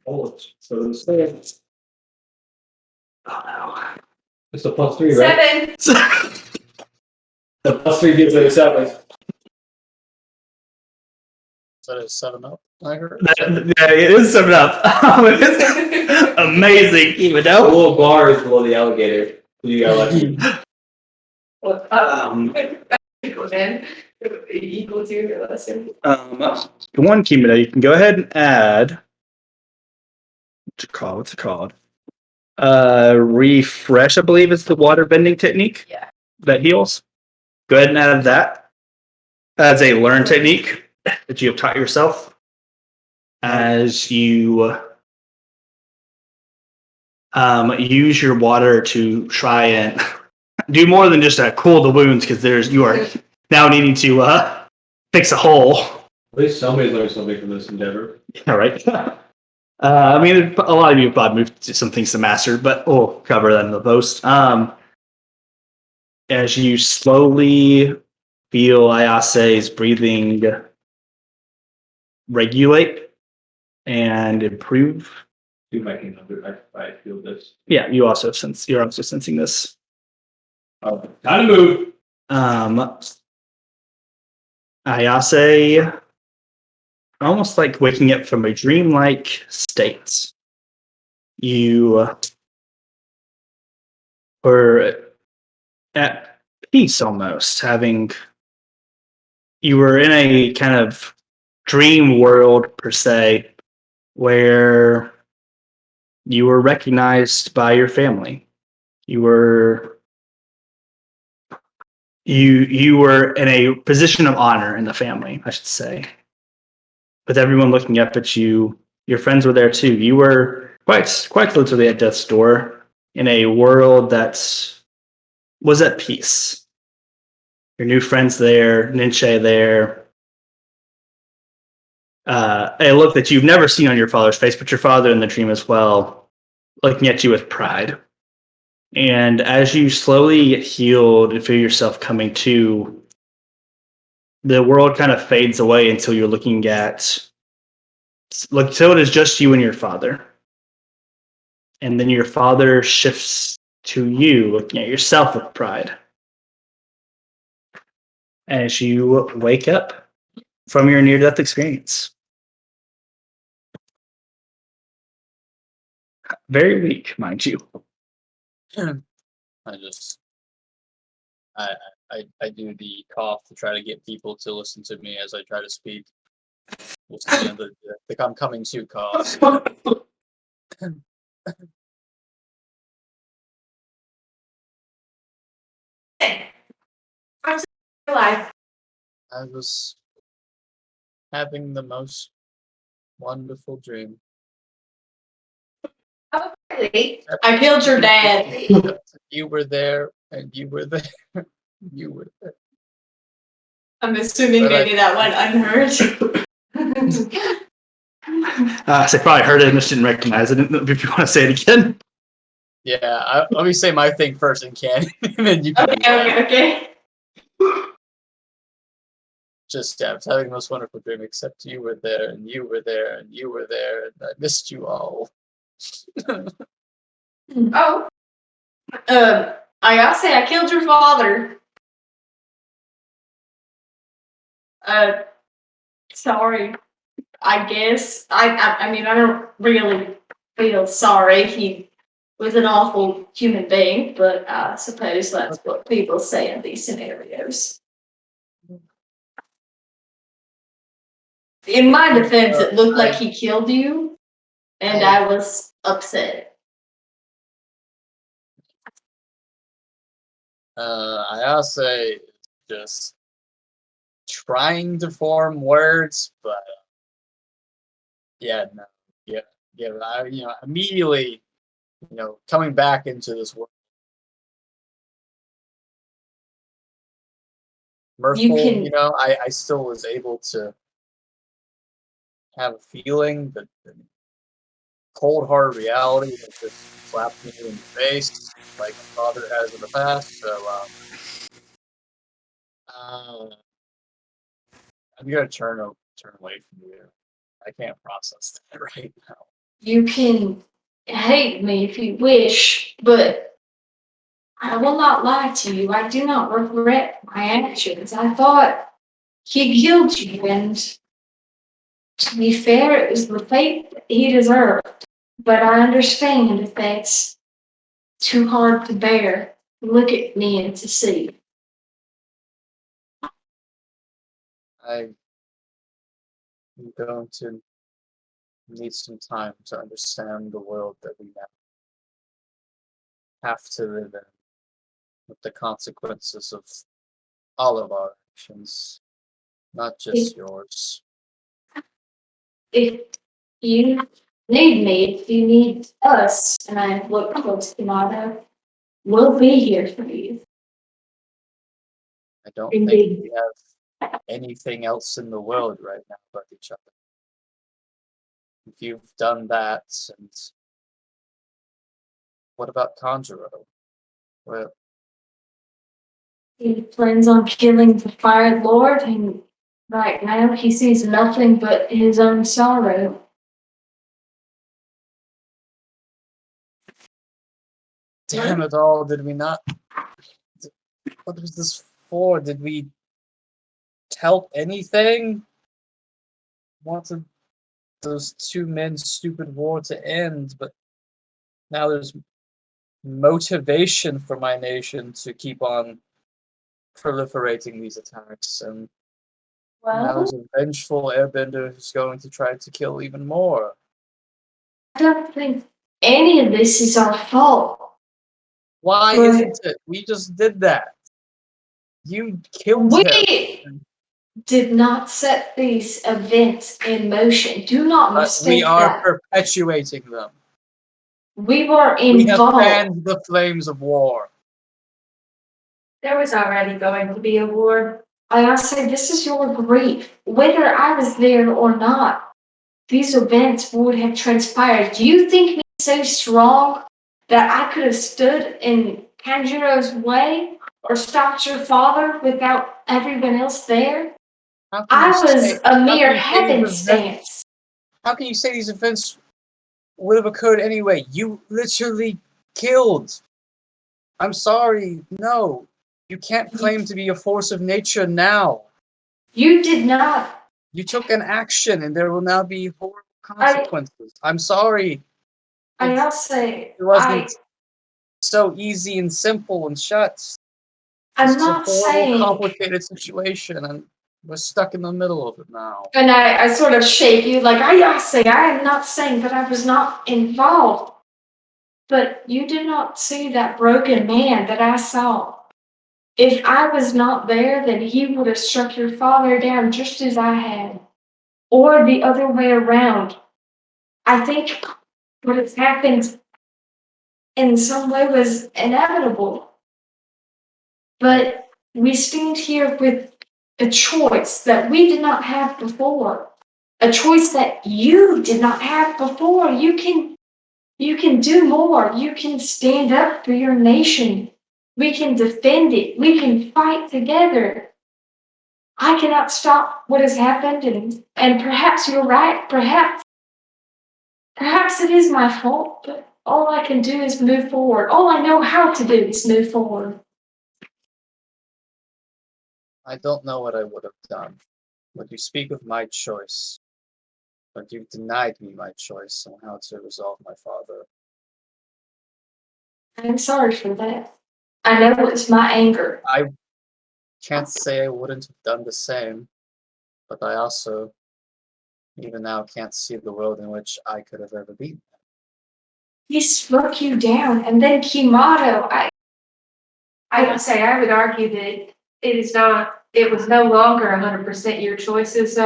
Oh, so Oh no. it's a +3, right? 7. The +3 gives it a 7. Is that a 7-up? I heard. Yeah, it is 7-up. It's amazing, even The though. little bar is below the alligator. You got like Equal then. Equal to or less than. One Kimita, you can go ahead and add. What's it called? Refresh, I believe, is the water bending technique. Yeah. That heals. Go ahead and add that as a learn technique that you have taught yourself. As you use your water to try and do more than just cool the wounds, because you are now needing to fix a hole. at least somebody learned something from this endeavor. Yeah, right. I mean, a lot of you probably moved to some things to master, but we'll cover that in the post. As you slowly feel Ayase's breathing regulate and improve. Do my king I feel this. Yeah, you're also sensing this. Time to move. Ayase, almost like waking up from a dreamlike state. You were at peace almost, you were in a kind of dream world per se, where you were recognized by your family. You were in a position of honor in the family, I should say. With everyone looking up at you, your friends were there too. You were quite literally at death's door in a world that was at peace. Your new friends there, Ninche there. A look that you've never seen on your father's face, but your father in the dream as well, looking at you with pride. And as you slowly healed and feel yourself coming to, the world kind of fades away until you're looking at, until it is just you and your father. And then your father shifts to you, looking at yourself with pride. as you wake up from your near-death experience. Very weak, mind you. I just I do the cough to try to get people to listen to me as I try to speak. Just, the I'm coming to cough. I'm still alive. I was having the most wonderful dream. Oh, really? I killed your dad. You were there, and you were there. You were there. I'm assuming But I- maybe that went unheard. So I probably heard it and just didn't recognize it. If you want to say it again. Yeah, let me say my thing first, and Ken, and then you can. do that. Okay. Just I was having the most wonderful dream, except you were there, and you were there, and you were there, and I missed you all. Oh, I gotta say, I killed your father. Sorry. I guess. I mean, I don't really feel sorry. He was an awful human being, but I suppose that's what people say in these scenarios. In my defense, it looked like he killed you, and I was upset. I just trying to form words, but yeah, no, yeah, but I, immediately, coming back into this world, mirthful, can- I still was able to have a feeling, but the cold hard reality that just slapped me in the face, like my father has in the past. So, I'm gonna turn away from you. I can't process that right now. You can hate me if you wish, but I will not lie to you. I do not regret my actions. I thought he killed you, and to be fair, it was the fate that he deserved. But I understand if that's too hard to bear. Look at me and to see. I'm going to need some time to understand the world that we now have to live in, with the consequences of all of our actions, not just yours. If you need me, if you need us, and I look close to Nada, we'll be here for you. I don't Indeed. think we have anything else in the world right now but each other. If you've done that, and what about Conjuro? Well, He plans on killing the Fire Lord, and right now he sees nothing but his own sorrow. damn it all, did we not? What was this for? Did we help anything? Wanted those two men's stupid war to end, but now there's motivation for my nation to keep on proliferating these attacks, and now Well, there's a vengeful airbender who's going to try to kill even more. I don't think any of this is our fault. Why Right. isn't it? We just did that. You killed him. We did not set these events in motion. Do not But we mistake are that. perpetuating them. We were We have involved. fanned the flames of war. there was already going to be a war. I say this is your grief. Whether I was there or not, these events would have transpired. Do you think me so strong that I could have stood in Kanjuro's way or stopped your father without everyone else there? How can I you was say- a how mere can you say these events- happenstance. How can you say these events would have occurred anyway? You literally killed. I'm sorry. No. You can't claim to be a force of nature now. You did not. You took an action, and there will now be horrible consequences. I'm sorry. I also say, It wasn't so easy and simple and shut. I'm It's a not horrible, saying, complicated situation, and we're stuck in the middle of it now. and I sort of shake you like, I am not saying that I was not involved. But you did not see that broken man that I saw. If I was not there, then he would have struck your father down just as I had. Or the other way around. I think what has happened in some way was inevitable. But we stand here with a choice that we did not have before. A choice that you did not have before. You can do more. You can stand up for your nation. We can defend it. We can fight together. I cannot stop what has happened, and perhaps you're right. Perhaps it is my fault, but all I can do is move forward. All I know how to do is move forward. I don't know what I would have done, but you speak of my choice. But you've denied me my choice on how to resolve my father. I'm sorry for that. I know it's my anger. I can't say I wouldn't have done the same, but I also, even now, can't see the world in which I could have ever been. He struck you down, and then Kimato, I would say, I would argue that it was no longer 100% your choices.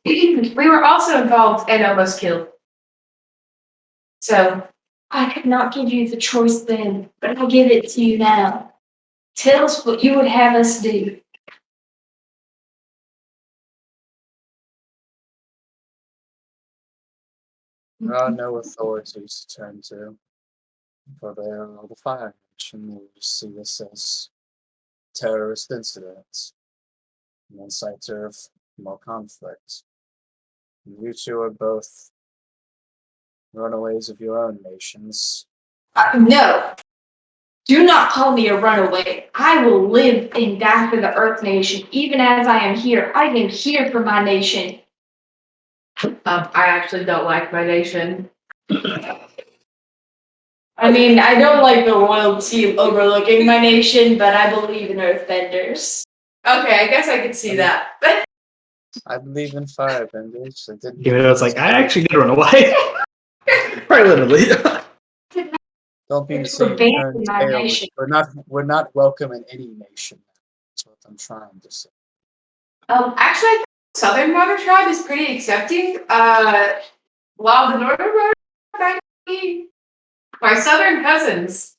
We were also involved and almost killed. So, I could not give you the choice then, but I'll give it to you now. Tell us what you would have us do. There are no authorities to turn to, for they are the Fire Nation. We just see this as terrorist incidents, an inciter of more conflict. You two are both runaways of your own nations. No. Do not call me a runaway. I will live and die for the Earth Nation, even as I am here. I am here for my nation. I actually don't like my nation. I mean, I don't like the royalty overlooking my nation, but I believe in Earthbenders. Okay, I guess I could see that. But I believe in firebenders. I didn't. Even though it's like, I actually did run away. Quite literally. Don't mean to It's say for you banning turned my tail. nation. We're not welcome in any nation. That's what I'm trying to say. actually, I think the Southern Border Tribe is pretty accepting. While the Northern Border Tribe, my Southern cousins,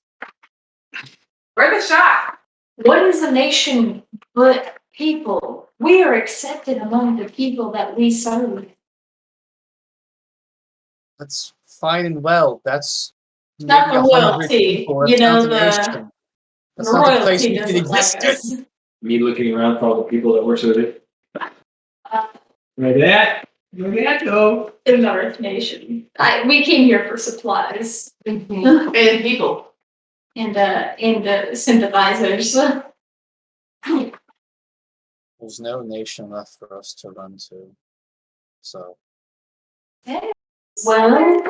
we're the shot. What is a nation but people? We are accepted among the people that we serve. That's fine and well. That's Not maybe the 100 royalty, people. you That's know, not a the nation. That's not a place royalty we could doesn't like exist us. in. Me looking around for all the people that work with it. Uh, Like that. Look at that go. in the Earth Nation. We came here for supplies And people. and sympathizers. There's no nation left for us to run to. So Well,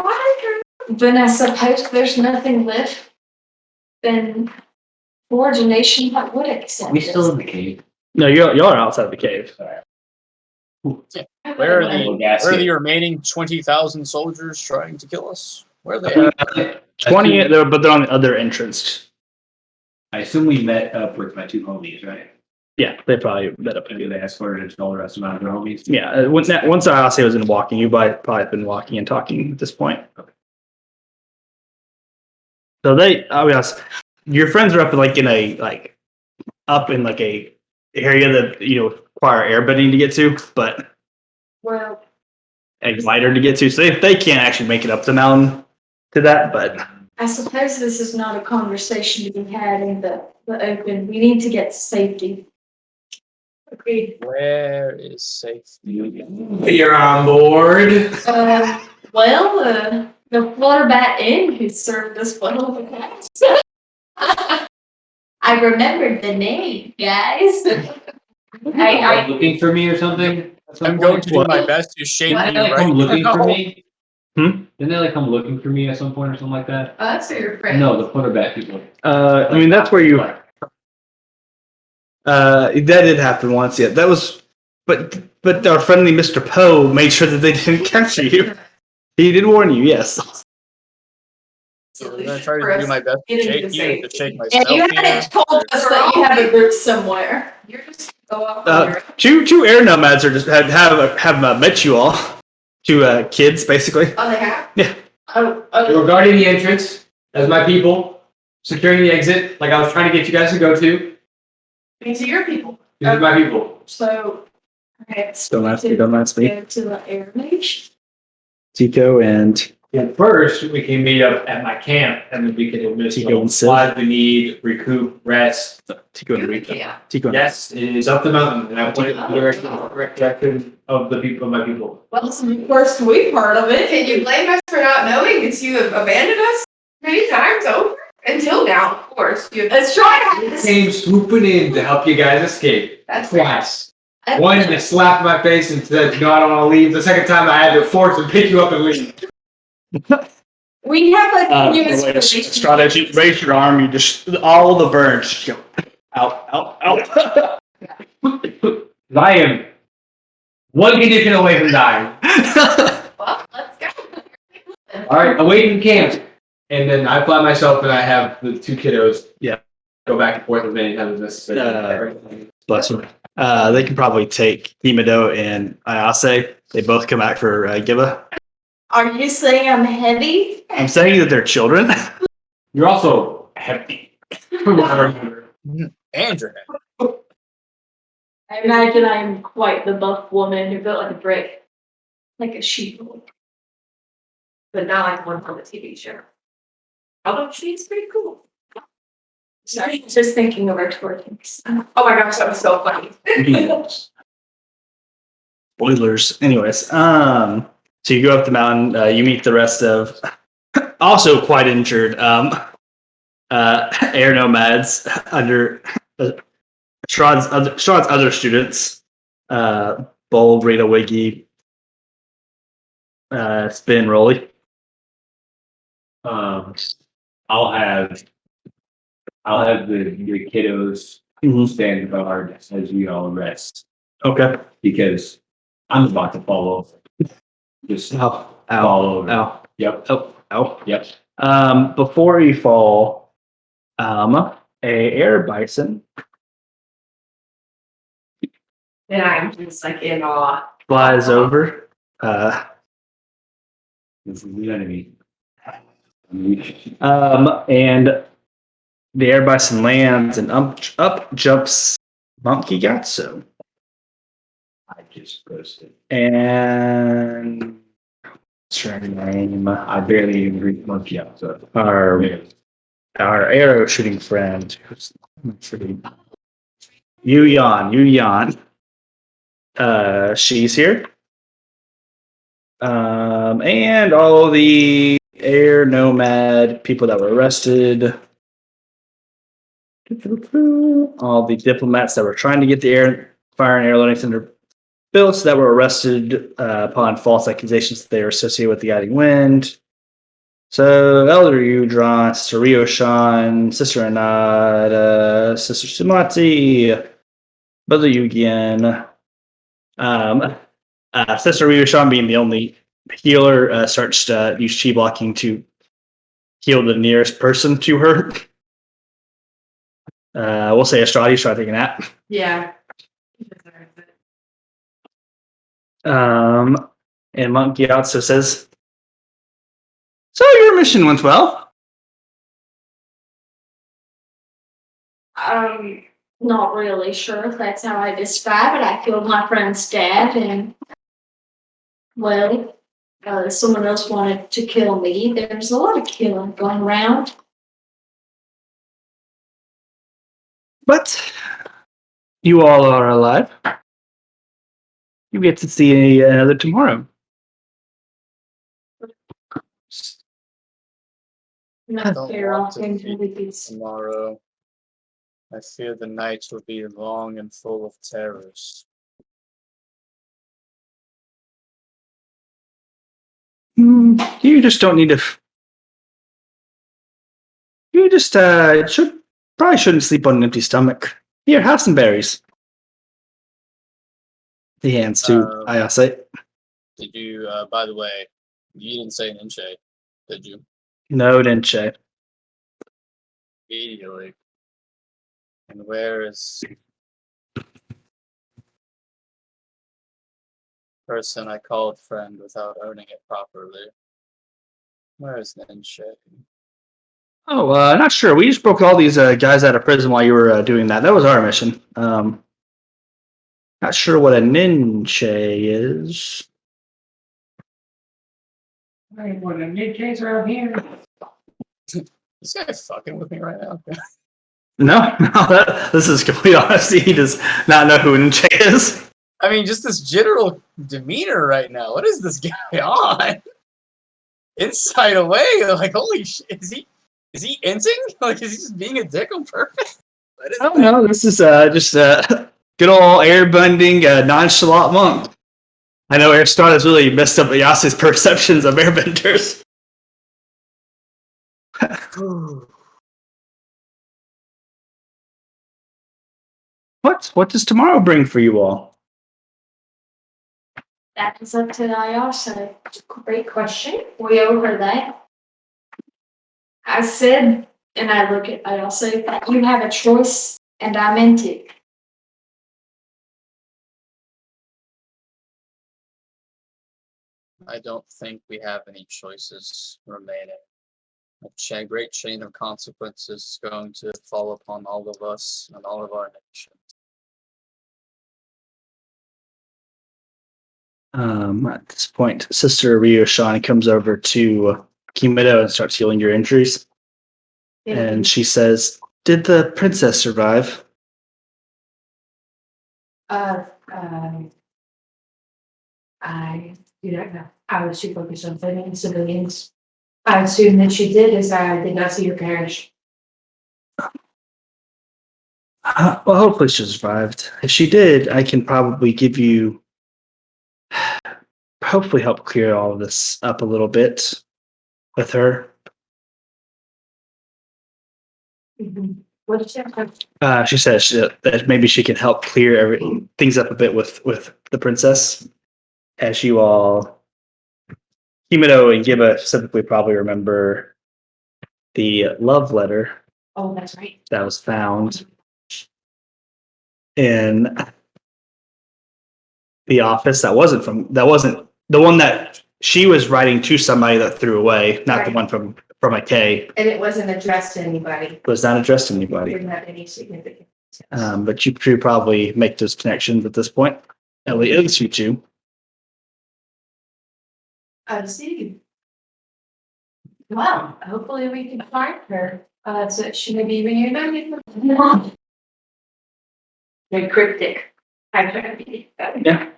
then I suppose there's nothing left than forge a nation that would accept Are we us. still in the cave? No, y'all are outside the cave. where are Well, the remaining 20,000 soldiers trying to kill us? Where are they at? 20, but they're on the other entrance. I assume we met up with my two homies, right? Yeah, they probably met up. And they escorted all the rest of my other homies. Yeah, once Ayase was in walking, you probably been walking and talking at this point. So I'll be honest, your friends are up in a area that require airbending to get to, but Well, and lighter to get to. So they can't actually make it up the mountain to that, but I suppose this is not a conversation to be had in the open. We need to get to safety. Agreed. Where is safety? You're on board. The Flutterbat Inn who served us well in the past. I remembered the name, guys. I- Looking for me or something? at some I'm going point? to do my best to shake Didn't you they like right come looking for now. me? Hmm? Didn't they like come looking for me at some point or something like that? Oh, that's your friend. No, the quarterback people. I mean, that's where you. That did happen once. Yeah, that was. But our friendly Mr. Poe made sure that they didn't capture you. He did warn you. Yes. So I'm gonna try to do my best to Getting shake to you and to shake And myself you here. haven't told us that you have a group somewhere. You're just go off on your. Two air nomads are just have met you all. Two kids, basically. Oh, they have? They were guarding the entrance as my people, securing the exit, like I was trying to get you guys to go to. These are your people. These are my people. So, okay, Don't ask me. Don't ask me. go to the air mage. Tico and And first, we can meet up at my camp, and then we can administer Tico the and Sid. supplies we need, recoup, rest. Tico and You're the Rita. camp. Tico. And Yes, it is up the mountain, and I point it in the correct direction of the people, of my people. Well, first we part of it. Can you blame us for not knowing that you have abandoned us many times over? Until now, of course. Let's try this. Came swooping in to help you guys escape. That's fair. Twice. One, they slapped my face and said, no, I don't want to leave. The second time, I had to force them to pick you up and leave. We have a continuous wait, relationship. Strahd, as you raise your arm, you just all the burns just go out, out, out. I am one condition away from dying. Well, let's go. All right, awaiting camp. And then I fly myself and I have the two kiddos. Yeah. Go back and forth as many times as necessary. Bless them. They can probably take Himado and Ayase. They both come back for Giba. Are you saying I'm heavy? I'm saying that they're children. You're also heavy. From what I remember. Andrew. I imagine I'm quite the buff woman who built like a brick. Like a sheep. But not like one from the TV show. Although she's pretty cool. Sorry, just thinking of our twerkings. Oh my gosh, that was so funny. Spoilers. Anyways, so you go up the mountain. You meet the rest of also quite injured air nomads under Strahd's other students. Bold, Rita, Wiggy, Spin, Rolly. I'll have the kiddos stand guard as we all rest Okay. because I'm about to fall over. Just Ow. fall over. Ow. Yep. Oh. Ow. Yep. Before you fall, a air bison And I'm just like in awe. flies over. This is the enemy. And the air bison lands and up jumps Monkey Gatso. I just posted. And what's her name? I barely even read monkey out. So Our arrow shooting friend. Who's Yu Yan. She's here. And all the air nomad people that were arrested. All the diplomats that were trying to get the fire and air loading center built that were arrested upon false accusations that they were associated with the guiding wind. So Elder Udron, Sister Ryoshan, Sister Anad, Sister Sumati, Brother Yugian. Sister Ryoshan being the only healer starts to use chi blocking to heal the nearest person to her. We'll say Estradi's trying to take a nap. Yeah. And Monkey also says, "So your mission went well." Not really sure if that's how I describe it. I killed my friend's dad and, well, someone else wanted to kill me. There's a lot of killing going around. But you all are alive. You get to see another tomorrow. Not Don't fair want off to into see the beast. tomorrow. I fear the night will be long and full of terrors. You just don't need to. You just probably shouldn't sleep on an empty stomach. Here, have some berries. He hands to Ayase. Did you, by the way, you didn't say Ninche, did you? No, Denche. Immediately. And where is person I called friend without owning it properly? Where is Ninche? Oh, not sure. We just broke all these guys out of prison while you were doing that. That was our mission. Not sure what a ninche is. Hey, what the ninjas around here? This guy fucking with me right now. No, this is complete honesty. He does not know who a ninche is. I mean, just this general demeanor right now. What is this guy on? Inside away, like holy shit! Is he inting? Like, is he just being a dick on purpose? What is I don't know. This is just good old airbending nonchalant monk. I know Aristotle has really messed up Ayase's perceptions of airbenders. What does tomorrow bring for you all? That is up to Ayase. Great question. We overheard that. I said, and I look at Ayase, that you have a choice, and I meant it. I don't think we have any choices remaining. A great chain of consequences is going to fall upon all of us and all of our nations. At this point, Sister Ryoshan comes over to Kimido and starts healing your injuries. And she says, "Did the princess survive?" I do not know. I was too focused on fighting civilians. I assume that she did, as I did not see her perish. Well, hopefully she survived. If she did, I can probably give you, hopefully help clear all of this up a little bit with her. What did she have? She says that maybe she can help clear things up a bit with the princess. As you all, Himeno and Giba specifically probably remember the love letter Oh, that's right. that was found in the office. That wasn't the one that she was writing to somebody that threw away, not the Right. one from a K. And it wasn't addressed to anybody. It was not addressed to anybody. Didn't have any significance. But you could probably make those connections at this point. At least you two. I see. Well, hopefully we can find her. So she may be reunited. Very cryptic. I try to be. Yeah.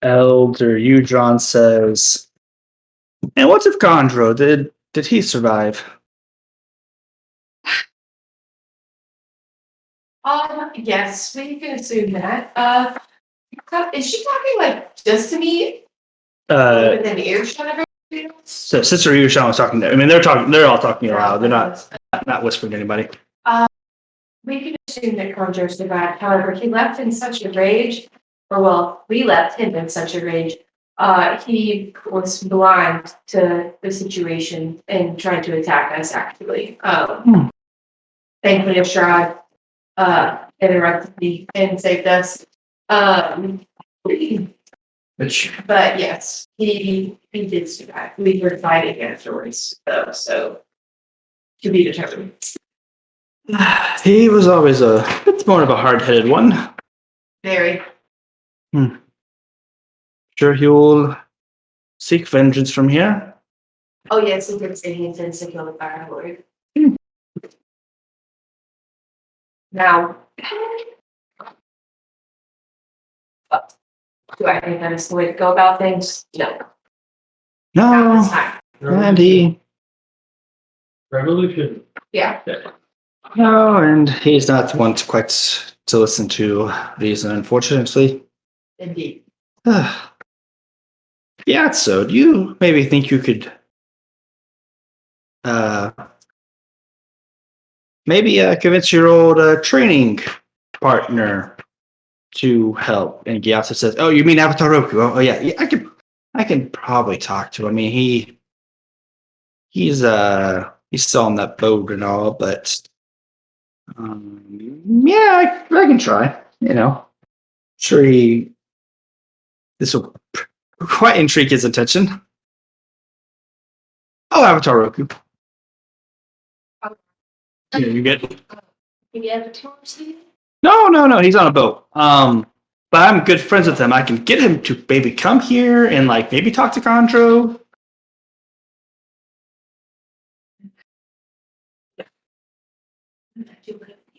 Elder Udron says, "And what if Gondro? Did he survive?" Yes, we can assume that. Is she talking like just to me within earshot of her? So Sister Udron was talking. I mean, they're all talking aloud. They're not whispering to anybody. We can assume that Conjo survived. However, he left in such a rage, or well, we left him in such a rage. He was blind to the situation and tried to attack us. Actually, thankfully, Ashrad interrupted me and saved us. But yes, he did survive. We were fighting afterwards, though, so to be determined. He was always a bit more of a hard-headed one. Very. Sure, he'll seek vengeance from here. Oh yes, he did say he intends to kill the Fire Lord. Now, do I think that is the way to go about things? No, not this No, time. and Revolution. Yeah. No, and he's not the one to quite to listen to reason, unfortunately. Indeed. Yeah, so do you maybe think you could maybe convince your old training partner to help? And Gyatso says, "Oh, you mean Avatar Roku? Oh, yeah, yeah, I can probably talk to him. I mean, he's still on that boat and all, but yeah, I can try. You know, sure this will quite intrigue his attention. Oh, Avatar Roku. Yeah, you get Maybe avatars here? no. He's on a boat. But I'm good friends with him. I can get him to maybe come here and like maybe talk to Condro.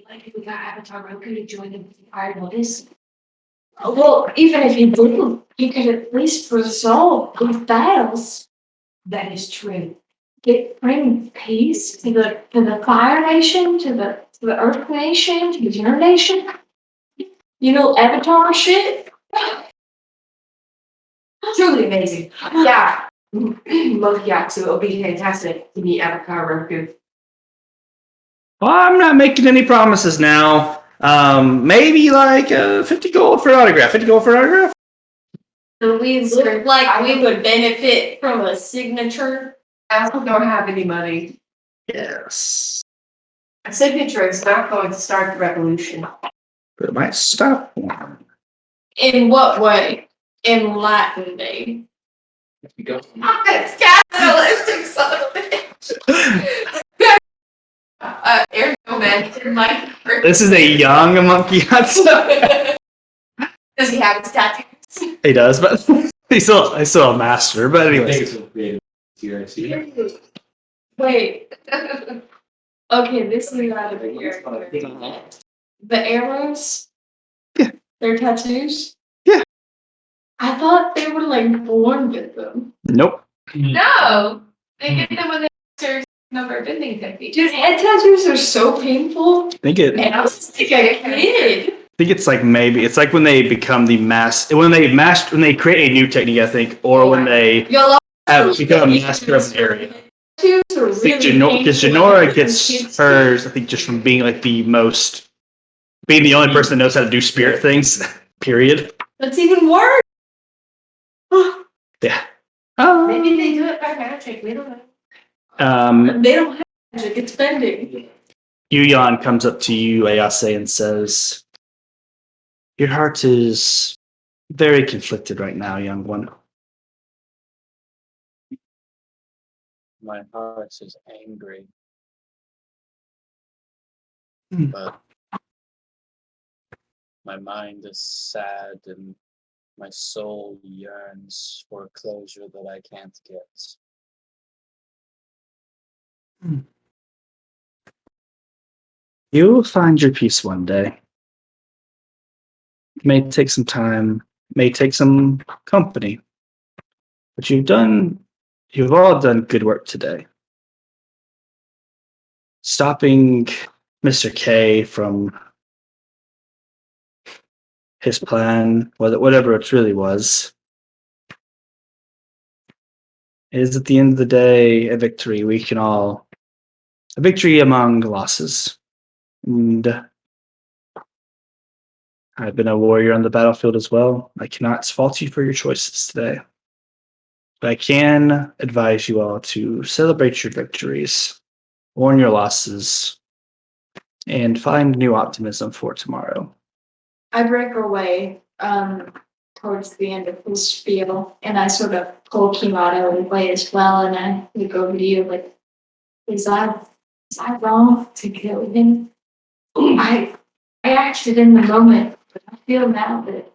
Like if we got Avatar Roku to join the fire notice. Well, even if you didn't, you could at least resolve these battles. That is true. Bring peace to the Fire Nation, to the Earth Nation, to your nation. You know, Avatar shit. Truly amazing. Yeah. Mokiatsu, it would be fantastic to meet Avatar Roku. Well, I'm not making any promises now. Maybe like 50 gold for an autograph. 50 gold for an autograph. Do we look like we would benefit from a signature? I also don't have any money. Yes. A signature is not going to start the revolution. But it might stop one. In what way? Enlighten me. It's capitalistic, son of a bitch. Air man, Mike. This is a young monkey Gyatso. Does he have his tattoos? He does, but he's still a master. But I think anyways, it's a creative TRC. Wait. Okay, this is out of here. The arrows? Yeah. They're tattoos? Yeah. I thought they were like born with them. nope. No. They get them when they enter number of bending techniques. Dude, head tattoos are so painful. I think it. And I was just like a kid. I think it's like maybe it's like when they become the when they create a new technique. I think, or when they Y'all have become a master of an area. tattoos are I think really because painful. Janora gets hers. I think just from being like being the only person that knows how to do spirit things. Period. That's even worse. Yeah. Maybe they do it by magic. We don't know. They don't have magic, it's bending. Yuyan comes up to you, Ayase, and says, "Your heart is very conflicted right now, young one." My heart is angry, Hmm. but my mind is sad and my soul yearns for a closure that I can't get. You will find your peace one day. It may take some time, may take some company, but you've all done good work today. Stopping Mr. K from his plan, whatever it really was, is at the end of the day a victory. A victory among losses. And I've been a warrior on the battlefield as well. I cannot fault you for your choices today. But I can advise you all to celebrate your victories, mourn your losses, and find new optimism for tomorrow. I break away towards the end of his spiel, and I sort of pull Kimato away as well, and I look over to you like, is I wrong to kill him? I acted in the moment, but I feel now that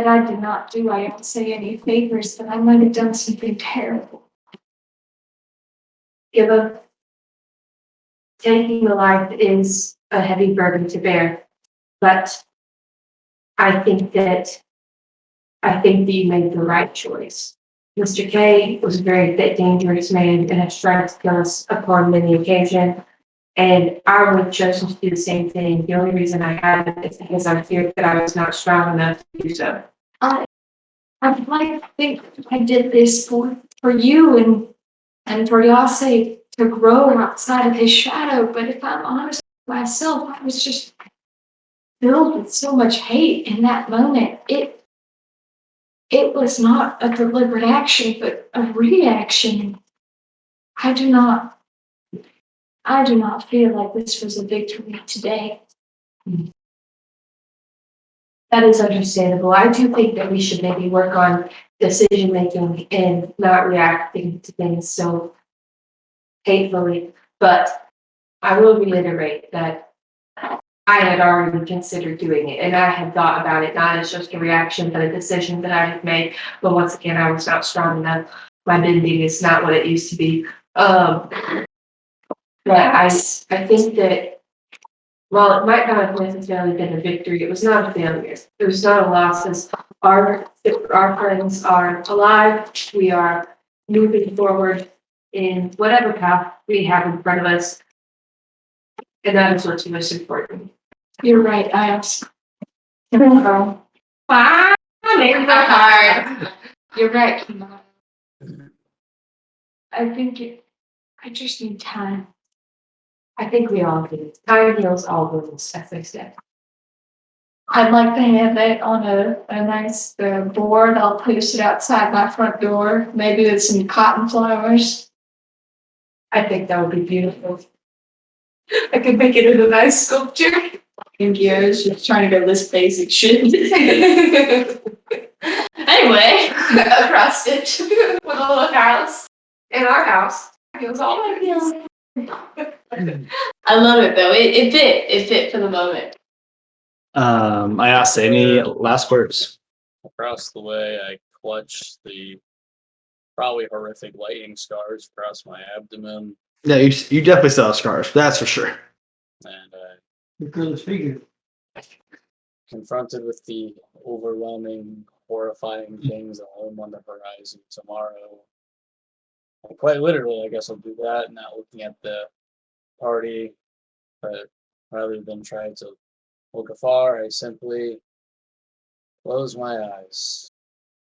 I did not do. I don't say any favors, that I might have done something terrible. Taking a life is a heavy burden to bear, but I think that you made the right choice. Mr. K was a very fit, dangerous man and has tried to kill us upon many occasions. And I would have chosen to do the same thing. The only reason I hadn't is because I feared that I was not strong enough to do so. I'd like to think I did this for you and for y'all's sake to grow outside of his shadow, but if I'm honest with myself, I was just filled with so much hate in that moment. It was not a deliberate action, but a reaction. I do not feel like this was a victory today. That is understandable. I do think that we should maybe work on decision making and not reacting to things so hatefully. But I will reiterate that I had already considered doing it and I had thought about it not as just a reaction, but a decision that I had made. But once again, I was not strong enough. My bending is not what it used to be. But I think that while it might not have necessarily been a victory, it was not a failure. It was not a loss. As our friends are alive, we are moving forward in whatever path we have in front of us. And that is what's most important. You're right, I also. Ah, maybe not hard. You're right, Kimon. I just need time. I think we all do. Time heals all wounds, as they said. I'd like to have it on a nice board. I'll post it outside my front door, maybe with some cotton flowers. I think that would be beautiful. I could make it into a nice sculpture. Thank you. I was just trying to go this basic shit. Anyway, Across stitch with a little house. In our house. It was all my feels. I love it though. It fit. It fit for the moment. I asked any last words. Across the way, I clutch the probably horrific lightning scars across my abdomen, Yeah, you definitely still have scars. That's for sure. and confronted with the overwhelming, horrifying things that loom on the horizon tomorrow. And quite literally, I guess I'll do that, not looking at the party, but rather than try to look afar, I simply close my eyes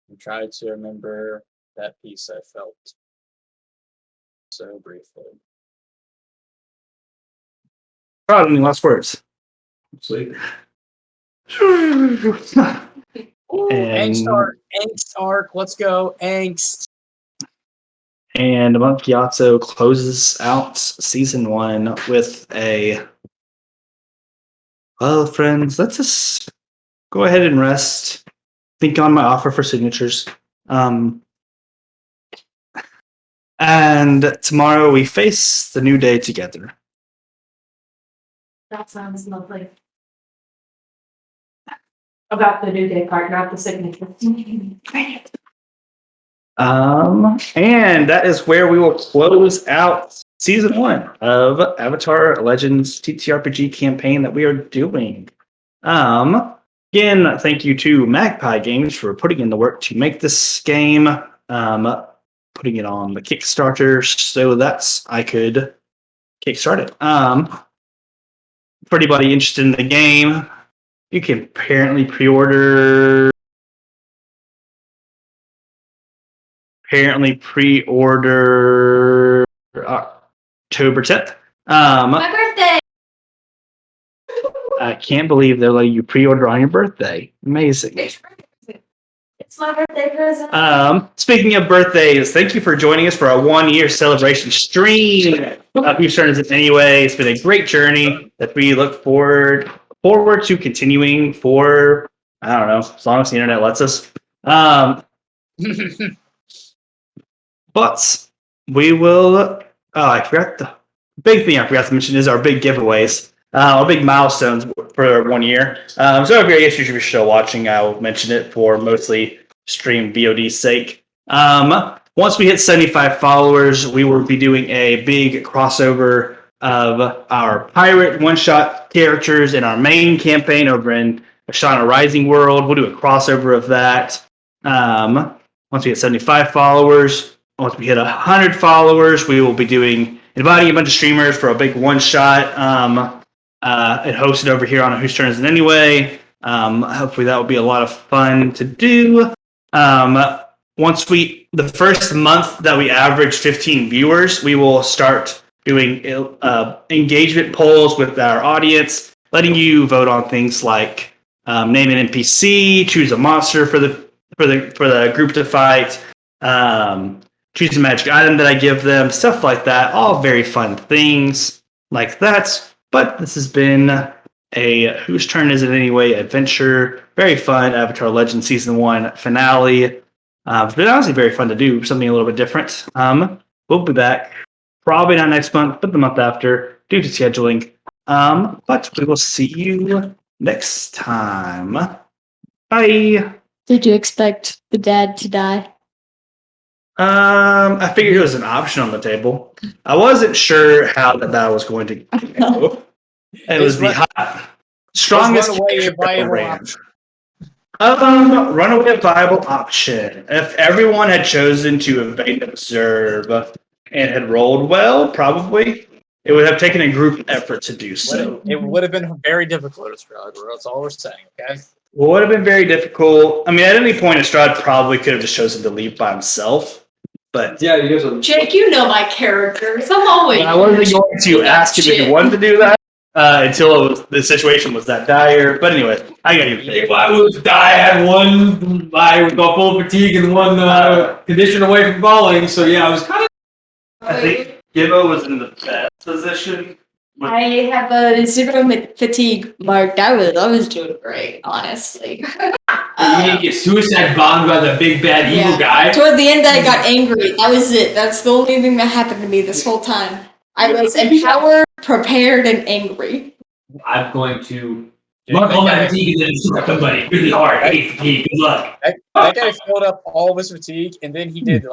and try to remember that peace I felt so briefly. Proud, any last words? Sweet. Angst And arc, let's go, angst. And Monk Gyatso closes out season 1 with a, well, friends, let's just go ahead and rest. Think on my offer for signatures. And tomorrow we face the new day together. That sounds lovely. About the new day part, not the signature. And that is where we will close out season 1 of Avatar Legends TTRPG campaign that we are doing. Again, thank you to Magpie Games for putting in the work to make this game, putting it on the Kickstarter so that I could kickstart it. For anybody interested in the game, you can apparently pre-order October 10th. My birthday. I can't believe they're letting you pre-order on your birthday. Amazing. It's my birthday present. Speaking of birthdays, thank you for joining us for our 1-year celebration stream. We've started this anyway. It's been a great journey that we look forward to continuing for, I don't know, as long as the internet lets us. But we will. Oh, I forgot the big thing I forgot to mention is our big giveaways, our big milestones for 1 year. So if you're still watching, I'll mention it for mostly stream VOD's sake. Once we hit 75 followers, we will be doing a big crossover of our pirate one-shot characters in our main campaign over in Ashana Rising World. We'll do a crossover of that. Once we get 75 followers, once we hit 100 followers, we will be inviting a bunch of streamers for a big one shot. And hosted over here on Whose Turn Is It Anyway. Hopefully that will be a lot of fun to do. The first month that we average 15 viewers, we will start doing engagement polls with our audience, letting you vote on things like name an NPC, choose a monster for the group to fight, choose a magic item that I give them, stuff like that. All very fun things like that. But this has been a Whose Turn Is It Anyway adventure. Very fun. Avatar Legends Season 1 finale. It's been honestly very fun to do something a little bit different. We'll be back probably not next month, but the month after due to scheduling. But we will see you next time. Bye. Did you expect the dad to die? I figured it was an option on the table. I wasn't sure how that was going to go. It was the strongest runaway a character viable ran. option? Runaway a viable option. If everyone had chosen to invade and observe and had rolled well, probably it would have taken a group effort to do so. It would have been very difficult, Estrada. That's all we're saying, okay? Well, it would have been very difficult. I mean, at any point, Estrada probably could have just chosen to leave by himself. But Yeah, you guys are. Jake, you know my characters. I'm always. I wasn't going to ask him if he wanted to do that until the situation was that dire. But anyway, I got you. If I was die, I had one. I was got full fatigue and one condition away from falling. So yeah, I was kind of. I think Gibbo was in the best position. I have a 0 fatigue marked. I was doing great, honestly. You didn't get suicide bombed by the big bad evil Yeah. guy. Toward the end, I got angry. That was it. That's the only thing that happened to me this whole time. I was empowered, prepared, and angry. I'm going to mark all my fatigue and then struck somebody really hard. I hate fatigue. Good luck. That guy filled up all of his fatigue, and then he did